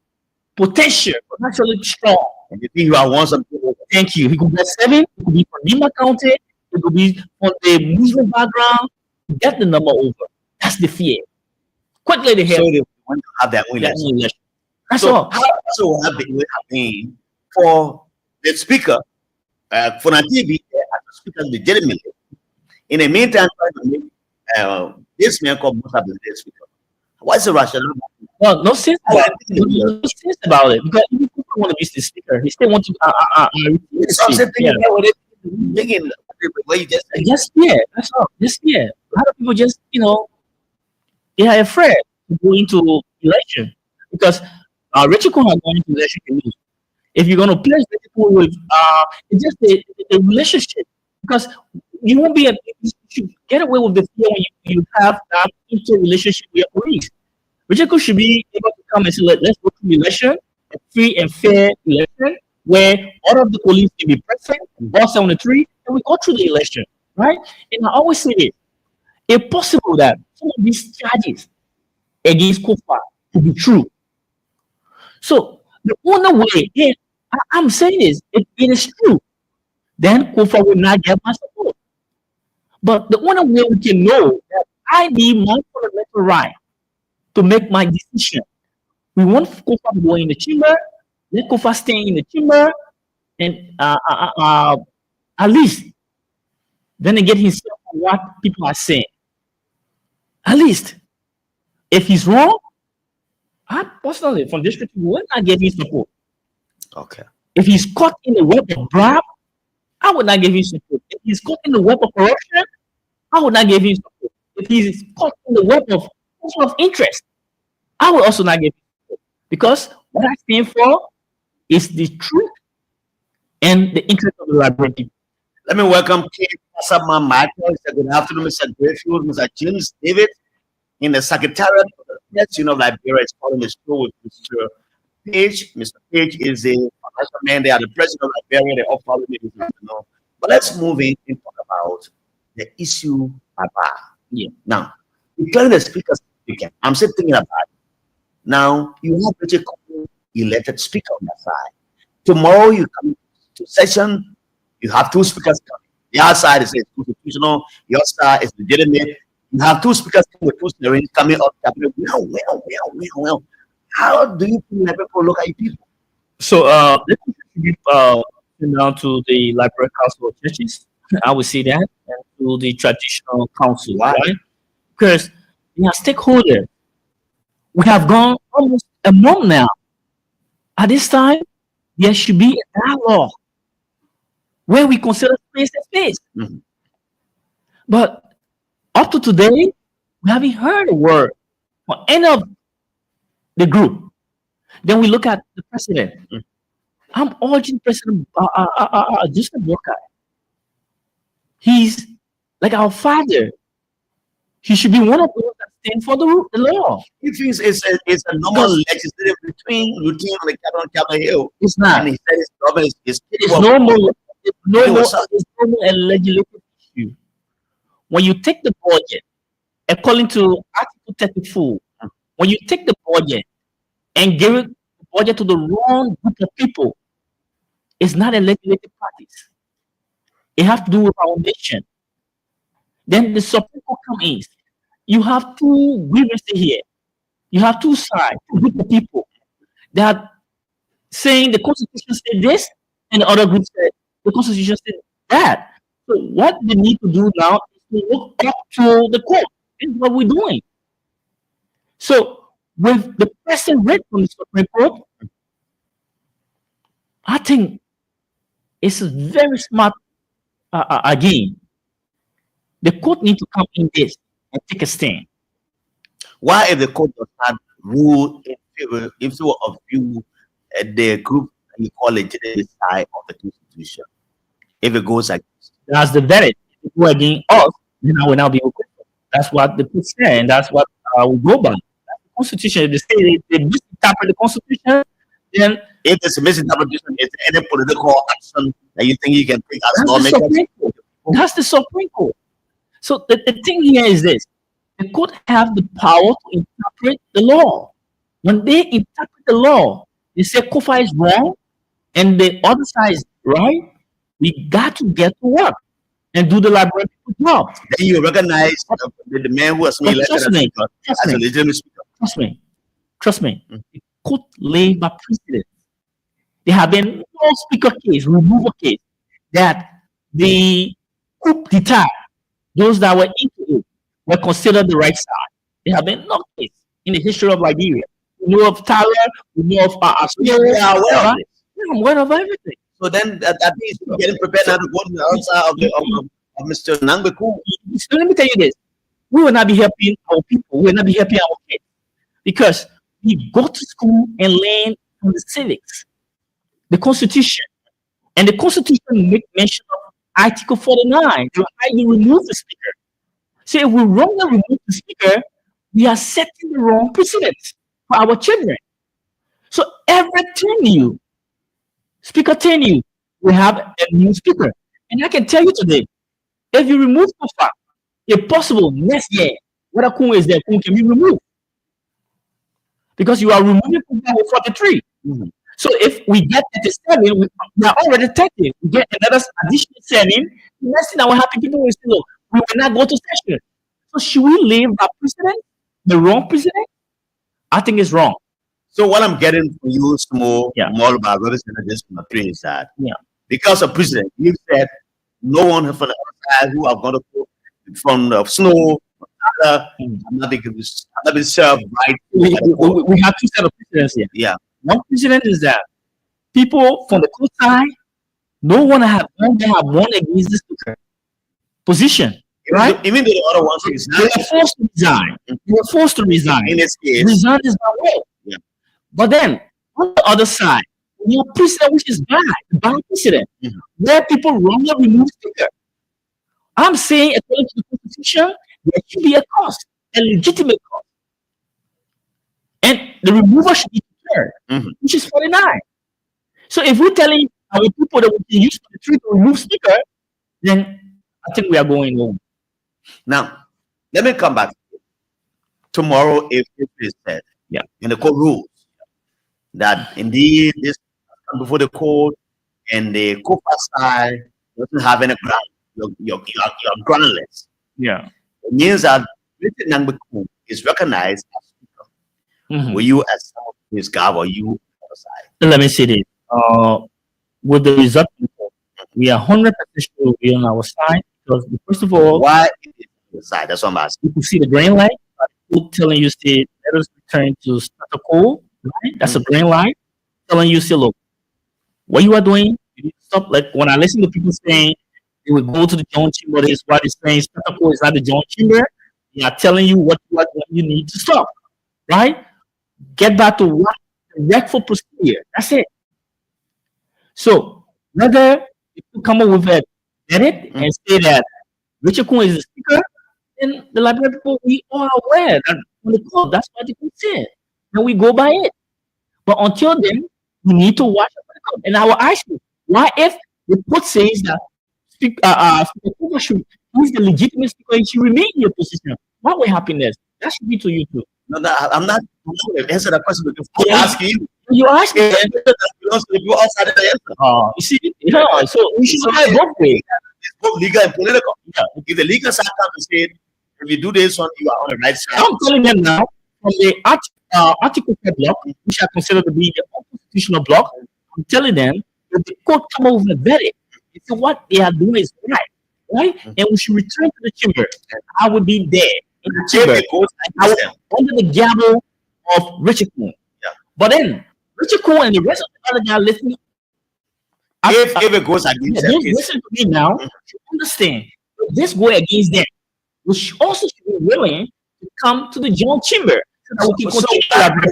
potential, potentially strong. And you think you are one something? Thank you. He could get 7. It could be from Nima County. It could be from the Muslim background. Get the number over. That's the fear. Quickly they have. So they want to have their own election. That's so all. How also have been for the speaker for the TV as a speaker legitimately? In the meantime, this man called Musa the speaker. What's the rationale? Well, no sense about it. No sense about it. Because even people want to be the speaker. He still wants to. Just yeah, that's all. Just yeah. A lot of people just they are afraid to go into election because Richard Cohen going into election can lose. If you're going to place Richard Cohen with it's just a relationship because you won't be you should get away with the fear when you have that interrelationship with your colleagues. Richard Cohen should be able to come and say, let's go to election, a free and fair election where all of the colleagues can be present, all 73, and we go through the election, right? And I always say this, it's possible that some of these charges against Kofa could be true. So the only way, I'm saying this, if it is true, then Kofa will not get my support. But the only way we can know that I need my fundamental right to make my decision. We want Kofa to go in the chamber, let Kofa stay in the chamber, and at least then get himself on what people are saying. At least, if he's wrong, I personally, from district, will not give him support. Okay. If he's caught in the web of bribe, I would not give him support. If he's caught in the web of corruption, I would not give him support. If he's caught in the web of conflict of interest, I would also not give him support. Because what I stand for is the truth and the interest of the Liberian people. Let me welcome Kasama Michael. Good afternoon, Mr. Grayfield, Mr. James David, in the Secretariat of the President of Liberia is calling the show with Mr. Page. Mr. Page is a financial man. They are the President of Liberia. They all follow me. But let's move in and talk about the issue about. Yeah. Now, declaring the speaker speaking, I'm still thinking about it. Now, you have Richard Cohen elected speaker on that side. Tomorrow, you come to session, you have 2 speakers coming. The other side is constitutional, your side is legitimate. You have 2 speakers with 2 steering coming up. Well. How do you feel like people look at you people? So let's give down to the Liberia Council of Churches. I would say that, and to the traditional council, right? Because they are stakeholders. We have gone almost a month now. At this time, there should be a dialogue where we consider space and space. Mhm. But up to today, we haven't heard a word from any of the group. Then we look at the president. Mhm. I'm urging President Justin Walker. He's like our father. He should be one of those that stand for the law. He thinks it's a normal legislative routine on the Capitol Hill. It's And not. he said his government is It's capable of normal. It's normal. what's up? It's normal and legislative issue. When you take the budget, according to Article 34, when you take the budget and give it the budget to the wrong group of people, it's not a legislative practice. It has to do with our nation. Then the Supreme Court comes in. You have two grievances here. You have two sides, two group of people that saying the Constitution said this, and the other group said the Constitution said that. So what we need to do now is to look up to the court. This is what we're doing. So with the present rate from the Supreme Court, I think it's a very smart game. The court needs to come in this and take a stand. Why, if the court does not rule in favor of you, the group you call legitimate side of the Constitution, if it goes against? That's the verdict. If it go against us, then I will not be okay. That's what the court say, and that's what we go by. That's the Constitution. If they say they misinterpret the Constitution, then If there's a misinterpretation, is there any political action that you think you can take as that's the lawmakers? Supreme Court. That's the Supreme Court. So the thing here is this: the court have the power to interpret the law. When they interpret the law, they say Kofa is wrong and the other side is right. We got to get to work and do the library job. Then you recognize the man who has been But elected trust me, as a legitimate speaker. trust me. The court laid by precedent. There have been no speaker case, removal case, that the coup d'etat, those that were into it, were considered the right side. There have been no case in the history of Liberia. We know of Tyler, we know of You are aware of this. I'm aware of everything. So then that means you're getting prepared now to go to the other side of Mr. Nangbeku. So let me tell you this: we will not be helping our people. We will not be helping our kids because we go to school and learn from the civics, the Constitution, and the Constitution make mention of Article 49, to how you remove the speaker. So if we wrongly remove the speaker, we are setting the wrong precedent for our children. So every tenure, speaker tenure, we have a new speaker. And I can tell you today, if you remove Kofa, if possible, next year, whether Kun is there, Kun can be removed. Because you are removing Kofa with 43. Mhm. So if we get 37, we are already 30. We get another additional 7. The next thing that will happen, people will say, look, we will not go to session. So should we leave that precedent, the wrong precedent? I think it's wrong. So what I'm getting from you, Smo, Yeah. more about Representative this from the three is that Yeah. because of president, you said no one from the outside who are going to go from the snow, from Tyler, I'm not being served right. We have two set of precedents here. Yeah. One precedent is that people from the court side, no one have won against the speaker position, right? Even though the other one is They not were forced to resign. They were forced to resign. in this case. Resign is not well. Yeah. But then on the other side, we have precedent which is bad precedent, Mhm. where people wrongly remove speaker. I'm saying according to the Constitution, there should be a cost, a legitimate cost. And the removal should be declared, Mhm. which is 49. So if we're telling our people that we can use 43 to remove speaker, then I think we are going home. Now, let me come back. Tomorrow, if it is said, Yeah. in the court rules that indeed this come before the court and the COPA side doesn't have any ground, you're groundless. Yeah. It means that Mr. Nangbeku is recognized as speaker. Mhm. Will you as some of his guy or you on the side? Let me say this. With the result, we are 100% sure we'll be on our side because, first of all, Why is it on the side? That's what I'm asking. you can see the green light. Telling you, say, let us return to status quo. right? That's a green light telling you, say, look, what you are doing, you need to stop. Like when I listen to people saying they will go to the joint chamber, this is what they're saying, spectacle is not the joint chamber. They are telling you what you need to stop, right? Get back to what the rightful procedure. That's it. So whether you come up with a edit and say that Richard Kuhn is the speaker, then the Liberia people, we are aware that on the court, that's what the court said. And we go by it. But until then, we need to watch the court. And I will ask you, why if the court says that Speaker he's the legitimate speaker, he should remain in your position? What will happen next? That should be to you too. No, I'm not going to answer that question because I'm asking you. You ask me. You outside the answer. You see, so we should look at both ways. It's both legal and political. Yeah. If the legal side comes and says, if you do this one, you are on the right side. I'm telling them now, from the Article 10 block, which I consider to be the unconstitutional block, I'm telling them that the court come over and vet it. So what they are doing is right? And we should return to the chamber. I would be there in the chamber. I would, under the gavel of Richard Kuhn. Yeah. But then Richard Kuhn and the rest of the other guys listening. If it goes against them, listen to me now. You understand? If this go against them, we should also be willing to come to the joint chamber so that we can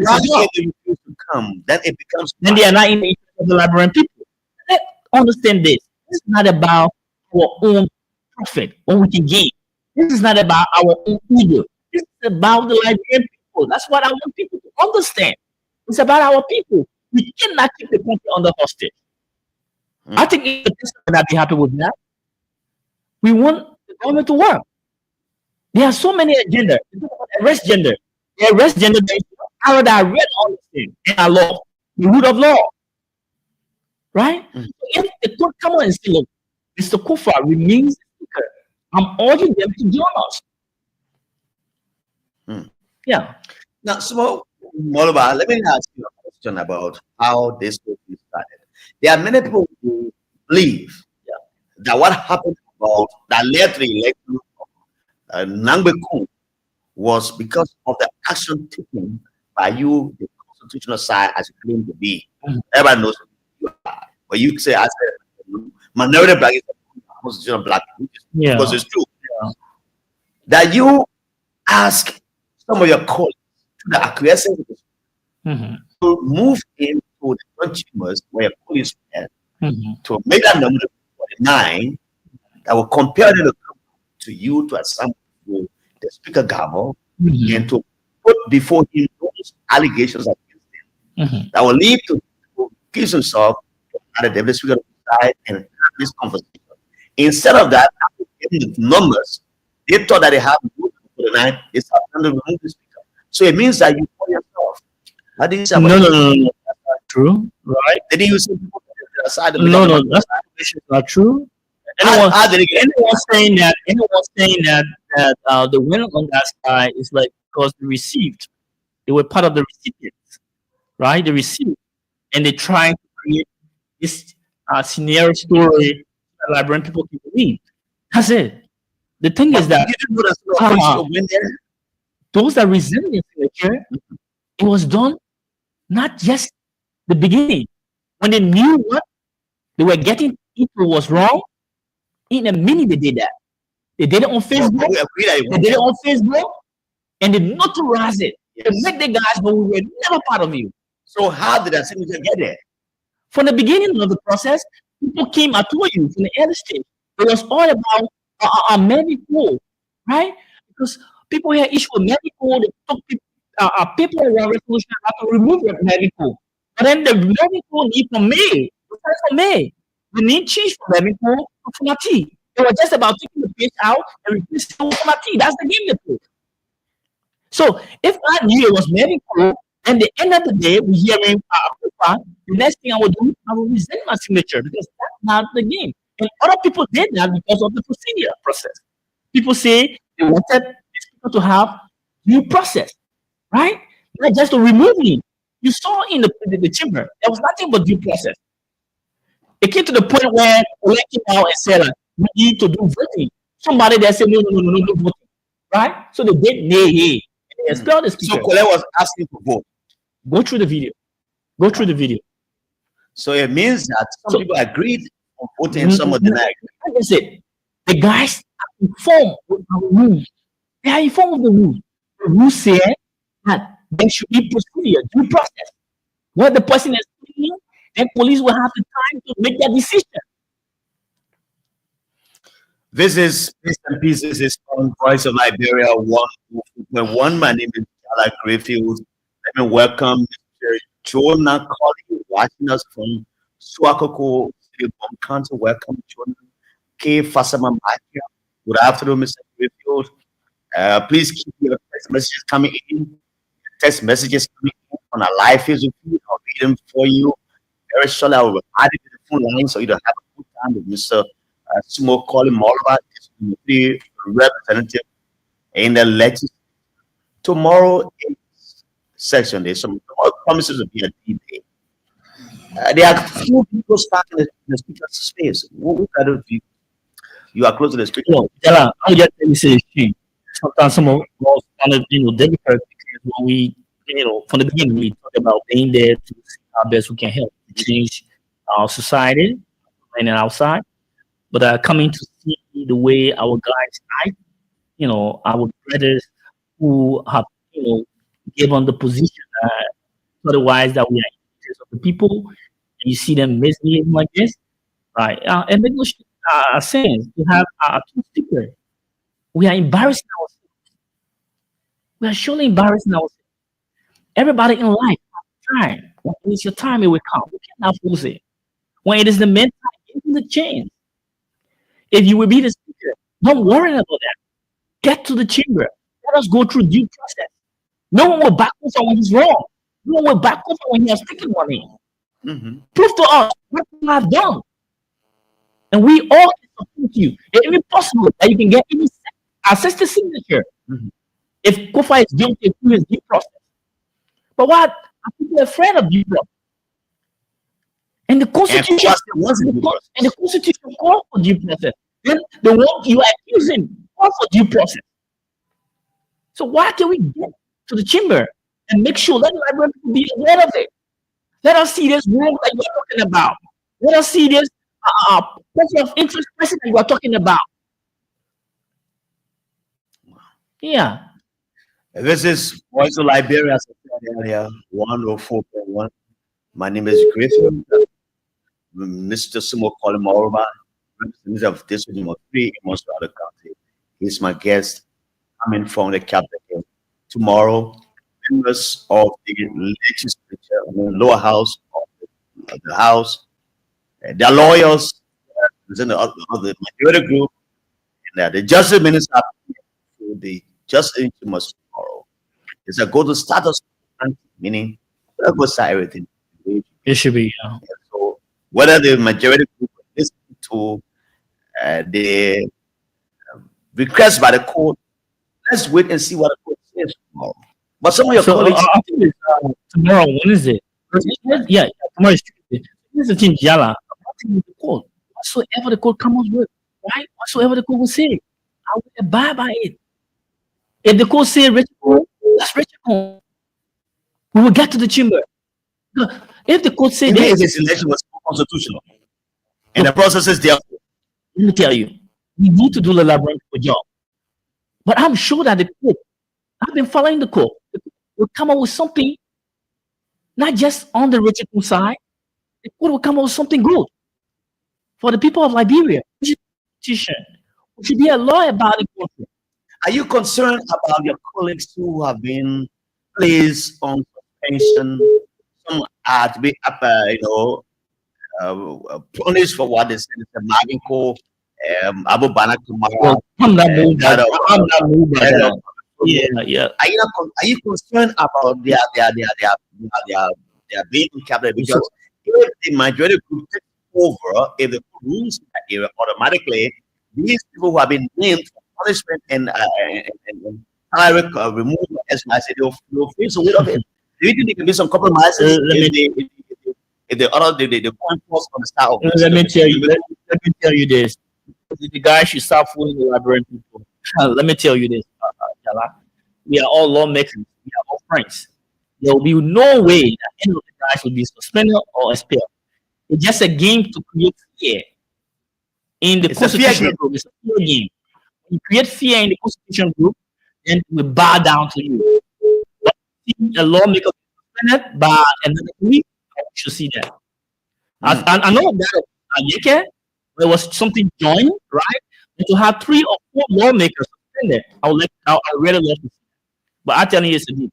continue to come. Then it becomes. Then they are not in the interest of the Liberian people. Let's understand this. This is not about our own profit, what we can gain. This is not about our own ego. This is about the Liberian people. That's what I want people to understand. It's about our people. We cannot keep the country under hostage. I think if the president would not be happy with that. We want the government to work. There are so many agendas. Arrest gender. The arrest gender is how that I read all this thing in our law, the root of law. Right? So if the court come on and say, look, Mr. Kufa remains the speaker, I'm urging them to join us. Yeah. Now, so Moloba, let me ask you a question about how this will be started. There are many people who believe that what happened about that led to the election of Nangbe Kuhn was because of the action taken by you, the constitutional side, as you claim to be. Everybody knows who you are. But you say, I said, minority black is constitutional black, because it's true. Yeah. That you ask some of your colleagues to the acquiescence to move into the joint chambers where your colleagues were to make that number 49 that will compare them to you to assemble the speaker Gabo and to put before him those allegations against him that will lead to accuse himself at the speaker side and have this conversation. Instead of that, after getting the numbers, they thought that they have 49, they started to remove the speaker. So it means that you call yourself. How do you say no, that's not true, right? Did you say people aside? No, that's not true. Anyone saying that the winner on that side is like because they were part of the recipients, right? They received, and they trying to create this scenario story that Liberian people can believe. That's it. The thing is that those that resent the signature, it was done not just the beginning. When they knew what they were getting into was wrong, in a minute they did that. They did it on Facebook. And they notarized it. To make the guys know we were never part of you. So how did that signature get there? From the beginning of the process, people came, I told you, from the early stage. It was all about a medical, right? Because people here issue a medical, they took people around resolution have to remove the medical. But then the medical need from May. We need change from medical to Funati. It was just about taking the page out and replacing it with Funati. That's the game they played. So if I knew it was medical, and the end of the day, we hearing the next thing I would do, I will resent my signature because that's not the game. And other people did that because of the process. People say they wanted these people to have due process, right? Not just to remove me. You saw in the chamber, there was nothing but due process. It came to the point where they came out and said, we need to do voting. Somebody there said, no voting, right? So they did nay. They expelled the speaker. So Kole was asking for vote. Go through the video. Go through the video. So it means that some So- people agreed on voting and some did not agree. Like I said, the guys are informed with the rules. They are informed of the rules. The rules say that there should be procedure, due process. When the person is speaking, then police will have the time to make that decision. This is Peace and Peace. This is on Voice of Liberia 1. My name is Jala Grayfield. Let me welcome Mr. Jonah Colley watching us from Swakoko, County. Welcome, Jonah. K. Fasama Makia. Good afternoon, Mr. Grayfield. Please keep your text messages coming in. Text messages coming in on our live Facebook feed. I'll read them for you. Very shortly, I will add it to the phone line so you don't have a good time with Mr. Sumo Colley Morova, the representative in the legislature. Tomorrow is session day. Some promises to be a deep day. There are few people stuck in the speaker's space. What kind of view? You are close to the speaker. You know, Jala, I would just tell you say she. Sometimes some of us want to, difficult because when we, from the beginning, we talk about being there to see how best we can help to change our society and outside. But coming to see the way our guys act, our brothers who have, given the position, otherwise that we are in the interest of the people, and you see them misbehaving like this, right? And make no sense to have two stickers. We are embarrassing ourselves. We are surely embarrassing ourselves. Everybody in life has time. When it's your time, it will come. You cannot force it. When it is the men's time, give them the chance. If you will be the speaker, don't worry about that. Get to the chamber. Let us go through due process. No one will back off when he's wrong. No one will back off when he has taken money. Prove to us what you have done. And we all can support you. If it's possible that you can get any access to signature. If Kofa is guilty through his due process. But what? Are people afraid of due process? And the Constitution and the Constitution calls for due process. Then the one you are accusing calls for due process. So why can we get to the chamber and make sure that library will be aware of it? Let us see this rule that you are talking about. Let us see this person of interest person that you are talking about. Yeah. This is Voice of Liberia, as I said earlier, 104.1. My name is Griffin. Mr. Sumo Colley Morova, representative of District Number 3 in Monster County. He's my guest coming from the capital here. Tomorrow, members of the legislature, the lower house of the house, their lawyers, the majority group, and the justice minister will be just in tomorrow. It's a go to status, meaning a go start everything. It should be. So whether the majority group listen to the request by the court, let's wait and see what the court says tomorrow. But some of your colleagues, I think it's tomorrow. When is it? Yeah, tomorrow is Tuesday. Here's the thing, Yala. The court, whatsoever the court comes with, right? Whatsoever the court will say, I will abide by it. If the court says Richard, that's Richard. We will get to the chamber. If the court says this election was constitutional, and the process is there. Let me tell you, we need to do the labyrinth job. But I'm sure that the court, I've been following the court, will come up with something, not just on the Richard side. The court will come up with something good for the people of Liberia. We should be a law about it. Are you concerned about your colleagues who have been placed on suspension? Some are to be punished for what they said is a Maginko, Abu Banak Kumara. I'm not moved by that. Yeah. Are you concerned about their being in cabinet? Because if the majority group takes over, if the rules in that area automatically, these people who have been named for punishment and removal, as I said, they'll face a weight of it. Do you think there can be some compromises if the point force on the start of let me tell you this. The guy should stop fooling the Liberian people. Let me tell you this, Jala. We are all lawmakers. We are all friends. there will be no way that any of the guys will be suspended or expelled. It's just a game to create fear in the It's a fear constitutional game. group. It's a fear game. When you create fear in the constitutional group, then we bow down to you. But a lawmaker suspended by another week, I should see that. I know that there was something joint, right? And to have 3 or 4 lawmakers suspended, I really love to see that. But I'm telling you, it's a deal.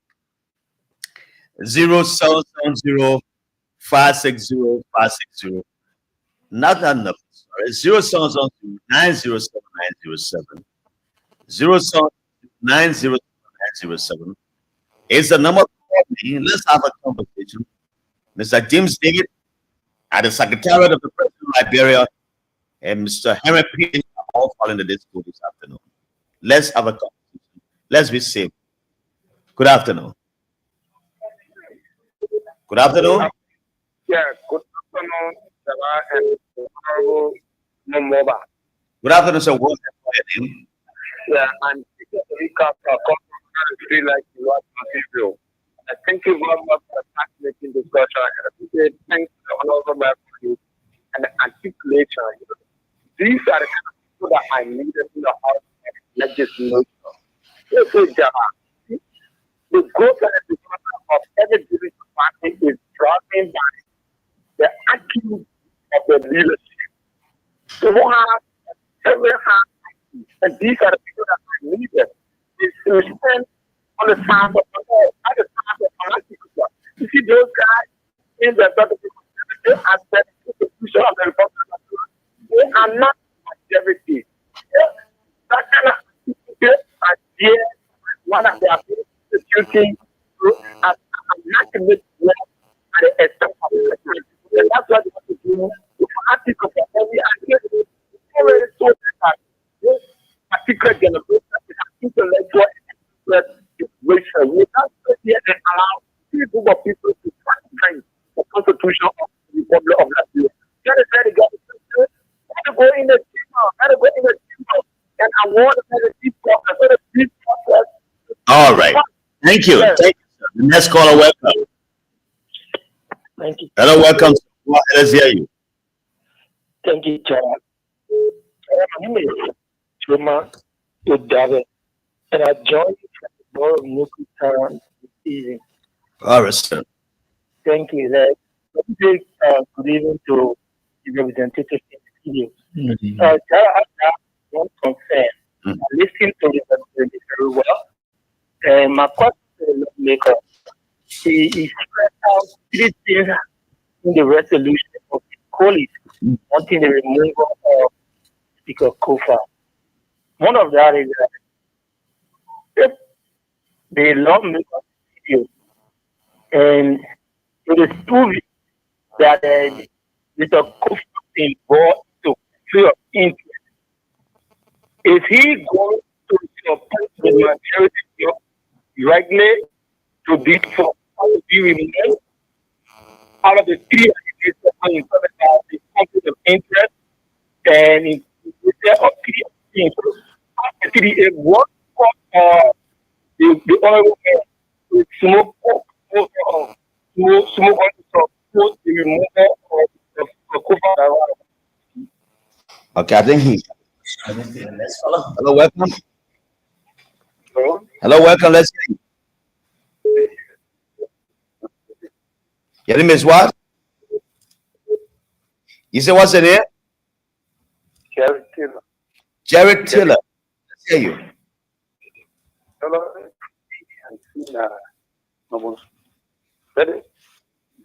0700560 Not enough. Sorry. 0700907 070907907 is the number. Let's have a conversation. Mr. James David at the Secretariat of the President of Liberia and Mr. Henry P. are all following the disco this afternoon. Let's have a conversation. Let's be safe. Good afternoon. Good afternoon. Yeah, good afternoon, Sarah and Honorable Momoba. Good afternoon, sir. What's your name? Yeah, I'm speaking to recap our conference like the last video. I thank you very much for the fascinating discussion. And I appreciate thanks to the Honorable Member and the articulation. These are the kind of people that I needed in the House of Legislature. The growth and the development of every political party is driven by the attitude of the leadership. So we have every hand, and these are the people that are needed. This is spent on the side of the world, at the side of politics. You see those guys in the they are the institution of the Republic of Ireland. They are not majority. That kind of people are here. One of their instituting as not to make work at the expense of the country. And that's what they want to do with article for every idea. Already so that this particular generation is an intellectual situation. We can't sit here and allow people of people to transgress the Constitution of the Republic of Liberia. That is very good. Gotta go in the chamber, and I want to have a deep process. All right. Thank you. Yes. Thank you, sir. The next caller, welcome. Thank you. Hello, welcome. Let's hear you. Thank you, Chair. My name is Chuma Udave, and I joined from the board of Nuku Town this evening. All right, sir. Thank you. Good evening to the representative in the studio. Chair, I have one concern. I listened to the representative very well. And my question to the lawmaker, he spread out 3 things in the resolution of his colleagues wanting the removal of Speaker Kofa. One of that is that if the lawmaker video and it is proven that Mr. Kofa is involved to fear of interest. Is he going to support the majority directly to be for to be removed out of the 3 allegations about the conflict of interest and in of 3 things. Actually, what the honorable man to smoke on to support the removal of Kofa. Okay, I think he. Hello, welcome. Hello, welcome. Let's hear you. Your name is what? You say what's the name? Jared Taylor. Jared Taylor. Let's hear you. Hello.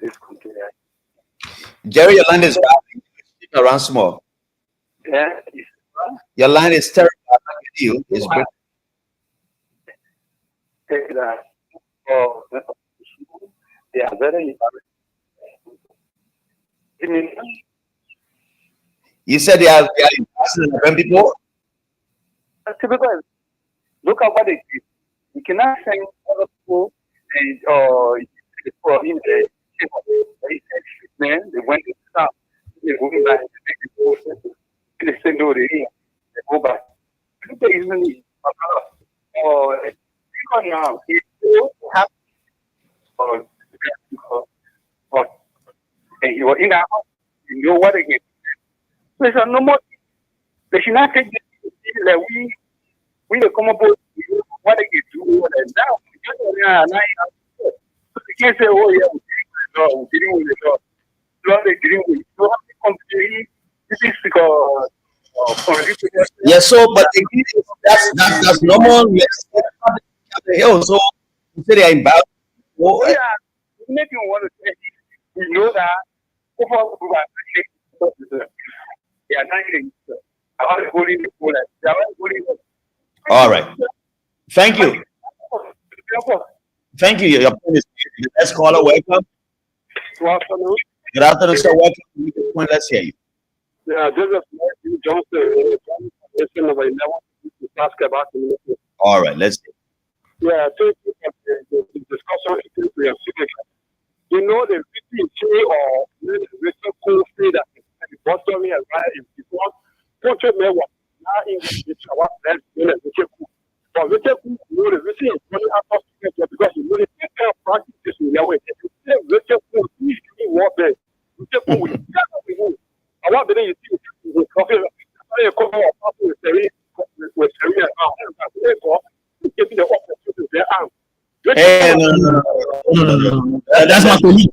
This country. Jerry, your line is bad. Around small. Yeah. Your line is terrible. I can hear you. It's good. They are very. You said they are interested in the people. Typical. Look at what they did. You cannot send other people and in the man. They went to the south. They go back. They send over the ear. They go back. They usually now. If you have and you were in our house, you know what again? There's no more. They should not take this that we the common board, what they get to and now. You can't say, oh, yeah, we're dealing with the law. They're dealing with you have to completely. This is because. Yes, so but again, that's normal. Yes, the hill. So you say they are in battle. Oh, yeah, make you want to say, you know that. Yeah, all right. Thank you. Thank you. Your point is clear. Let's call her. Welcome. Good afternoon, sir. Welcome. Let's hear you. Yeah, Joseph Johnson. All right, let's see. Yeah, so the discussion is you know the VP or the Richard Cole say that the bottom here is because Portrait Mayor was now in the Chawa Land in the Richard Cole. But Richard Cole, you know, the VP is running out of because you know the kind of practice this in their way. Richard Cole, he's doing what they Richard Cole, we never be moved. I want to you see the coffee. I come out with Terry and getting the opportunity to their arm. Hey, no. That's my police.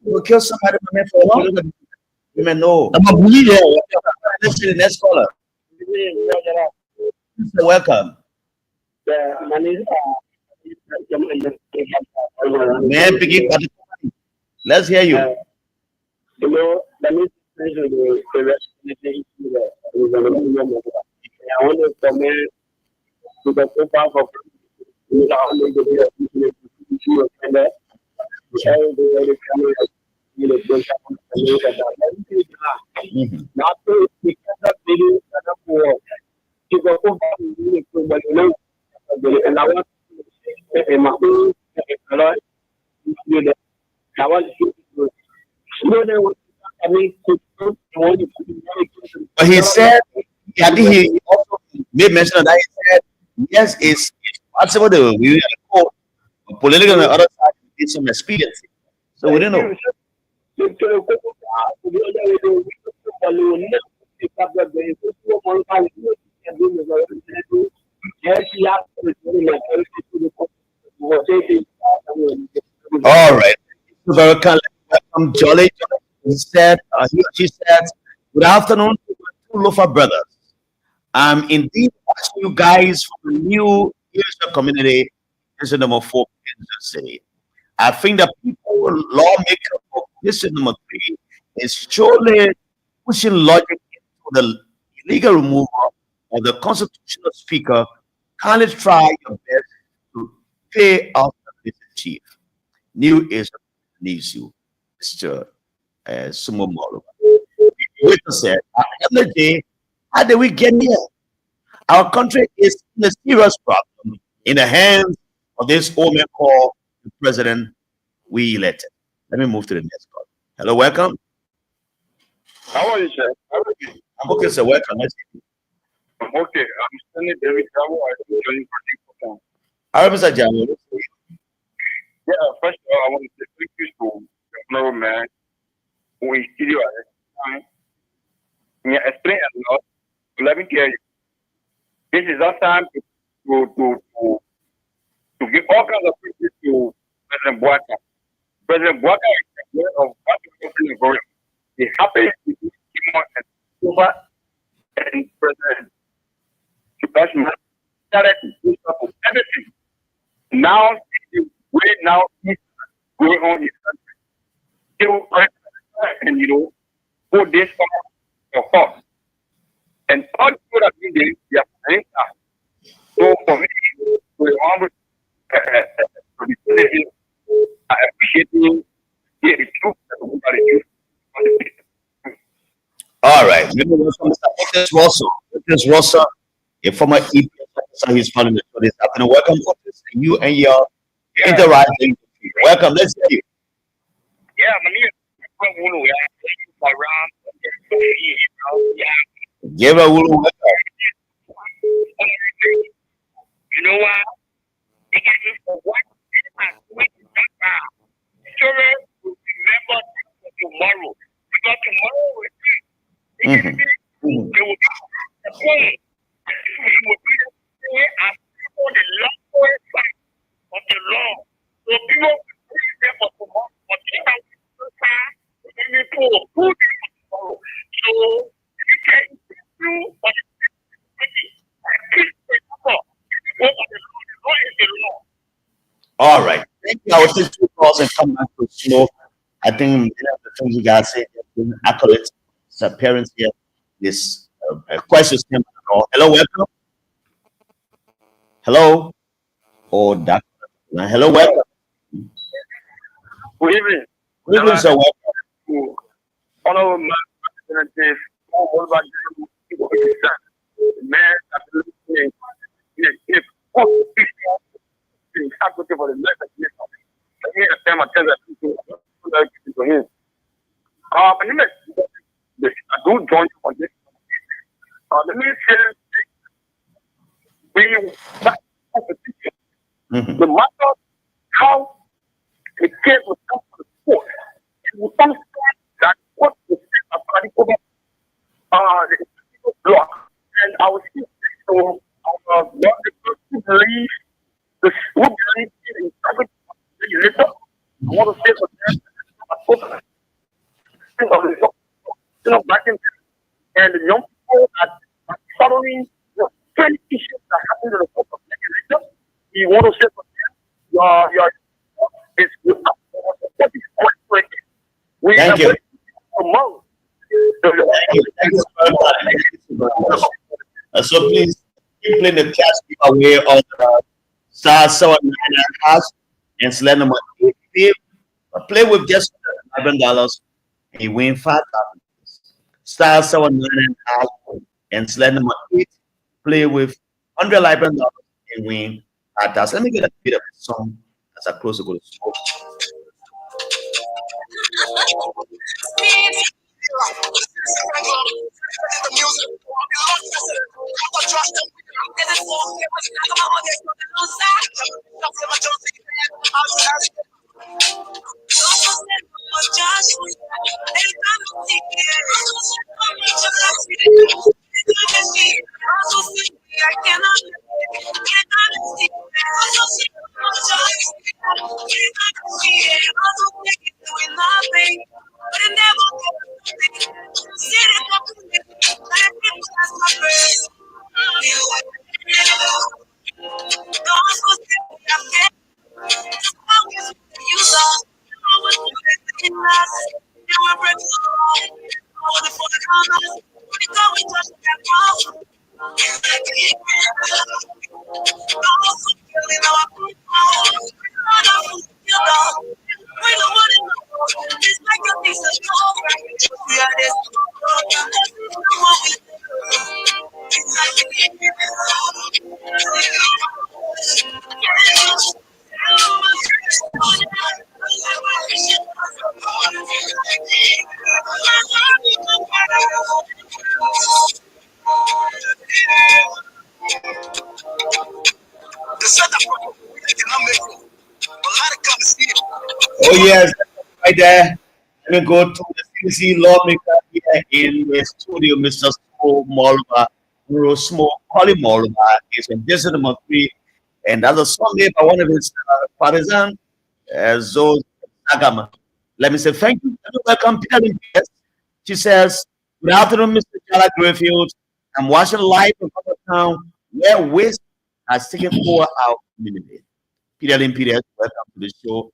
You kill somebody for what? Women know. I'm a bully there. Let's see the next caller. Welcome. Man, begin. Let's hear you. You know, that means I want to come in to the top of But he said, I think he also made mention of that. He said, yes, it's possible that we are political on the other side did some experience. So we don't know. All right. Welcome, Jolly. He said, he or she said, good afternoon to my two Lofa brothers. I'm indeed watching you guys from the new Israel community. This number 4 in the city. I think the people lawmaker for question number 3 is surely pushing logic into the illegal removal of the constitutional speaker. Kindly try your best to pay off the chief. New Israel needs you, Mr. Sumo Molo. Witness said, every day, how did we get here? Our country is in a serious problem in the hands of this old man called the president we elected. Let me move to the next call. Hello, welcome. How are you, sir? I'm okay, sir. Welcome. Let's see. Okay, I'm Stanley David Jabo. I'm joining for the All right, Mr. Jabo. Yeah, first of all, I want to say thank you to the Honorable Man who is studio at this time. Yeah, explain a lot. Let me tell you. This is our time to give all kinds of things to President Boaka. President Boaka is aware of what is happening in Korea. He happens to be and Cuba and President Subhashman started to do stuff with everything. Now, the way now is going on in the country. And put this on course. And all the people that have been there, they are playing that. So for me, we want I appreciate you. Yeah, the truth that all right. Mr. Russell. Mr. Russell, a former EPS officer, he's following the show this afternoon. Welcome, Otis. You and your interacting. Welcome. Let's hear you. Yeah, Give a little welcome. You know what? children will remember for tomorrow. Because tomorrow will be, they will be the play. It will be the play as people the lawful side of the law. So people will pray there for tomorrow. But they have to start people will put there for tomorrow. So you can do for the city and keep the law. Go for the law. The law is the law. All right. Thank you. I will take 2 calls and come back to slow. I think many of the things you guys said have been accurate. So parents here, this questions came on. Hello, welcome. Hello. Oh, Doctor. Hello, welcome. Good evening. Good evening, sir. Welcome. Honorable Representative, man, for the next time I tell that to him. I do join you on this. Let me say, we no matter how the case will come to the court, it will come that what the block. And I was so who believe the who believe in integrity of the legislator. I want to say for them, back in and the young people that are following the 20 issues that happen in the court of legislature. We want to say for them, your is good. Thank you. So please keep playing the cash giveaway on star 799 hash and select number 8. Play with just $11 and you win $5,000. Star 799 hash and select number 8. Play with $111 and win $5,000. Let me get a bit of a song as I close to go to school. Oh yes, right there. Let me go to the CDC lawmaker here in the studio, Mr. Smo Molva. Smo Koli Molva is in district number 3, and that's a song made by one of his partisans, Zoe Agama. Let me say thank you. Welcome, Peter. She says, good afternoon, Mr. Jala Greenfield. I'm watching live in town where waste has taken 4 hours minute. Peter, welcome to the show.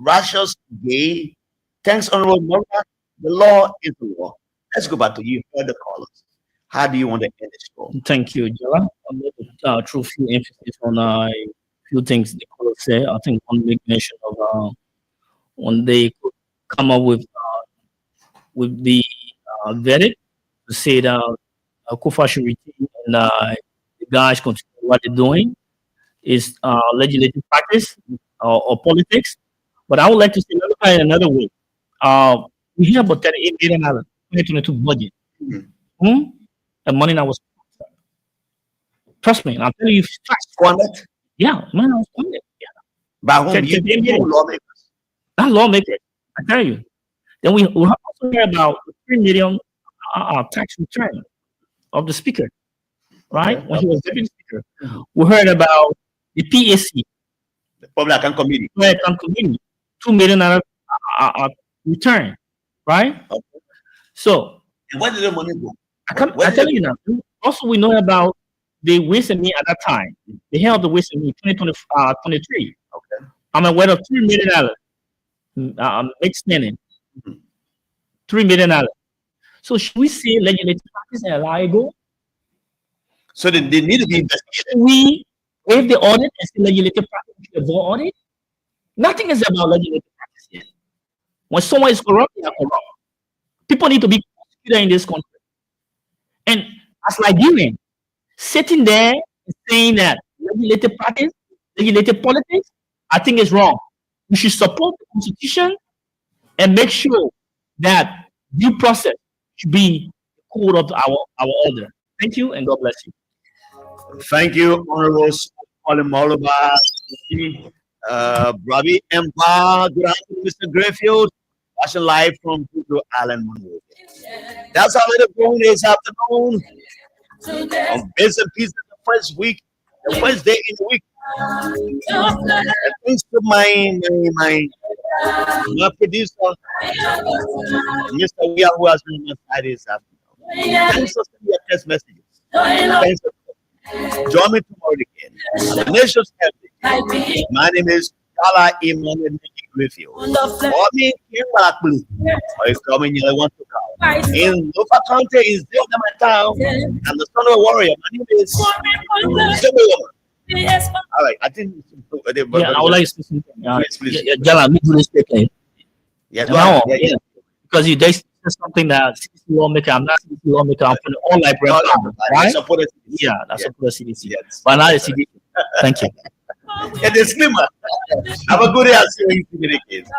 Russia's gay. Thanks, Honorable Morgan. The law is the law. Let's go back to you, the callers. How do you want to end this show? Thank you, Jala. I'm going to throw a few emphasis on a few things the caller say. I think one big mention of when they could come up with the verdict to say that Kufa should retain and the guys continue what they're doing is legislative practice or politics. But I would like to see another way. We hear about $38 billion 2022 budget. The money that was trust me, I'm telling you, squandered. Yeah, money that was funded. Yeah. By whom? You lawmakers. Not lawmakers, I tell you. Then we also hear about the 3 million tax return of the speaker, right? Okay. When he was deputy speaker. We heard about the PAC, The Public Account Committee. committee, $2 million return, right? Okay. So And where did the money go? I'm telling you now. Also, we know about the Ways and Means at that time. They held the Ways and Means 2023. Okay. I'm aware of $3 million mixed spending. $3 million. So should we say legislative practice and allow it go? So they need to be investigated. Should we waive the audit and say legislative practice should avoid audit? Nothing is about legislative practice yet. When someone is corrupt, they are corrupt. People need to be prosecuted in this country. And as Liberian, sitting there and saying that legislative practice, legislative politics, I think is wrong. We should support the Constitution and make sure that due process should be the code of our order. Thank you and God bless you. Thank you, Honorable Colin Moloba, Bravi Empire. Good afternoon, Mr. Grayfield. Watching live from Puerto Island, Monroe. That's how it going this afternoon. On Bitz and Pieces, the first week, the first day in the week. And thanks to my producer, Mr. Weir, who has been on my side this afternoon. Thanks for sending your text messages. Thanks for join me tomorrow again. The nation's happy. My name is Kala Emmanuel Grayfield. Call me King Black Blue. Or if coming, you want to come. In Lofa County is the my town. I'm the son of a warrior. My name is all right, I think. I would like to say something. Please. Jala, me do this quickly. Yeah, go ahead. Yeah. Because you said something that CDC lawmaker, I'm not CDC lawmaker, I'm putting all Liberian farmers, right? Yeah, that's support the CDC. Yes. But not the CDC. Thank you. Yeah, disclaimer. Have a good day. I'll see you in 2 minutes.